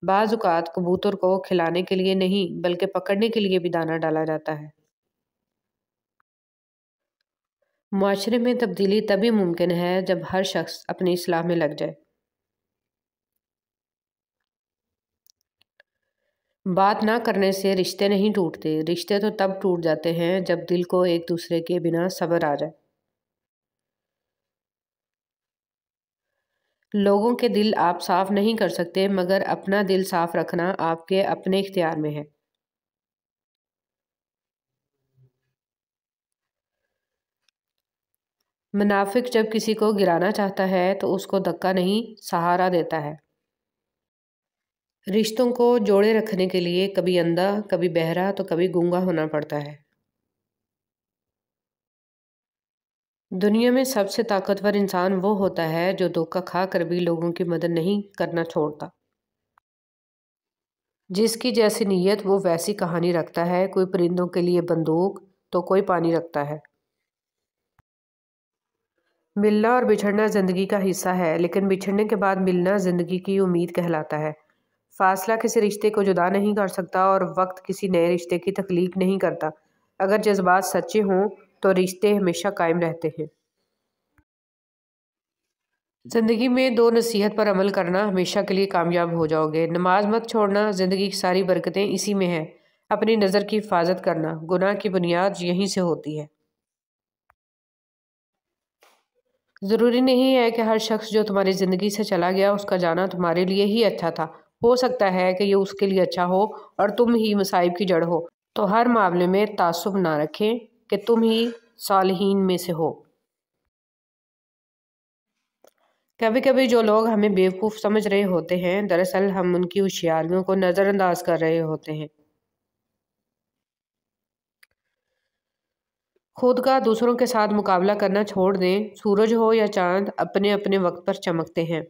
بعض اوقات کبوتر کو کھلانے کے لیے نہیں بلکہ پکڑنے کے لیے بھی دانہ ڈالا جاتا ہے۔ معاشرے میں تبدیلی تبھی ممکن ہے جب ہر شخص اپنی اصلاح میں لگ جائے۔ بات نہ کرنے سے رشتے نہیں ٹوٹتے، رشتے تو تب ٹوٹ جاتے ہیں جب دل کو ایک دوسرے کے بنا صبر آ جائے۔ لوگوں کے دل آپ صاف نہیں کر سکتے، مگر اپنا دل صاف رکھنا آپ کے اپنے اختیار میں ہے۔ منافق جب کسی کو گرانا چاہتا ہے تو اس کو دھکا نہیں سہارا دیتا ہے۔ رشتوں کو جوڑے رکھنے کے لیے کبھی اندھا، کبھی بہرا تو کبھی گونگا ہونا پڑتا ہے۔ دنیا میں سب سے طاقتور انسان وہ ہوتا ہے جو دھوکہ کھا کر بھی لوگوں کی مدد نہیں کرنا چھوڑتا۔ جس کی جیسی نیت وہ ویسی کہانی رکھتا ہے، کوئی پرندوں کے لیے بندوق تو کوئی پانی رکھتا ہے۔ ملنا اور بچھڑنا زندگی کا حصہ ہے، لیکن بچھڑنے کے بعد ملنا زندگی کی امید کہلاتا ہے۔ فاصلہ کسی رشتے کو جدا نہیں کر سکتا اور وقت کسی نئے رشتے کی تخلیق نہیں کرتا۔ اگر جذبات سچے ہوں تو رشتے ہمیشہ قائم رہتے ہیں۔ زندگی میں 2 نصیحت پر عمل کرنا ہمیشہ کے لیے کامیاب ہو جاؤ گے۔ نماز مت چھوڑنا، زندگی کی ساری برکتیں اسی میں ہیں۔ اپنی نظر کی حفاظت کرنا، گناہ کی بنیاد یہیں سے ہوتی ہے۔ ضروری نہیں ہے کہ ہر شخص جو تمہاری زندگی سے چلا گیا اس کا جانا تمہارے لیے ہی اچھا تھا۔ ہو سکتا ہے کہ یہ اس کے لیے اچھا ہو اور تم ہی مصائب کی جڑ ہو، تو ہر معاملے میں تعصب نہ رکھیں کہ تم ہی صالحین میں سے ہو۔ کبھی کبھی جو لوگ ہمیں بیوقوف سمجھ رہے ہوتے ہیں، دراصل ہم ان کی ہوشیاریوں کو نظر انداز کر رہے ہوتے ہیں۔ خود کا دوسروں کے ساتھ مقابلہ کرنا چھوڑ دیں۔ سورج ہو یا چاند اپنے اپنے وقت پر چمکتے ہیں۔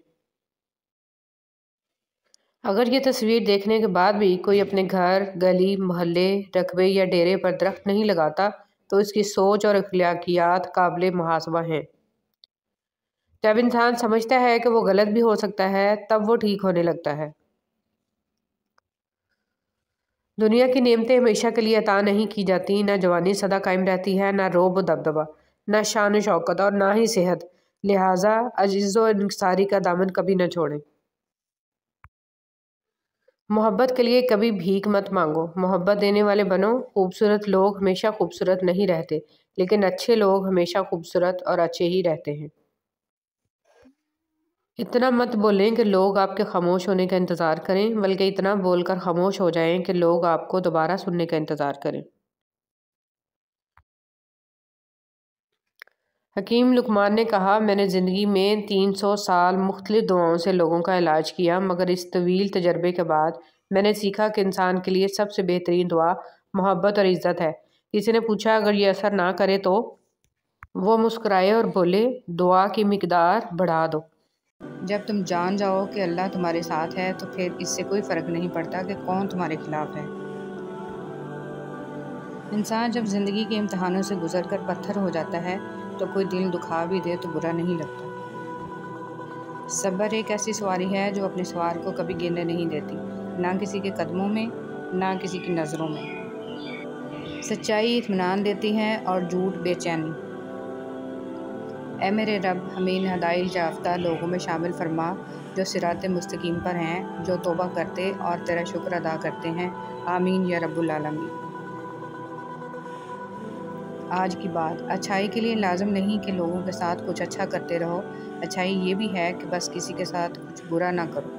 اگر یہ تصویر دیکھنے کے بعد بھی کوئی اپنے گھر، گلی، محلے، رقبے یا ڈیرے پر درخت نہیں لگاتا تو اس کی سوچ اور اخلاقیات قابل محاسبہ ہیں۔ جب انسان سمجھتا ہے کہ وہ غلط بھی ہو سکتا ہے تب وہ ٹھیک ہونے لگتا ہے۔ دنیا کی نعمتیں ہمیشہ کے لیے عطا نہیں کی جاتی، نہ جوانی سدا قائم رہتی ہے، نہ روب و دبدبہ، نہ شان و شوکت اور نہ ہی صحت، لہٰذا عجز و انکساری کا دامن کبھی نہ چھوڑیں۔ محبت کے لیے کبھی بھیک مت مانگو، محبت دینے والے بنو۔ خوبصورت لوگ ہمیشہ خوبصورت نہیں رہتے، لیکن اچھے لوگ ہمیشہ خوبصورت اور اچھے ہی رہتے ہیں۔ اتنا مت بولیں کہ لوگ آپ کے خاموش ہونے کا انتظار کریں، بلکہ اتنا بول کر خاموش ہو جائیں کہ لوگ آپ کو دوبارہ سننے کا انتظار کریں۔ حکیم لقمان نے کہا، میں نے زندگی میں 300 سال مختلف دعاؤں سے لوگوں کا علاج کیا، مگر اس طویل تجربے کے بعد میں نے سیکھا کہ انسان کے لیے سب سے بہترین دعا محبت اور عزت ہے۔ کسی نے پوچھا، اگر یہ اثر نہ کرے تو؟ وہ مسکرائے اور بولے، دعا کی مقدار بڑھا دو۔ جب تم جان جاؤ کہ اللہ تمہارے ساتھ ہے تو پھر اس سے کوئی فرق نہیں پڑتا کہ کون تمہارے خلاف ہے۔ انسان جب زندگی کے امتحانوں سے گزر کر پتھر ہو جاتا ہے تو کوئی دل دکھا بھی دے تو برا نہیں لگتا۔ صبر ایک ایسی سواری ہے جو اپنے سوار کو کبھی گرنے نہیں دیتی، نہ کسی کے قدموں میں، نہ کسی کی نظروں میں۔ سچائی اطمینان دیتی ہے اور جھوٹ بے چینی۔ اے میرے رب، ہمیں ان ہدایت یافتہ لوگوں میں شامل فرما جو صراط مستقیم پر ہیں، جو توبہ کرتے اور تیرا شکر ادا کرتے ہیں۔ آمین یا رب العالمین۔ آج کی بات، اچھائی کے لیے لازم نہیں کہ لوگوں کے ساتھ کچھ اچھا کرتے رہو، اچھائی یہ بھی ہے کہ بس کسی کے ساتھ کچھ برا نہ کرو۔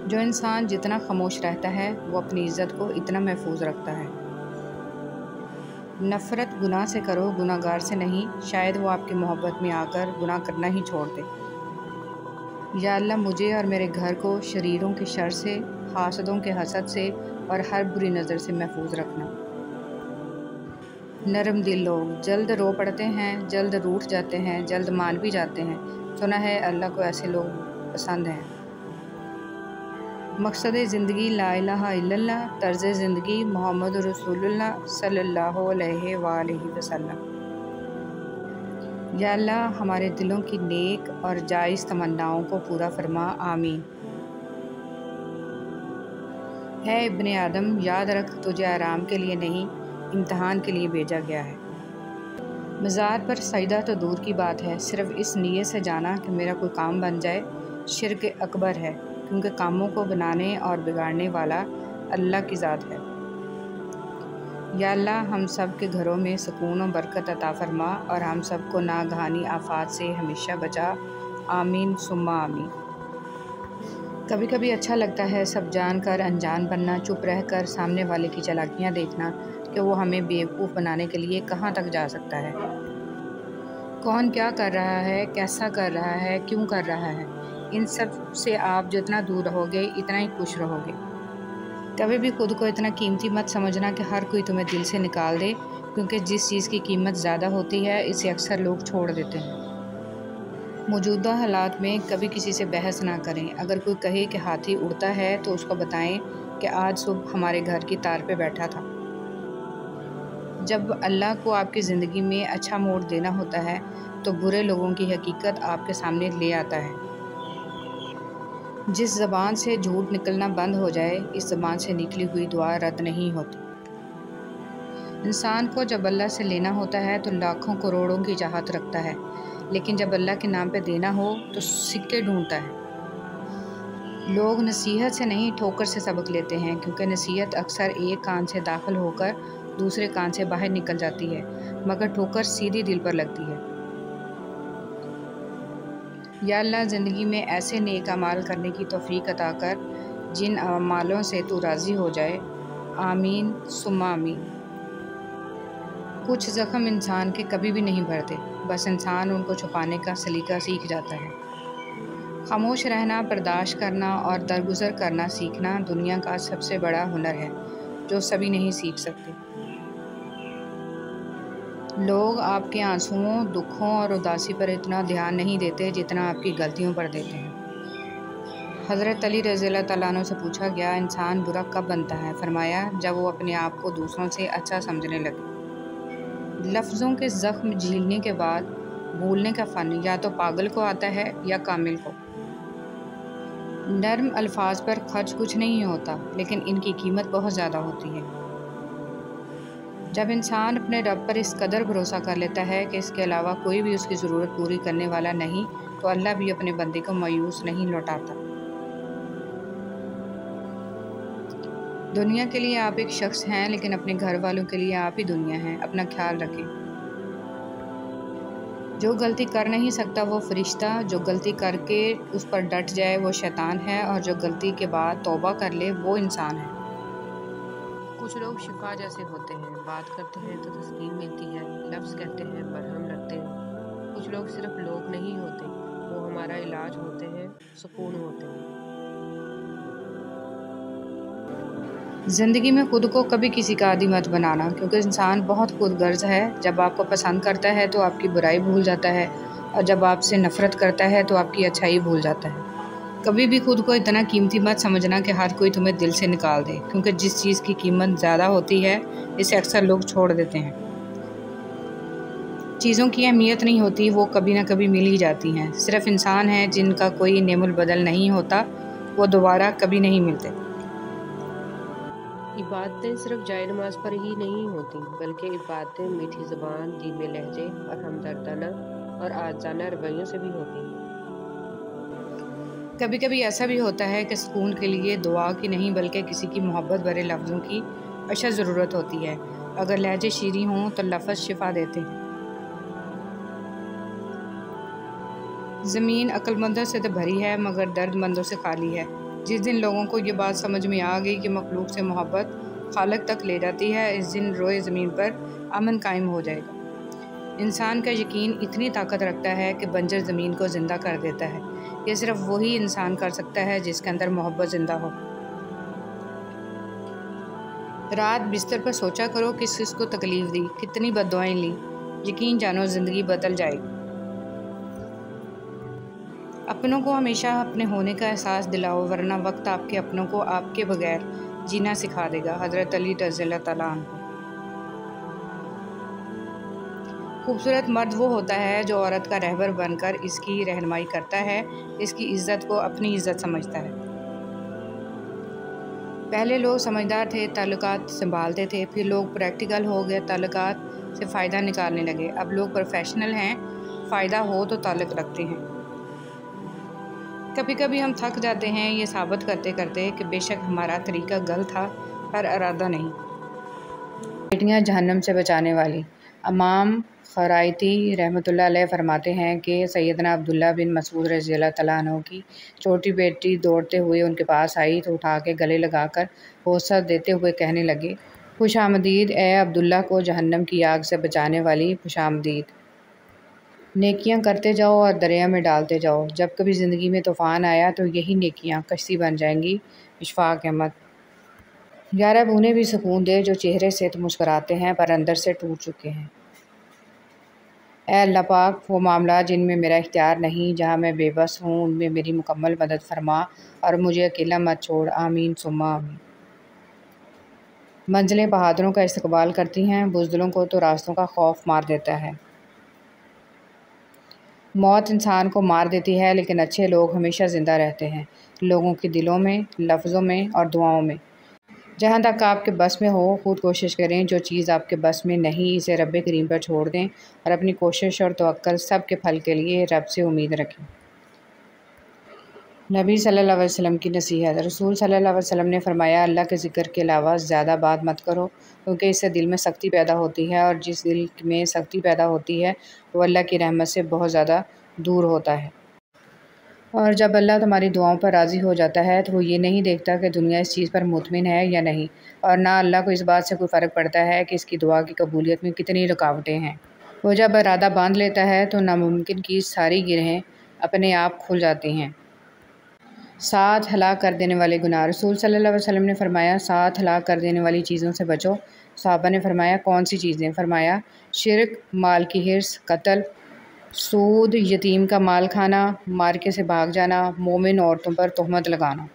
جو انسان جتنا خاموش رہتا ہے وہ اپنی عزت کو اتنا محفوظ رکھتا ہے۔ نفرت گناہ سے کرو، گناہ گار سے نہیں، شاید وہ آپ کی محبت میں آ کر گناہ کرنا ہی چھوڑ دے۔ یا اللہ، مجھے اور میرے گھر کو شریروں کے شر سے، حاسدوں کے حسد سے اور ہر بری نظر سے محفوظ رکھنا۔ نرم دل لوگ جلد رو پڑتے ہیں، جلد روٹھ جاتے ہیں، جلد مان بھی جاتے ہیں۔ سنا ہے اللہ کو ایسے لوگ پسند ہیں۔ مقصد زندگی لا الہ الا اللہ، طرز زندگی محمد رسول اللہ صلی اللہ علیہ وآلہ وسلم۔ یا اللہ، ہمارے دلوں کی نیک اور جائز تمناؤں کو پورا فرما، آمین۔ اے ابن آدم، یاد رکھ تجھے آرام کے لیے نہیں، امتحان کے لیے بھیجا گیا ہے۔ مزار پر سجدہ تو دور کی بات ہے، صرف اس نیت سے جانا کہ میرا کوئی کام بن جائے، شرک اکبر ہے، کیونکہ کاموں کو بنانے اور بگاڑنے والا اللہ کی ذات ہے۔ یا اللہ، ہم سب کے گھروں میں سکون و برکت عطا فرما اور ہم سب کو ناگہانی آفات سے ہمیشہ بچا، آمین ثم آمین۔ کبھی کبھی اچھا لگتا ہے سب جان کر انجان بننا، چپ رہ کر سامنے والے کی چالاکیاں دیکھنا کہ وہ ہمیں بیوقوف بنانے کے لیے کہاں تک جا سکتا ہے۔ کون کیا کر رہا ہے، کیسا کر رہا ہے، کیوں کر رہا ہے، ان سب سے آپ جتنا دور رہو گے اتنا ہی خوش رہو گے۔ کبھی بھی خود کو اتنا قیمتی مت سمجھنا کہ ہر کوئی تمہیں دل سے نکال دے، کیونکہ جس چیز کی قیمت زیادہ ہوتی ہے اسے اکثر لوگ چھوڑ دیتے ہیں۔ موجودہ حالات میں کبھی کسی سے بحث نہ کریں۔ اگر کوئی کہے کہ ہاتھی اڑتا ہے تو اس کو بتائیں کہ آج صبح ہمارے گھر کی تار پہ بیٹھا تھا۔ جب اللہ کو آپ کی زندگی میں اچھا موڑ دینا ہوتا ہے تو برے لوگوں کی حقیقت آپ کے سامنے لے آتا ہے۔ جس زبان سے جھوٹ نکلنا بند ہو جائے، اس زبان سے نکلی ہوئی دعا رد نہیں ہوتی۔ انسان کو جب اللہ سے لینا ہوتا ہے تو لاکھوں کروڑوں کی چاہت رکھتا ہے، لیکن جب اللہ کے نام پہ دینا ہو تو سکے ڈھونڈتا ہے۔ لوگ نصیحت سے نہیں ٹھوکر سے سبق لیتے ہیں، کیونکہ نصیحت اکثر ایک کان سے داخل ہو کر دوسرے کان سے باہر نکل جاتی ہے، مگر ٹھوکر سیدھی دل پر لگتی ہے۔ یا اللہ، زندگی میں ایسے نیک اعمال کرنے کی توفیق عطا کر جن اعمالوں سے تو راضی ہو جائے، آمین ثم آمین۔ کچھ زخم انسان کے کبھی بھی نہیں بھرتے، بس انسان ان کو چھپانے کا سلیقہ سیکھ جاتا ہے۔ خاموش رہنا، برداشت کرنا اور درگزر کرنا سیکھنا دنیا کا سب سے بڑا ہنر ہے، جو سبھی نہیں سیکھ سکتے۔ لوگ آپ کے آنسوؤں، دکھوں اور اداسی پر اتنا دھیان نہیں دیتے جتنا آپ کی غلطیوں پر دیتے ہیں۔ حضرت علی رضی اللہ تعالیٰ عنہ سے پوچھا گیا، انسان برا کب بنتا ہے؟ فرمایا، جب وہ اپنے آپ کو دوسروں سے اچھا سمجھنے لگے۔ لفظوں کے زخم جھیلنے کے بعد بھولنے کا فن یا تو پاگل کو آتا ہے یا کامل کو۔ نرم الفاظ پر خرچ کچھ نہیں ہوتا، لیکن ان کی قیمت بہت زیادہ ہوتی ہے۔ جب انسان اپنے رب پر اس قدر بھروسہ کر لیتا ہے کہ اس کے علاوہ کوئی بھی اس کی ضرورت پوری کرنے والا نہیں، تو اللہ بھی اپنے بندے کو مایوس نہیں لوٹاتا۔ دنیا کے لیے آپ ایک شخص ہیں، لیکن اپنے گھر والوں کے لیے آپ ہی دنیا ہیں۔ اپنا خیال رکھیں۔ جو غلطی کر نہیں سکتا وہ فرشتہ، جو غلطی کر کے اس پر ڈٹ جائے وہ شیطان ہے، اور جو غلطی کے بعد توبہ کر لے وہ انسان ہے۔ کچھ لوگ شفا جیسے ہوتے ہیں، بات کرتے ہیں تو تسکین ملتی ہے، لفظ کہتے ہیں مرہم لگتے ہیں۔ کچھ لوگ صرف لوگ نہیں ہوتے، وہ ہمارا علاج ہوتے ہیں، سکون ہوتے ہیں۔ زندگی میں خود کو کبھی کسی کا عادی مت بنانا، کیونکہ انسان بہت خود غرض ہے۔ جب آپ کو پسند کرتا ہے تو آپ کی برائی بھول جاتا ہے، اور جب آپ سے نفرت کرتا ہے تو آپ کی اچھائی بھول جاتا ہے۔ کبھی بھی خود کو اتنا قیمتی مت سمجھنا کہ ہر کوئی تمہیں دل سے نکال دے، کیونکہ جس چیز کی قیمت زیادہ ہوتی ہے اسے اکثر لوگ چھوڑ دیتے ہیں۔ چیزوں کی اہمیت نہیں ہوتی، وہ کبھی نہ کبھی مل ہی جاتی ہیں۔ صرف انسان ہیں جن کا کوئی نعم البدل نہیں ہوتا، وہ دوبارہ کبھی نہیں ملتے۔ عبادتیں صرف جائے نماز پر ہی نہیں ہوتی، بلکہ عبادتیں میٹھی زبان، دھیمے لہجے اور ہمدردانہ اور عاجزانہ رویوں سے بھی ہوتی ہیں۔ کبھی کبھی ایسا بھی ہوتا ہے کہ سکون کے لیے دعا کی نہیں بلکہ کسی کی محبت بھرے لفظوں کی اشد ضرورت ہوتی ہے۔ اگر لہجے شیریں ہوں تو لفظ شفا دیتے ہیں۔ زمین عقل مندوں سے تو بھری ہے مگر درد مندوں سے خالی ہے۔ جس دن لوگوں کو یہ بات سمجھ میں آ گئی کہ مخلوق سے محبت خالق تک لے جاتی ہے، اس دن روئے زمین پر امن قائم ہو جائے گا۔ انسان کا یقین اتنی طاقت رکھتا ہے کہ بنجر زمین کو زندہ کر دیتا ہے۔ یہ صرف وہی انسان کر سکتا ہے جس کے اندر محبت زندہ ہو۔ رات بستر پر سوچا کرو کس کس کو تکلیف دی، کتنی بد دعائیں لیں، یقین جانو زندگی بدل جائے گی۔ اپنوں کو ہمیشہ اپنے ہونے کا احساس دلاؤ، ورنہ وقت آپ کے اپنوں کو آپ کے بغیر جینا سکھا دے گا۔ حضرت علی رضی اللہ تعالیٰ عنہ۔ خوبصورت مرد وہ ہوتا ہے جو عورت کا رہبر بن کر اس کی رہنمائی کرتا ہے، اس کی عزت کو اپنی عزت سمجھتا ہے۔ پہلے لوگ سمجھدار تھے، تعلقات سنبھالتے تھے، پھر لوگ پریکٹیکل ہو گئے، تعلقات سے فائدہ نکالنے لگے۔ اب لوگ پروفیشنل ہیں، فائدہ ہو تو تعلق رکھتے ہیں۔ کبھی کبھی ہم تھک جاتے ہیں یہ ثابت کرتے کرتے کہ بے شک ہمارا طریقہ غلط تھا، پر ارادہ نہیں۔ بیٹیاں جہنم سے بچانے والی۔ امام خرائطی رحمۃ اللہ علیہ فرماتے ہیں کہ سیدنا عبداللہ بن مسعود رضی اللہ تعالیٰ عنہ کی چھوٹی بیٹی دوڑتے ہوئے ان کے پاس آئی تو اٹھا کے گلے لگا کر حوصلہ دیتے ہوئے کہنے لگے، خوش آمدید اے عبداللہ کو جہنم کی آگ سے بچانے والی، خوش آمدید۔ نیکیاں کرتے جاؤ اور دریا میں ڈالتے جاؤ، جب کبھی زندگی میں طوفان آیا تو یہی نیکیاں کشتی بن جائیں گی۔ اشفاق احمد۔ یا رب انہیں بھی سکون دے جو چہرے سے تو مسکراتے ہیں پر اندر سے ٹوٹ چکے ہیں۔ اے اللہ پاک، وہ معاملات جن میں میرا اختیار نہیں، جہاں میں بے بس ہوں، ان میں میری مکمل مدد فرما اور مجھے اکیلا مت چھوڑ، آمین ثم آمین۔ منزلیں بہادروں کا استقبال کرتی ہیں، بزدلوں کو تو راستوں کا خوف مار دیتا ہے۔ موت انسان کو مار دیتی ہے لیکن اچھے لوگ ہمیشہ زندہ رہتے ہیں، لوگوں کے دلوں میں، لفظوں میں اور دعاؤں میں۔ جہاں تک آپ کے بس میں ہو خود کوشش کریں، جو چیز آپ کے بس میں نہیں اسے رب کریم پر چھوڑ دیں اور اپنی کوشش اور توکل سب کے پھل کے لیے رب سے امید رکھیں۔ نبی صلی اللہ علیہ وسلم کی نصیحت۔ رسول صلی اللہ علیہ وسلم نے فرمایا، اللہ کے ذکر کے علاوہ زیادہ بات مت کرو، کیونکہ اس سے دل میں سختی پیدا ہوتی ہے، اور جس دل میں سختی پیدا ہوتی ہے وہ اللہ کی رحمت سے بہت زیادہ دور ہوتا ہے۔ اور جب اللہ تمہاری دعاؤں پر راضی ہو جاتا ہے تو وہ یہ نہیں دیکھتا کہ دنیا اس چیز پر مطمئن ہے یا نہیں، اور نہ اللہ کو اس بات سے کوئی فرق پڑتا ہے کہ اس کی دعا کی قبولیت میں کتنی رکاوٹیں ہیں۔ وہ جب ارادہ باندھ لیتا ہے تو ناممکن کی ساری گرہیں اپنے آپ کھل جاتی ہیں۔ 7 ہلاک کر دینے والے گناہ۔ رسول صلی اللہ علیہ وسلم نے فرمایا، 7 ہلاک کر دینے والی چیزوں سے بچو۔ صحابہ نے فرمایا، کون سی چیزیں؟ فرمایا، شرک، مال کی حرص، قتل، سود، یتیم کا مال کھانا، مارکے سے بھاگ جانا، مومن عورتوں پر تہمت لگانا۔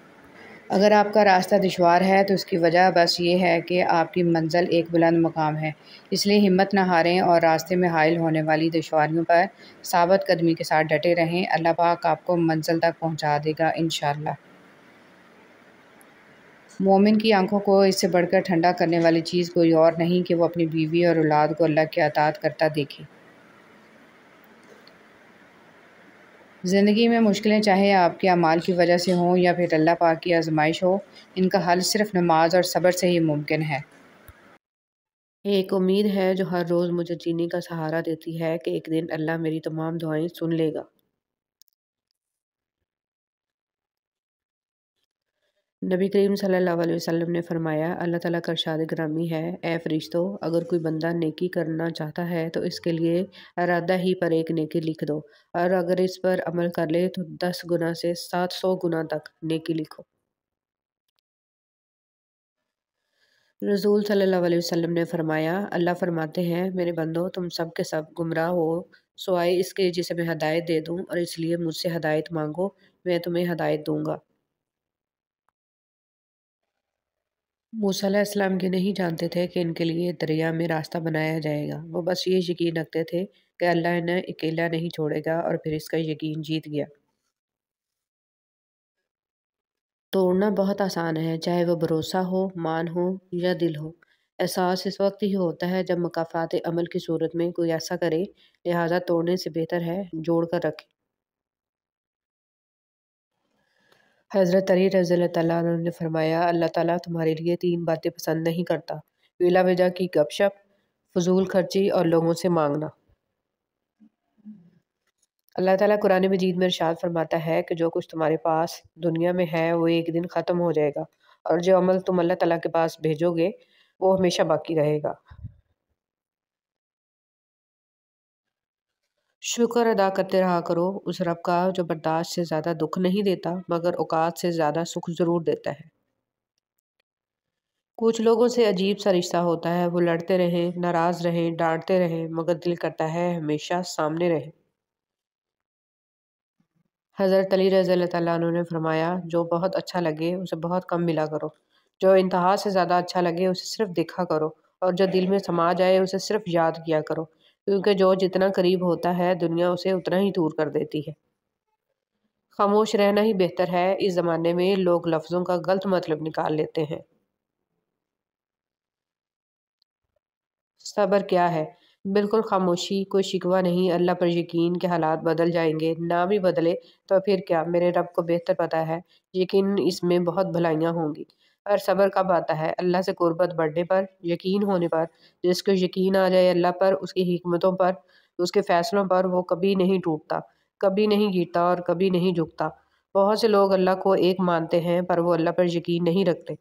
اگر آپ کا راستہ دشوار ہے تو اس کی وجہ بس یہ ہے کہ آپ کی منزل ایک بلند مقام ہے، اس لیے ہمت نہ ہاریں اور راستے میں حائل ہونے والی دشواریوں پر ثابت قدمی کے ساتھ ڈٹے رہیں۔ اللہ پاک آپ کو منزل تک پہنچا دے گا انشاءاللہ۔ مومن کی آنکھوں کو اس سے بڑھ کر ٹھنڈا کرنے والی چیز کوئی اور نہیں کہ وہ اپنی بیوی اور اولاد کو اللہ کی اطاعت کرتا دیکھے۔ زندگی میں مشکلیں چاہے آپ کے اعمال کی وجہ سے ہوں یا پھر اللہ پاک کی آزمائش ہو، ان کا حل صرف نماز اور صبر سے ہی ممکن ہے۔ ایک امید ہے جو ہر روز مجھے جینے کا سہارا دیتی ہے کہ ایک دن اللہ میری تمام دعائیں سن لے گا۔ نبی کریم صلی اللہ علیہ وسلم نے فرمایا، اللہ تعالیٰ کا ارشاد گرامی ہے، اے فرشتوں، اگر کوئی بندہ نیکی کرنا چاہتا ہے تو اس کے لیے ارادہ ہی پر ایک نیکی لکھ دو، اور اگر اس پر عمل کر لے تو 10 گنا سے 700 گنا تک نیکی لکھو۔ رسول صلی اللہ علیہ وسلم نے فرمایا، اللہ فرماتے ہیں، میرے بندو، تم سب کے سب گمراہ ہو سوائے اس کے جسے میں ہدایت دے دوں، اور اس لیے مجھ سے ہدایت مانگو، میں تمہیں ہدایت دوں گا۔ موسیٰ علیہ السلام یہ نہیں جانتے تھے کہ ان کے لیے دریا میں راستہ بنایا جائے گا، وہ بس یہ یقین رکھتے تھے کہ اللہ انہیں اکیلا نہیں چھوڑے گا، اور پھر اس کا یقین جیت گیا۔ توڑنا بہت آسان ہے، چاہے وہ بھروسہ ہو، مان ہو یا دل ہو۔ احساس اس وقت ہی ہوتا ہے جب مکافات عمل کی صورت میں کوئی ایسا کرے، لہٰذا توڑنے سے بہتر ہے جوڑ کر رکھے۔ حضرت علی رضی اللہ تعالیٰ عنہ نے فرمایا، اللہ تعالیٰ تمہارے لیے 3 باتیں پسند نہیں کرتا: بلا وجہ کی گپ شپ، فضول خرچی اور لوگوں سے مانگنا۔ اللہ تعالیٰ قرآن مجید میں ارشاد فرماتا ہے کہ جو کچھ تمہارے پاس دنیا میں ہے وہ ایک دن ختم ہو جائے گا، اور جو عمل تم اللہ تعالیٰ کے پاس بھیجو گے وہ ہمیشہ باقی رہے گا۔ شکر ادا کرتے رہا کرو اس رب کا جو برداشت سے زیادہ دکھ نہیں دیتا مگر اوقات سے زیادہ سکھ ضرور دیتا ہے۔ کچھ لوگوں سے عجیب سا رشتہ ہوتا ہے، وہ لڑتے رہیں، ناراض رہیں، ڈانٹتے رہیں، مگر دل کرتا ہے ہمیشہ سامنے رہیں۔ حضرت علی رضی اللہ تعالیٰ عنہ نے فرمایا، جو بہت اچھا لگے اسے بہت کم ملا کرو، جو انتہا سے زیادہ اچھا لگے اسے صرف دیکھا کرو، اور جو دل میں سما جائے اسے صرف یاد کیا کرو، کیونکہ جو جتنا قریب ہوتا ہے دنیا اسے اتنا ہی دور کر دیتی ہے۔ خاموش رہنا ہی بہتر ہے، اس زمانے میں لوگ لفظوں کا غلط مطلب نکال لیتے ہیں۔ صبر کیا ہے؟ بالکل خاموشی، کوئی شکوہ نہیں، اللہ پر یقین کہ حالات بدل جائیں گے، نہ بھی بدلے تو پھر کیا، میرے رب کو بہتر پتہ ہے، یقین اس میں بہت بھلائیاں ہوں گی۔ اور صبر کب آتا ہے؟ اللہ سے قربت بڑھنے پر، یقین ہونے پر۔ جس کو یقین آ جائے اللہ پر، اس کی حکمتوں پر، اس کے فیصلوں پر، وہ کبھی نہیں ٹوٹتا، کبھی نہیں گرتا اور کبھی نہیں جھکتا۔ بہت سے لوگ اللہ کو ایک مانتے ہیں پر وہ اللہ پر یقین نہیں رکھتے۔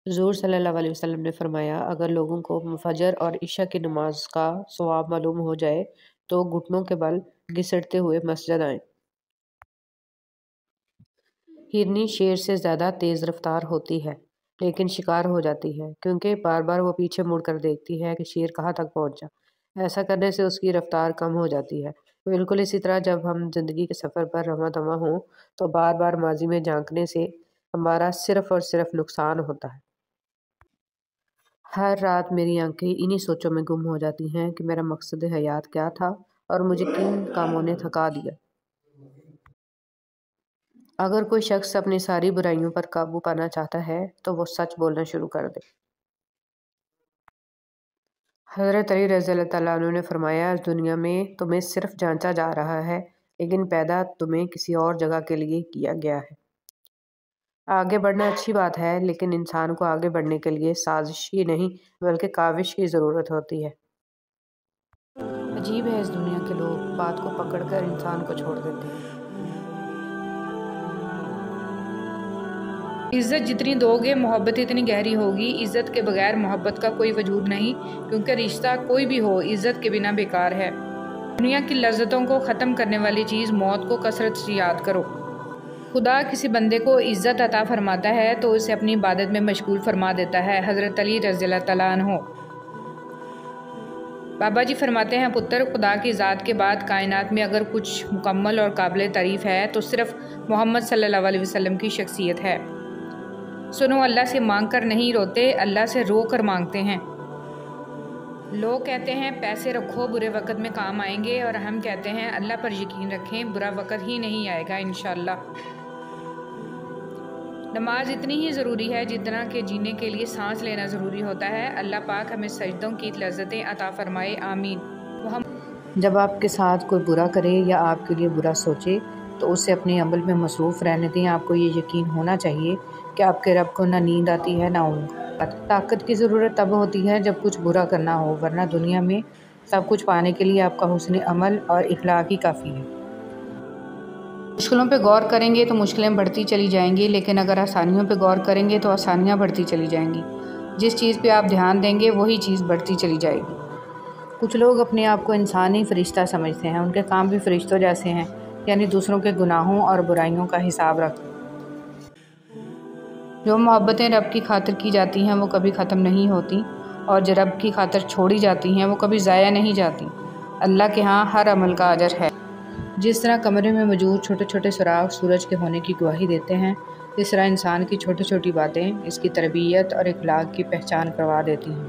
حضور صلی اللہ علیہ وسلم نے فرمایا، اگر لوگوں کو فجر اور عشاء کی نماز کا ثواب معلوم ہو جائے تو گھٹنوں کے بل گھسیٹتے ہوئے مسجد آئیں۔ ہرنی شیر سے زیادہ تیز رفتار ہوتی ہے لیکن شکار ہو جاتی ہے، کیونکہ بار بار وہ پیچھے مڑ کر دیکھتی ہے کہ شیر کہاں تک پہنچا۔ ایسا کرنے سے اس کی رفتار کم ہو جاتی ہے۔ بالکل اسی طرح جب ہم زندگی کے سفر پر رواں دواں ہوں تو بار بار ماضی میں جھانکنے سے ہمارا صرف اور صرف نقصان ہوتا ہے۔ ہر رات میری آنکھیں انہی سوچوں میں گم ہو جاتی ہیں کہ میرا مقصد حیات کیا تھا اور مجھے کن کاموں نے تھکا دیا۔ اگر کوئی شخص اپنی ساری برائیوں پر قابو پانا چاہتا ہے تو وہ سچ بولنا شروع کر دے۔ حضرت علی رضی اللہ تعالیٰ عنہ نے فرمایا، اس دنیا میں تمہیں صرف جانچا جا رہا ہے لیکن پیدا تمہیں کسی اور جگہ کے لیے کیا گیا ہے۔ آگے بڑھنا اچھی بات ہے لیکن انسان کو آگے بڑھنے کے لیے سازش ہی نہیں بلکہ کاوش کی ضرورت ہوتی ہے۔ عجیب ہے اس دنیا کے لوگ، بات کو پکڑ کر انسان کو چھوڑ دیتے ہیں۔ عزت جتنی دو گے محبت اتنی گہری ہوگی۔ عزت کے بغیر محبت کا کوئی وجود نہیں، کیونکہ رشتہ کوئی بھی ہو عزت کے بنا بیکار ہے۔ دنیا کی لذتوں کو ختم کرنے والی چیز موت کو کثرت سے یاد کرو۔ خدا کسی بندے کو عزت عطا فرماتا ہے تو اسے اپنی عبادت میں مشغول فرما دیتا ہے۔ حضرت علی رضی اللہ تعالیٰ عنہ۔ بابا جی فرماتے ہیں، پتر، خدا کی ذات کے بعد کائنات میں اگر کچھ مکمل اور قابل تعریف ہے تو صرف محمد صلی اللہ علیہ وسلم کی شخصیت ہے۔ سنو، اللہ سے مانگ کر نہیں روتے، اللہ سے رو کر مانگتے ہیں۔ لوگ کہتے ہیں پیسے رکھو برے وقت میں کام آئیں گے، اور ہم کہتے ہیں اللہ پر یقین رکھیں برا وقت ہی نہیں آئے گا انشاءاللہ۔ نماز اتنی ہی ضروری ہے جتنا کہ جینے کے لیے سانس لینا ضروری ہوتا ہے۔ اللہ پاک ہمیں سجدوں کی لذتیں عطا فرمائے، آمین۔ جب آپ کے ساتھ کوئی برا کرے یا آپ کے لیے برا سوچے تو اسے اپنے عمل میں مصروف رہنے دیں۔ آپ کو یہ یقین ہونا چاہیے کہ آپ کے رب کو نہ نیند آتی ہے نہ اونگ۔ طاقت کی ضرورت تب ہوتی ہے جب کچھ برا کرنا ہو، ورنہ دنیا میں سب کچھ پانے کے لیے آپ کا حسن عمل اور اخلاق ہی کافی ہے۔ مشکلوں پہ غور کریں گے تو مشکلیں بڑھتی چلی جائیں گی، لیکن اگر آسانیوں پہ غور کریں گے تو آسانیاں بڑھتی چلی جائیں گی۔ جس چیز پہ آپ دھیان دیں گے وہی چیز بڑھتی چلی جائے گی۔ کچھ لوگ اپنے آپ کو انسانی فرشتہ سمجھتے ہیں، ان کے کام بھی فرشتوں جیسے ہیں، یعنی دوسروں کے گناہوں اور برائیوں کا حساب رکھتے ہیں۔ جو محبتیں رب کی خاطر کی جاتی ہیں وہ کبھی ختم نہیں ہوتی، اور جو رب کی خاطر چھوڑی جاتی ہیں وہ کبھی ضائع نہیں جاتی۔ اللہ کے ہاں ہر عمل کا اجر ہے۔ جس طرح کمرے میں موجود چھوٹے چھوٹے سراغ سورج کے ہونے کی گواہی دیتے ہیں، اس طرح انسان کی چھوٹی چھوٹی باتیں اس کی تربیت اور اخلاق کی پہچان کروا دیتی ہیں۔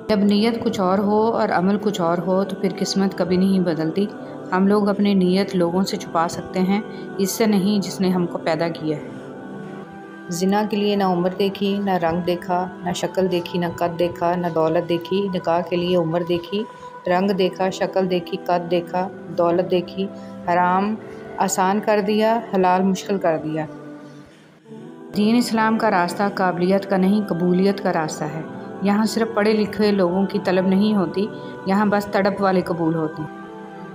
جب نیت کچھ اور ہو اور عمل کچھ اور ہو تو پھر قسمت کبھی نہیں بدلتی۔ ہم لوگ اپنی نیت لوگوں سے چھپا سکتے ہیں، اس سے نہیں جس نے ہم کو پیدا کیا ہے۔ زنا کے لیے نہ عمر دیکھی، نہ رنگ دیکھا، نہ شکل دیکھی، نہ قد دیکھا، نہ دولت دیکھی۔ نکاح کے لیے عمر دیکھی، رنگ دیکھا، شکل دیکھی، قد دیکھا، دولت دیکھی۔ حرام آسان کر دیا، حلال مشکل کر دیا۔ دین اسلام کا راستہ قابلیت کا نہیں، قبولیت کا راستہ ہے۔ یہاں صرف پڑھے لکھے لوگوں کی طلب نہیں ہوتی، یہاں بس تڑپ والے قبول ہوتے ہیں۔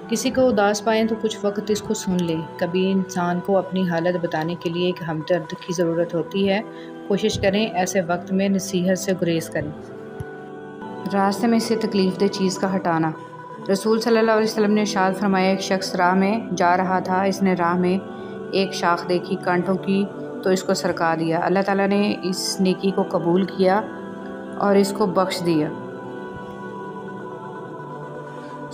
کسی کو اداس پائیں تو کچھ وقت اس کو سن لیں۔ کبھی انسان کو اپنی حالت بتانے کے لیے ایک ہمدرد کی ضرورت ہوتی ہے۔ کوشش کریں ایسے وقت میں نصیحت سے گریز کریں۔ راستے میں سے تکلیف دہ چیز کا ہٹانا۔ رسول صلی اللہ علیہ وسلم نے ارشاد فرمایا، ایک شخص راہ میں جا رہا تھا، اس نے راہ میں ایک شاخ دیکھی کانٹوں کی تو اس کو سرکا دیا۔ اللہ تعالیٰ نے اس نیکی کو قبول کیا اور اس کو بخش دیا۔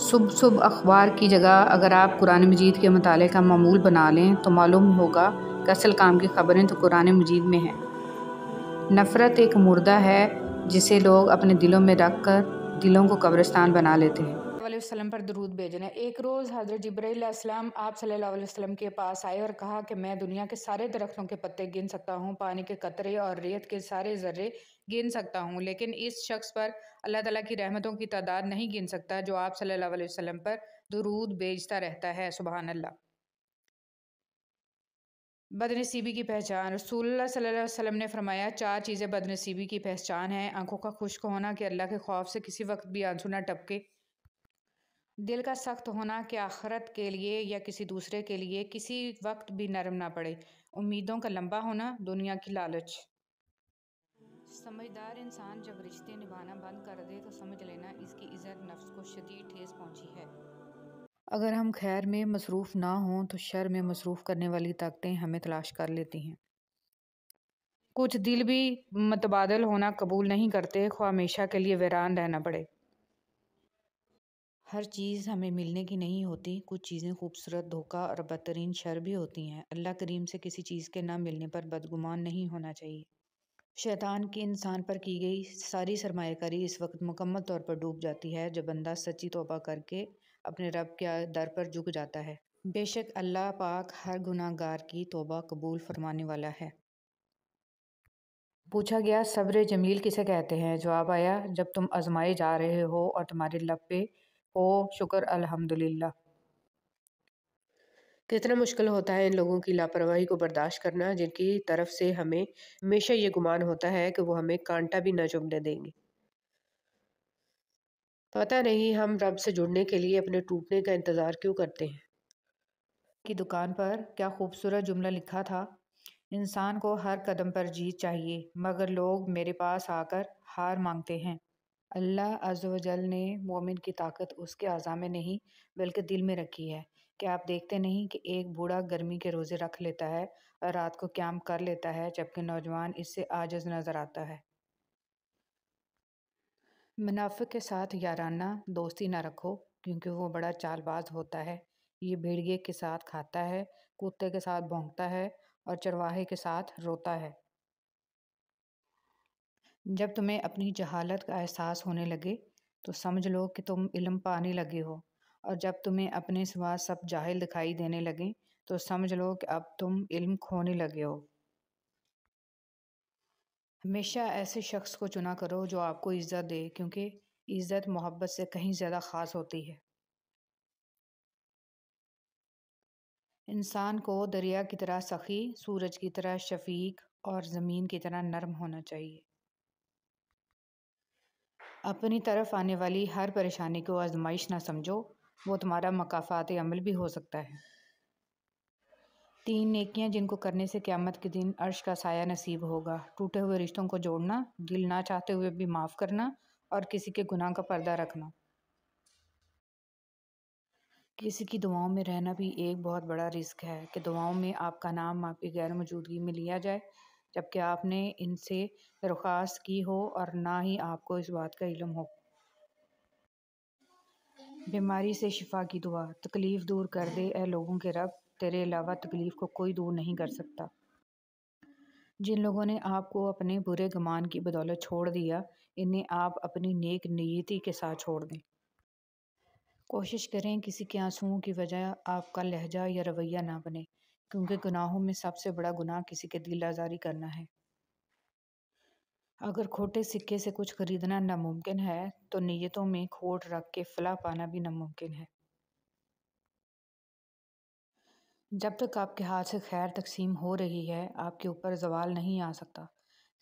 صبح اخبار کی جگہ اگر آپ قرآن مجید کے مطالعے کا معمول بنا لیں تو معلوم ہوگا کہ اصل کام کی خبریں تو قرآن مجید میں ہیں۔ نفرت ایک مردہ ہے جسے لوگ اپنے دلوں میں رکھ کر دلوں کو قبرستان بنا لیتے ہیں۔ علیہ وسلم پر درود بھیجنا۔ ایک روز حضرت جبرائیل علیہ السلام آپ صلی اللہ علیہ وسلم کے پاس آئے اور کہا کہ میں دنیا کے سارے درختوں کے پتے گن سکتا ہوں، پانی کے قطرے اور ریت کے سارے ذرے گن سکتا ہوں، لیکن اس شخص پر اللہ تعالیٰ کی رحمتوں کی تعداد نہیں گن سکتا جو آپ صلی اللہ علیہ وسلم پر درود بھیجتا رہتا ہے۔ سبحان اللہ۔ بدنصیبی کی پہچان۔ رسول اللہ صلی اللہ علیہ وسلم نے فرمایا، 4 چیزیں بدنصیبی کی پہچان ہیں: آنکھوں کا خشک ہونا کہ اللہ کے خوف سے کسی وقت بھی آنسو نہ ٹپکے، دل کا سخت ہونا کہ آخرت کے لیے یا کسی دوسرے کے لیے کسی وقت بھی نرم نہ پڑے، امیدوں کا لمبا ہونا، دنیا کی لالچ۔ سمجھدار انسان جب رشتے نبھانا بند کر دے تو سمجھ لینا اس کی عزت نفس کو شدید ٹھیس پہنچی ہے۔ اگر ہم خیر میں مصروف نہ ہوں تو شر میں مصروف کرنے والی طاقتیں ہمیں تلاش کر لیتی ہیں۔ کچھ دل بھی متبادل ہونا قبول نہیں کرتے، خواہ ہمیشہ کے لیے ویران رہنا پڑے۔ ہر چیز ہمیں ملنے کی نہیں ہوتی، کچھ چیزیں خوبصورت، دھوکہ اور بدترین شر بھی ہوتی ہیں۔ اللہ کریم سے کسی چیز کے نہ ملنے پر بدگمان نہیں ہونا چاہیے۔ شیطان کی انسان پر کی گئی ساری سرمایہ کاری اس وقت مکمل طور پر ڈوب جاتی ہے جب بندہ سچی توبہ کر کے اپنے رب کے در پر جھک جاتا ہے۔ بے شک اللہ پاک ہر گناہ گار کی توبہ قبول فرمانے والا ہے۔ پوچھا گیا، صبر جمیل کسے کہتے ہیں؟ جواب آیا، جب تم آزمائے جا رہے ہو اور تمہارے لب پہ ہو شکر الحمدللہ۔ کتنا مشکل ہوتا ہے ان لوگوں کی لاپرواہی کو برداشت کرنا جن کی طرف سے ہمیں ہمیشہ یہ گمان ہوتا ہے کہ وہ ہمیں کانٹا بھی نہ چبھنے دیں گے۔ پتہ نہیں ہم رب سے جڑنے کے لیے اپنے ٹوٹنے کا انتظار کیوں کرتے ہیں۔ کی دکان پر کیا خوبصورت جملہ لکھا تھا، انسان کو ہر قدم پر جیت چاہیے مگر لوگ میرے پاس آ کر ہار مانگتے ہیں۔ اللہ عز و جل نے مومن کی طاقت اس کے اعضاء میں نہیں بلکہ دل میں رکھی ہے۔ کیا آپ دیکھتے نہیں کہ ایک بوڑھا گرمی کے روزے رکھ لیتا ہے اور رات کو قیام کر لیتا ہے جبکہ نوجوان اس سے عاجز نظر آتا ہے۔ منافق کے ساتھ یارانہ دوستی نہ رکھو کیونکہ وہ بڑا چال باز ہوتا ہے۔ یہ بھیڑیے کے ساتھ کھاتا ہے، کتے کے ساتھ بھونکتا ہے اور چرواہے کے ساتھ روتا ہے۔ جب تمہیں اپنی جہالت کا احساس ہونے لگے تو سمجھ لو کہ تم علم پانے لگے ہو، اور جب تمہیں اپنے سوا سب جاہل دکھائی دینے لگیں تو سمجھ لو کہ اب تم علم کھونے لگے ہو۔ ہمیشہ ایسے شخص کو چنا کرو جو آپ کو عزت دے کیونکہ عزت محبت سے کہیں زیادہ خاص ہوتی ہے۔ انسان کو دریا کی طرح سخی، سورج کی طرح شفیق اور زمین کی طرح نرم ہونا چاہیے۔ اپنی طرف آنے والی ہر پریشانی کو آزمائش نہ سمجھو، وہ تمہارا مکافات عمل بھی ہو سکتا ہے۔ 3 نیکیاں جن کو کرنے سے قیامت کے دن عرش کا سایہ نصیب ہوگا: ٹوٹے ہوئے رشتوں کو جوڑنا، دل نہ چاہتے ہوئے بھی معاف کرنا، اور کسی کے گناہ کا پردہ رکھنا۔ کسی کی دعاؤں میں رہنا بھی ایک بہت بڑا رزق ہے کہ دعاؤں میں آپ کا نام آپ کی غیر موجودگی میں لیا جائے، جبکہ آپ نے ان سے درخواست کی ہو اور نہ ہی آپ کو اس بات کا علم ہو۔ بیماری سے شفا کی دعا: تکلیف دور کر دے اے لوگوں کے رب، تیرے علاوہ تکلیف کو کوئی دور نہیں کر سکتا۔ جن لوگوں نے آپ کو اپنے برے گمان کی بدولت چھوڑ دیا، انہیں آپ اپنی نیک نیتی کے ساتھ چھوڑ دیں۔ کوشش کریں کسی کے آنسوؤں کی وجہ آپ کا لہجہ یا رویہ نہ بنے، کیونکہ گناہوں میں سب سے بڑا گناہ کسی کے دل آزاری کرنا ہے۔ اگر کھوٹے سکے سے کچھ خریدنا ناممکن ہے تو نیتوں میں کھوٹ رکھ کے فلاح پانا بھی ناممکن ہے۔ جب تک آپ کے ہاتھ سے خیر تقسیم ہو رہی ہے، آپ کے اوپر زوال نہیں آ سکتا۔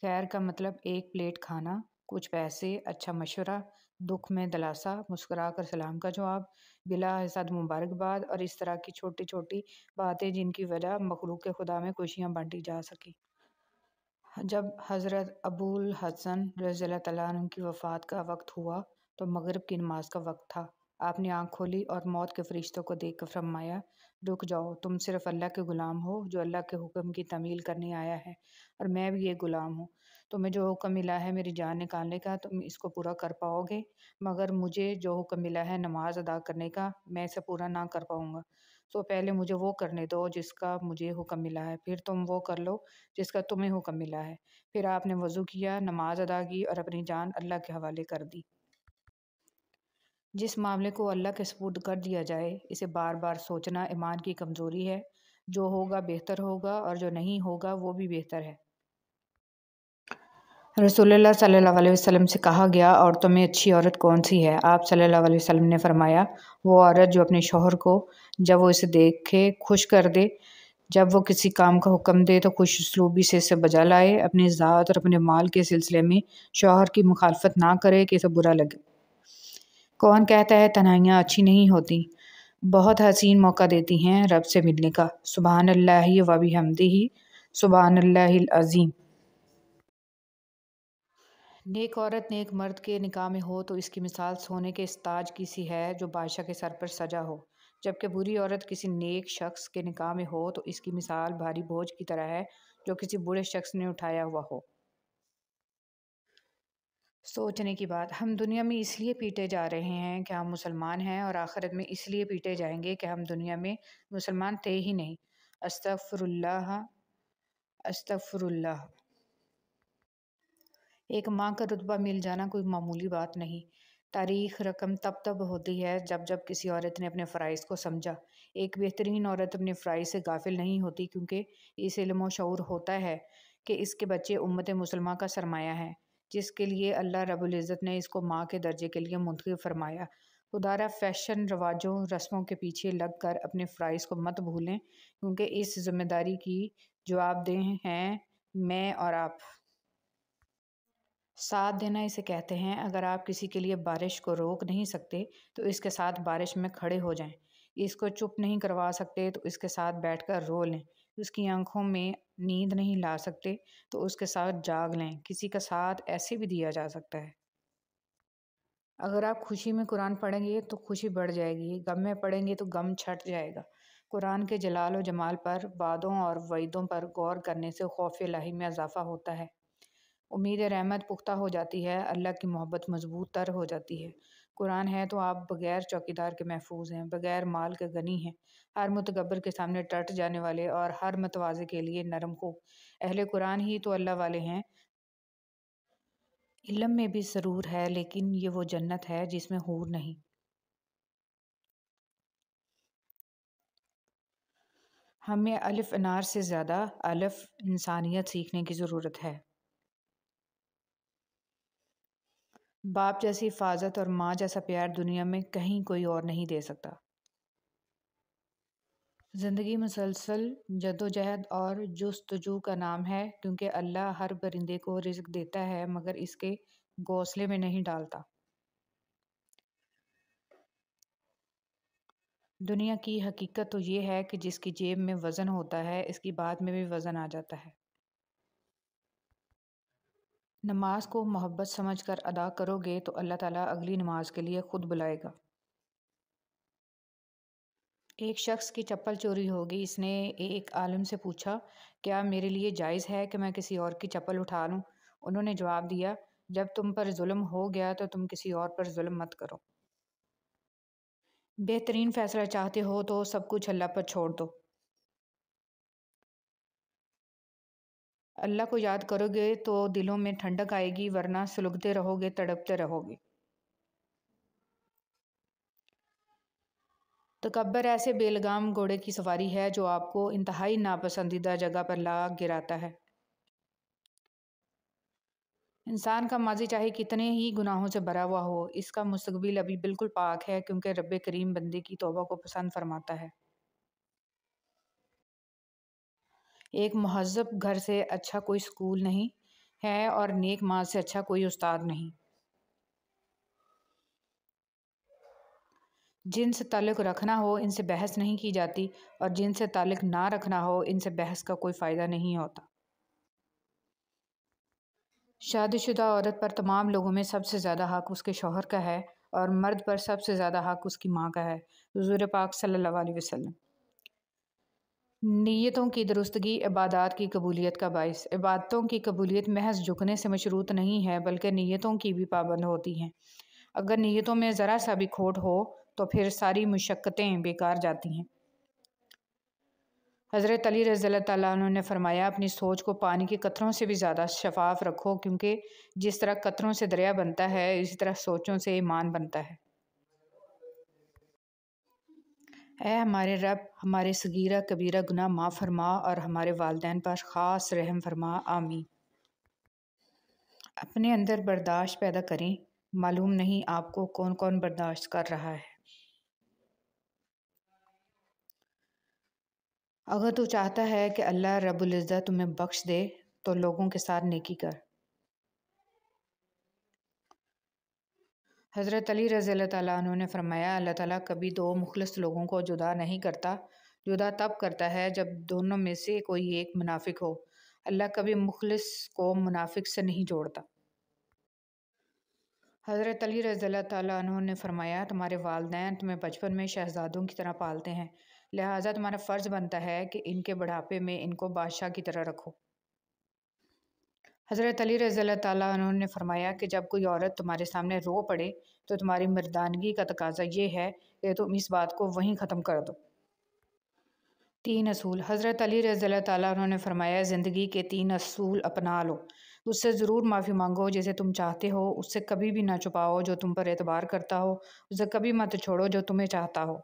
خیر کا مطلب ایک پلیٹ کھانا، کچھ پیسے، اچھا مشورہ، دکھ میں دلاسا، مسکرا کر سلام کا جواب، بلا حسد مبارکباد، اور اس طرح کی چھوٹی چھوٹی باتیں جن کی وجہ مخلوق خدا میں خوشیاں بانٹی جا سکیں۔ جب حضرت ابو الحسن رضی اللہ تعالیٰ عنہ کی وفات کا وقت ہوا تو مغرب کی نماز کا وقت تھا۔ آپ نے آنکھ کھولی اور موت کے فرشتوں کو دیکھ کر فرمایا، رک جاؤ، تم صرف اللہ کے غلام ہو جو اللہ کے حکم کی تعمیل کرنے آیا ہے، اور میں بھی ایک غلام ہوں۔ تمہیں جو حکم ملا ہے میری جان نکالنے کا، تم اس کو پورا کر پاؤ گے، مگر مجھے جو حکم ملا ہے نماز ادا کرنے کا، میں اسے پورا نہ کر پاؤں گا۔ تو پہلے مجھے وہ کرنے دو جس کا مجھے حکم ملا ہے، پھر تم وہ کر لو جس کا تمہیں حکم ملا ہے۔ پھر آپ نے وضو کیا، نماز ادا کی اور اپنی جان اللہ کے حوالے کر دی۔ جس معاملے کو اللہ کے سپرد کر دیا جائے، اسے بار بار سوچنا ایمان کی کمزوری ہے۔ جو ہوگا بہتر ہوگا اور جو نہیں ہوگا وہ بھی بہتر ہے۔ رسول اللہ صلی اللہ علیہ وسلم سے کہا گیا، عورتوں میں اچھی عورت کون سی ہے؟ آپ صلی اللہ علیہ وسلم نے فرمایا، وہ عورت جو اپنے شوہر کو جب وہ اسے دیکھے خوش کر دے، جب وہ کسی کام کا حکم دے تو خوش اسلوبی سے اسے بجا لائے، اپنی ذات اور اپنے مال کے سلسلے میں شوہر کی مخالفت نہ کرے کہ اسے برا لگے۔ کون کہتا ہے تنہائیاں اچھی نہیں ہوتی؟ بہت حسین موقع دیتی ہیں رب سے ملنے کا۔ سبحان اللہ و بحمدہ، سبحان اللہ العظیم۔ نیک عورت نیک مرد کے نکاح میں ہو تو اس کی مثال سونے کے اس تاج کی سی ہے جو بادشاہ کے سر پر سجا ہو، جبکہ بری عورت کسی نیک شخص کے نکاح میں ہو تو اس کی مثال بھاری بوجھ کی طرح ہے جو کسی برے شخص نے اٹھایا ہوا ہو۔ سوچنے کی بات، ہم دنیا میں اس لیے پیٹے جا رہے ہیں کہ ہم مسلمان ہیں، اور آخرت میں اس لیے پیٹے جائیں گے کہ ہم دنیا میں مسلمان تھے ہی نہیں۔ استغفر اللہ، استغفر اللہ۔ ایک ماں کا رتبہ مل جانا کوئی معمولی بات نہیں۔ تاریخ رقم تب ہوتی ہے جب کسی عورت نے اپنے فرائض کو سمجھا۔ ایک بہترین عورت اپنے فرائض سے غافل نہیں ہوتی، کیونکہ اس علم و شعور ہوتا ہے کہ اس کے بچے امت مسلمہ کا سرمایہ ہیں، جس کے لیے اللہ رب العزت نے اس کو ماں کے درجے کے لیے منتخب فرمایا۔ خدارا فیشن، رواجوں، رسموں کے پیچھے لگ کر اپنے فرائض کو مت بھولیں، کیونکہ اس ذمہ داری کی جوابدہ ہیں میں اور آپ۔ ساتھ دینا اسے کہتے ہیں۔ اگر آپ کسی کے لیے بارش کو روک نہیں سکتے تو اس کے ساتھ بارش میں کھڑے ہو جائیں، اس کو چپ نہیں کروا سکتے تو اس کے ساتھ بیٹھ کر رو لیں، اس کی آنکھوں میں نیند نہیں لا سکتے تو اس کے ساتھ جاگ لیں، کسی کا ساتھ ایسے بھی دیا جا سکتا ہے۔ اگر آپ خوشی میں قرآن پڑھیں گے تو خوشی بڑھ جائے گی، غم میں پڑھیں گے تو غم چھٹ جائے گا۔ قرآن کے جلال و جمال پر، وعدوں اور وعیدوں پر غور کرنے سے خوف الہی میں اضافہ ہوتا ہے، امید رحمت پختہ ہو جاتی ہے، اللہ کی محبت مضبوط تر ہو جاتی ہے۔ قرآن ہے تو آپ بغیر چوکیدار کے محفوظ ہیں، بغیر مال کے غنی ہیں، ہر متکبر کے سامنے ڈٹ جانے والے اور ہر متواضع کے لیے نرم خو۔ اہل قرآن ہی تو اللہ والے ہیں۔ علم میں بھی ضرور ہے، لیکن یہ وہ جنت ہے جس میں حور نہیں۔ ہمیں الف انار سے زیادہ الف انسانیت سیکھنے کی ضرورت ہے۔ باپ جیسی حفاظت اور ماں جیسا پیار دنیا میں کہیں کوئی اور نہیں دے سکتا۔ زندگی مسلسل جدوجہد اور جستجو کا نام ہے، کیونکہ اللہ ہر پرندے کو رزق دیتا ہے مگر اس کے گھونسلے میں نہیں ڈالتا۔ دنیا کی حقیقت تو یہ ہے کہ جس کی جیب میں وزن ہوتا ہے اس کی بات میں بھی وزن آ جاتا ہے۔ نماز کو محبت سمجھ کر ادا کرو گے تو اللہ تعالیٰ اگلی نماز کے لیے خود بلائے گا۔ ایک شخص کی چپل چوری ہو گئی۔ اس نے ایک عالم سے پوچھا، کیا میرے لیے جائز ہے کہ میں کسی اور کی چپل اٹھا لوں؟ انہوں نے جواب دیا، جب تم پر ظلم ہو گیا تو تم کسی اور پر ظلم مت کرو۔ بہترین فیصلہ چاہتے ہو تو سب کچھ اللہ پر چھوڑ دو۔ اللہ کو یاد کرو گے تو دلوں میں ٹھنڈک آئے گی، ورنہ سلگتے رہو گے، تڑپتے رہو گے۔ تکبر ایسے بے لگام گھوڑے کی سواری ہے جو آپ کو انتہائی ناپسندیدہ جگہ پر لا گراتا ہے۔ انسان کا ماضی چاہے کتنے ہی گناہوں سے بھرا ہوا ہو، اس کا مستقبل ابھی بالکل پاک ہے، کیونکہ رب کریم بندے کی توبہ کو پسند فرماتا ہے۔ ایک مہذب گھر سے اچھا کوئی سکول نہیں ہے اور نیک ماں سے اچھا کوئی استاد نہیں۔ جن سے تعلق رکھنا ہو ان سے بحث نہیں کی جاتی، اور جن سے تعلق نہ رکھنا ہو ان سے بحث کا کوئی فائدہ نہیں ہوتا۔ شادی شدہ عورت پر تمام لوگوں میں سب سے زیادہ حق اس کے شوہر کا ہے، اور مرد پر سب سے زیادہ حق اس کی ماں کا ہے۔ حضور پاک صلی اللہ علیہ وسلم۔ نیتوں کی درستگی عبادات کی قبولیت کا باعث۔ عبادتوں کی قبولیت محض جھکنے سے مشروط نہیں ہے، بلکہ نیتوں کی بھی پابند ہوتی ہیں۔ اگر نیتوں میں ذرا سا بھی کھوٹ ہو تو پھر ساری مشقتیں بیکار جاتی ہیں۔ حضرت علی رضی اللہ تعالیٰ عنہ نے فرمایا، اپنی سوچ کو پانی کے قطروں سے بھی زیادہ شفاف رکھو، کیونکہ جس طرح قطروں سے دریا بنتا ہے اسی طرح سوچوں سے ایمان بنتا ہے۔ اے ہمارے رب، ہمارے صغیرہ کبیرہ گناہ معاف فرما اور ہمارے والدین پر خاص رحم فرما، آمین۔ اپنے اندر برداشت پیدا کریں، معلوم نہیں آپ کو کون کون برداشت کر رہا ہے۔ اگر تو چاہتا ہے کہ اللہ رب العزت تمہیں بخش دے تو لوگوں کے ساتھ نیکی کر۔ حضرت علی رضی اللہ تعالیٰ عنہ نے فرمایا، اللہ تعالیٰ کبھی دو مخلص لوگوں کو جدا نہیں کرتا، جدا تب کرتا ہے جب دونوں میں سے کوئی ایک منافق ہو۔ اللہ کبھی مخلص کو منافق سے نہیں جوڑتا۔ حضرت علی رضی اللہ تعالیٰ عنہ نے فرمایا، تمہارے والدین تمہیں بچپن میں شہزادوں کی طرح پالتے ہیں، لہٰذا تمہارا فرض بنتا ہے کہ ان کے بڑھاپے میں ان کو بادشاہ کی طرح رکھو۔ حضرت علی رضی اللہ تعالیٰ عنہ نے فرمایا کہ جب کوئی عورت تمہارے سامنے رو پڑے تو تمہاری مردانگی کا تقاضا یہ ہے کہ تم اس بات کو وہیں ختم کر دو۔ 3 اصول۔ حضرت علی رضی اللہ تعالیٰ عنہ نے فرمایا، زندگی کے 3 اصول اپنا لو، اس سے ضرور معافی مانگو جسے تم چاہتے ہو، اس سے کبھی بھی نہ چھپاؤ جو تم پر اعتبار کرتا ہو، اسے کبھی مت چھوڑو جو تمہیں چاہتا ہو۔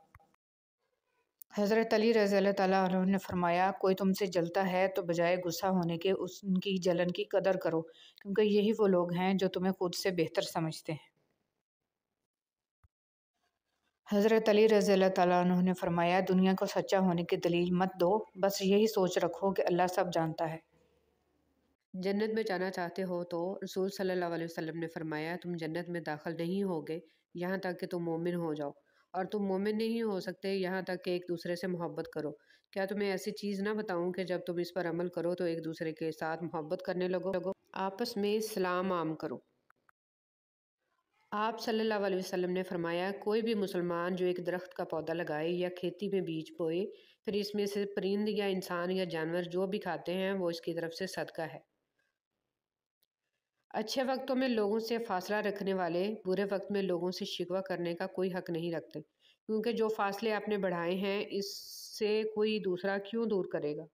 حضرت علی رضی اللہ تعالیٰ عنہ نے فرمایا، کوئی تم سے جلتا ہے تو بجائے غصہ ہونے کے ان کی جلن کی قدر کرو، کیونکہ یہی وہ لوگ ہیں جو تمہیں خود سے بہتر سمجھتے ہیں۔ حضرت علی رضی اللہ تعالیٰ عنہ نے فرمایا، دنیا کو سچا ہونے کی دلیل مت دو، بس یہی سوچ رکھو کہ اللہ سب جانتا ہے۔ جنت میں جانا چاہتے ہو تو رسول صلی اللہ علیہ وسلم نے فرمایا، تم جنت میں داخل نہیں ہوگے یہاں تک کہ تم مومن ہو جاؤ، اور تم مومن نہیں ہو سکتے یہاں تک کہ ایک دوسرے سے محبت کرو۔ کیا تمہیں ایسی چیز نہ بتاؤں کہ جب تم اس پر عمل کرو تو ایک دوسرے کے ساتھ محبت کرنے لگو، آپس میں سلام عام کرو۔ آپ صلی اللہ علیہ وسلم نے فرمایا، کوئی بھی مسلمان جو ایک درخت کا پودا لگائے یا کھیتی میں بیج بوئے، پھر اس میں سے پرند یا انسان یا جانور جو بھی کھاتے ہیں وہ اس کی طرف سے صدقہ ہے۔ اچھے وقتوں میں لوگوں سے فاصلہ رکھنے والے برے وقت میں لوگوں سے شکوہ کرنے کا کوئی حق نہیں رکھتے، کیونکہ جو فاصلے آپ نے بڑھائے ہیں اس سے کوئی دوسرا کیوں دور کرے گا۔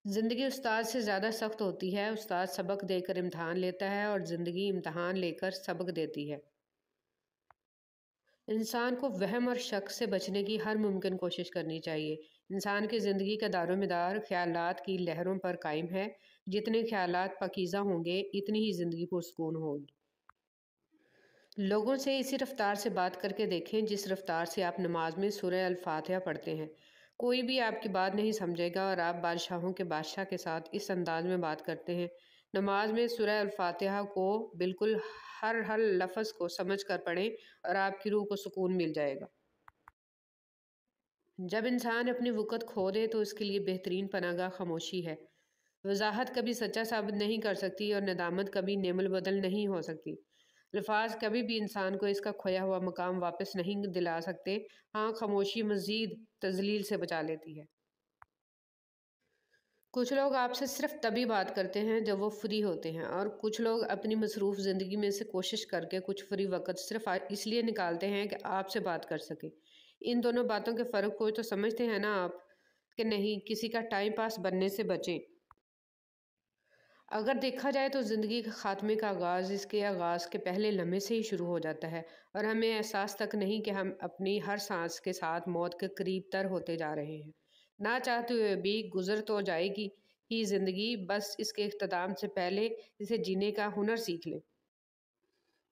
زندگی استاد سے زیادہ سخت ہوتی ہے، استاد سبق دے کر امتحان لیتا ہے اور زندگی امتحان لے کر سبق دیتی ہے۔ انسان کو وہم اور شک سے بچنے کی ہر ممکن کوشش کرنی چاہیے۔ انسان کی زندگی کا دار و مدار خیالات کی لہروں پر قائم ہے، جتنے خیالات پاکیزہ ہوں گے اتنی ہی زندگی پرسکون ہوگی۔ لوگوں سے اسی رفتار سے بات کر کے دیکھیں جس رفتار سے آپ نماز میں سورہ الفاتحہ پڑھتے ہیں۔ کوئی بھی آپ کی بات نہیں سمجھے گا اور آپ بادشاہوں کے بادشاہ کے ساتھ اس انداز میں بات کرتے ہیں۔ نماز میں سورہ الفاتحہ کو بالکل ہر لفظ کو سمجھ کر پڑھیں اور آپ کی روح کو سکون مل جائے گا۔ جب انسان اپنی وقت کھو دے تو اس کے لیے بہترین پناہ گاہ خاموشی ہے۔ وضاحت کبھی سچا ثابت نہیں کر سکتی اور ندامت کبھی نعم البدل نہیں ہو سکتی۔ الفاظ کبھی بھی انسان کو اس کا کھویا ہوا مقام واپس نہیں دلا سکتے۔ ہاں، خاموشی مزید تذلیل سے بچا لیتی ہے۔ کچھ لوگ آپ سے صرف تبھی بات کرتے ہیں جب وہ فری ہوتے ہیں، اور کچھ لوگ اپنی مصروف زندگی میں سے کوشش کر کے کچھ فری وقت صرف اس لیے نکالتے ہیں کہ آپ سے بات کر سکیں۔ ان دونوں باتوں کے فرق کو تو سمجھتے ہیں نا آپ، کہ نہیں؟ کسی کا ٹائم پاس بننے سے بچیں۔ اگر دیکھا جائے تو زندگی کے خاتمے کا آغاز اس کے آغاز کے پہلے لمحے سے ہی شروع ہو جاتا ہے، اور ہمیں احساس تک نہیں کہ ہم اپنی ہر سانس کے ساتھ موت کے قریب تر ہوتے جا رہے ہیں۔ نہ چاہتے ہوئے بھی گزر تو جائے گی ہی زندگی، بس اس کے اختتام سے پہلے اسے جینے کا ہنر سیکھ لیں۔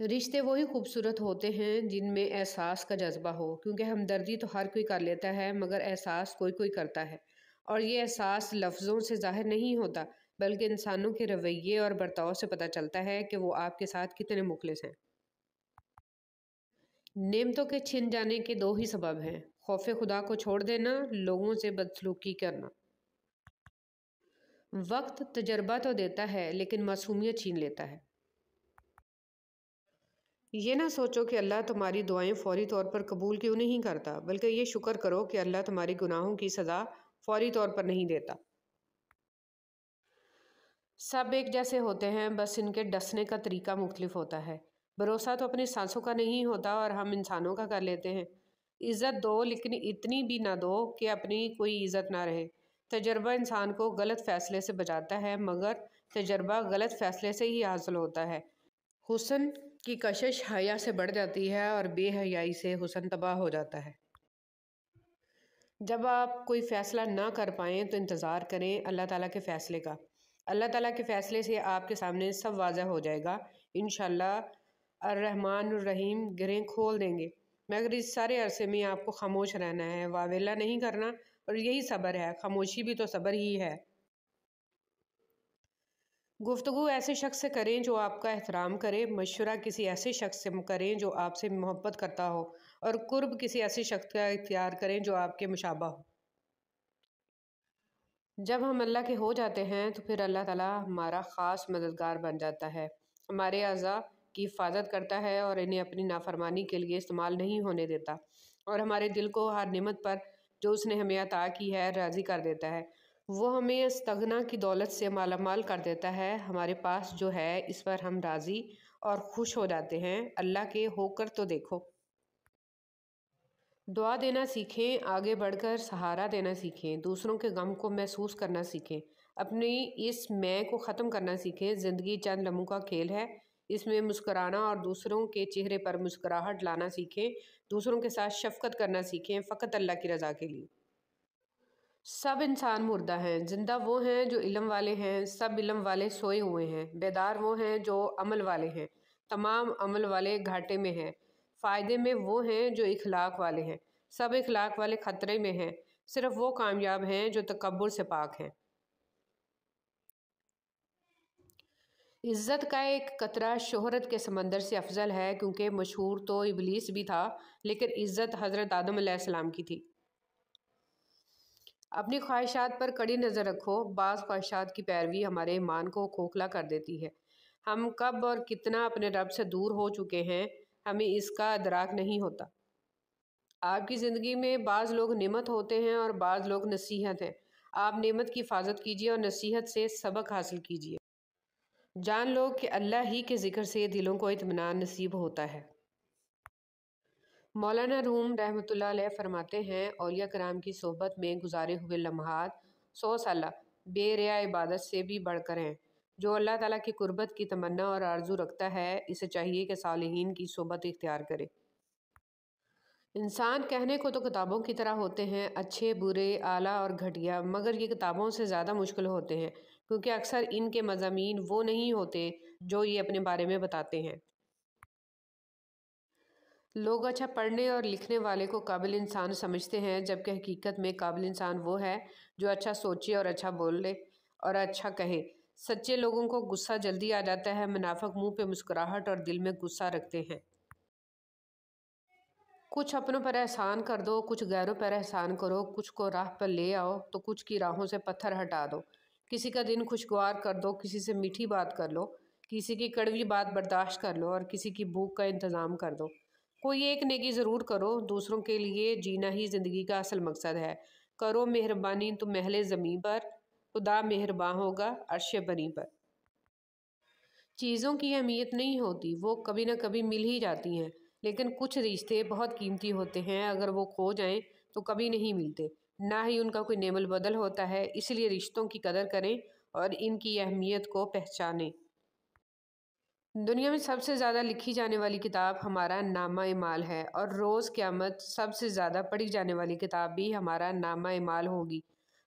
رشتے وہی خوبصورت ہوتے ہیں جن میں احساس کا جذبہ ہو، کیونکہ ہمدردی تو ہر کوئی کر لیتا ہے مگر احساس کوئی کوئی کرتا ہے، اور یہ احساس لفظوں سے ظاہر نہیں ہوتا بلکہ انسانوں کے رویے اور برتاؤ سے پتہ چلتا ہے کہ وہ آپ کے ساتھ کتنے مخلص ہیں۔ نعمتوں کے چھن جانے کے دو ہی سبب ہیں: خوف خدا کو چھوڑ دینا، لوگوں سے بدسلوکی کرنا۔ وقت تجربہ تو دیتا ہے لیکن معصومیت چھین لیتا ہے۔ یہ نہ سوچو کہ اللہ تمہاری دعائیں فوری طور پر قبول کیوں نہیں کرتا، بلکہ یہ شکر کرو کہ اللہ تمہاری گناہوں کی سزا فوری طور پر نہیں دیتا۔ سب ایک جیسے ہوتے ہیں، بس ان کے ڈسنے کا طریقہ مختلف ہوتا ہے۔ بھروسہ تو اپنی سانسوں کا نہیں ہوتا اور ہم انسانوں کا کر لیتے ہیں۔ عزت دو لیکن اتنی بھی نہ دو کہ اپنی کوئی عزت نہ رہے۔ تجربہ انسان کو غلط فیصلے سے بچاتا ہے مگر تجربہ غلط فیصلے سے ہی حاصل ہوتا ہے۔ حسن کی کشش حیا سے بڑھ جاتی ہے اور بے حیائی سے حسن تباہ ہو جاتا ہے۔ جب آپ کوئی فیصلہ نہ کر پائیں تو انتظار کریں اللہ تعالیٰ کے فیصلے کا۔ اللہ تعالیٰ کے فیصلے سے آپ کے سامنے سب واضح ہو جائے گا۔ انشاءاللہ الرحمن الرحیم گرہیں کھول دیں گے، مگر اس سارے عرصے میں آپ کو خاموش رہنا ہے، واویلا نہیں کرنا، اور یہی صبر ہے۔ خاموشی بھی تو صبر ہی ہے۔ گفتگو ایسے شخص سے کریں جو آپ کا احترام کرے، مشورہ کسی ایسے شخص سے کریں جو آپ سے محبت کرتا ہو، اور قرب کسی ایسے شخص کا اختیار کریں جو آپ کے مشابہ ہو۔ جب ہم اللہ کے ہو جاتے ہیں تو پھر اللہ تعالیٰ ہمارا خاص مددگار بن جاتا ہے، ہمارے اعضاء کی حفاظت کرتا ہے اور انہیں اپنی نافرمانی کے لیے استعمال نہیں ہونے دیتا، اور ہمارے دل کو ہر نعمت پر جو اس نے ہمیں عطا کی ہے راضی کر دیتا ہے۔ وہ ہمیں استغنا کی دولت سے مالا مال کر دیتا ہے۔ ہمارے پاس جو ہے اس پر ہم راضی اور خوش ہو جاتے ہیں۔ اللہ کے ہو کر تو دیکھو۔ دعا دینا سیکھیں، آگے بڑھ کر سہارا دینا سیکھیں، دوسروں کے غم کو محسوس کرنا سیکھیں، اپنی اس میں کو ختم کرنا سیکھیں۔ زندگی چند لمحوں کا کھیل ہے، اس میں مسکرانا اور دوسروں کے چہرے پر مسکراہٹ لانا سیکھیں، دوسروں کے ساتھ شفقت کرنا سیکھیں، فقط اللہ کی رضا کے لیے۔ سب انسان مردہ ہیں، زندہ وہ ہیں جو علم والے ہیں، سب علم والے سوئے ہوئے ہیں، بیدار وہ ہیں جو عمل والے ہیں، تمام عمل والے گھاٹے میں ہیں، فائدے میں وہ ہیں جو اخلاق والے ہیں، سب اخلاق والے خطرے میں ہیں، صرف وہ کامیاب ہیں جو تکبر سے پاک ہیں۔ عزت کا ایک قطرہ شہرت کے سمندر سے افضل ہے، کیونکہ مشہور تو ابلیس بھی تھا لیکن عزت حضرت آدم علیہ السلام کی تھی۔ اپنی خواہشات پر کڑی نظر رکھو، بعض خواہشات کی پیروی ہمارے ایمان کو کھوکھلا کر دیتی ہے۔ ہم کب اور کتنا اپنے رب سے دور ہو چکے ہیں ہمیں اس کا ادراک نہیں ہوتا۔ آپ کی زندگی میں بعض لوگ نعمت ہوتے ہیں اور بعض لوگ نصیحت ہیں۔ آپ نعمت کی حفاظت کیجیے اور نصیحت سے سبق حاصل کیجیے۔ جان لو کہ اللہ ہی کے ذکر سے دلوں کو اطمینان نصیب ہوتا ہے۔ مولانا روم رحمۃ اللہ علیہ فرماتے ہیں، اولیاء کرام کی صحبت میں گزارے ہوئے لمحات 100 سالہ بے ریا عبادت سے بھی بڑھ کر ہیں۔ جو اللہ تعالیٰ کی قربت کی تمنا اور آرزو رکھتا ہے اسے چاہیے کہ صالحین کی صحبت اختیار کرے۔ انسان کہنے کو تو کتابوں کی طرح ہوتے ہیں، اچھے برے اعلیٰ اور گھٹیا، مگر یہ کتابوں سے زیادہ مشکل ہوتے ہیں، کیونکہ اکثر ان کے مضامین وہ نہیں ہوتے جو یہ اپنے بارے میں بتاتے ہیں۔ لوگ اچھا پڑھنے اور لکھنے والے کو قابل انسان سمجھتے ہیں، جبکہ حقیقت میں قابل انسان وہ ہے جو اچھا سوچے اور اچھا بولے اور اچھا کہے۔ سچے لوگوں کو غصہ جلدی آ جاتا ہے، منافق منہ پہ مسکراہٹ اور دل میں غصہ رکھتے ہیں۔ کچھ اپنوں پر احسان کر دو، کچھ غیروں پر احسان کرو، کچھ کو راہ پر لے آؤ تو کچھ کی راہوں سے پتھر ہٹا دو۔ کسی کا دن خوشگوار کر دو، کسی سے میٹھی بات کر لو، کسی کی کڑوی بات برداشت کر لو اور کسی کی بھوک کا انتظام کر دو۔ کوئی ایک نیکی ضرور کرو، دوسروں کے لیے جینا ہی زندگی کا اصل مقصد ہے۔ کرو مہربانی تو محل زمیں پر، خدا مہرباں ہوگا عرش بری پر۔ چیزوں کی اہمیت نہیں ہوتی، وہ کبھی نہ کبھی مل ہی جاتی ہیں، لیکن کچھ رشتے بہت قیمتی ہوتے ہیں، اگر وہ کھو جائیں تو کبھی نہیں ملتے، نہ ہی ان کا کوئی نعم البدل ہوتا ہے۔ اس لیے رشتوں کی قدر کریں اور ان کی اہمیت کو پہچانیں۔ دنیا میں سب سے زیادہ لکھی جانے والی کتاب ہمارا نامہ اعمال ہے، اور روز قیامت سب سے زیادہ پڑھی جانے والی کتاب بھی ہمارا نامہ اعمال ہوگی۔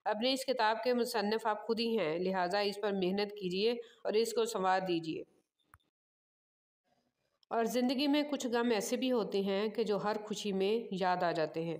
اپنے اس کتاب کے مصنف آپ خود ہی ہیں، لہٰذا اس پر محنت کیجیے اور اس کو سنوار دیجیے۔ اور زندگی میں کچھ غم ایسے بھی ہوتے ہیں کہ جو ہر خوشی میں یاد آ جاتے ہیں۔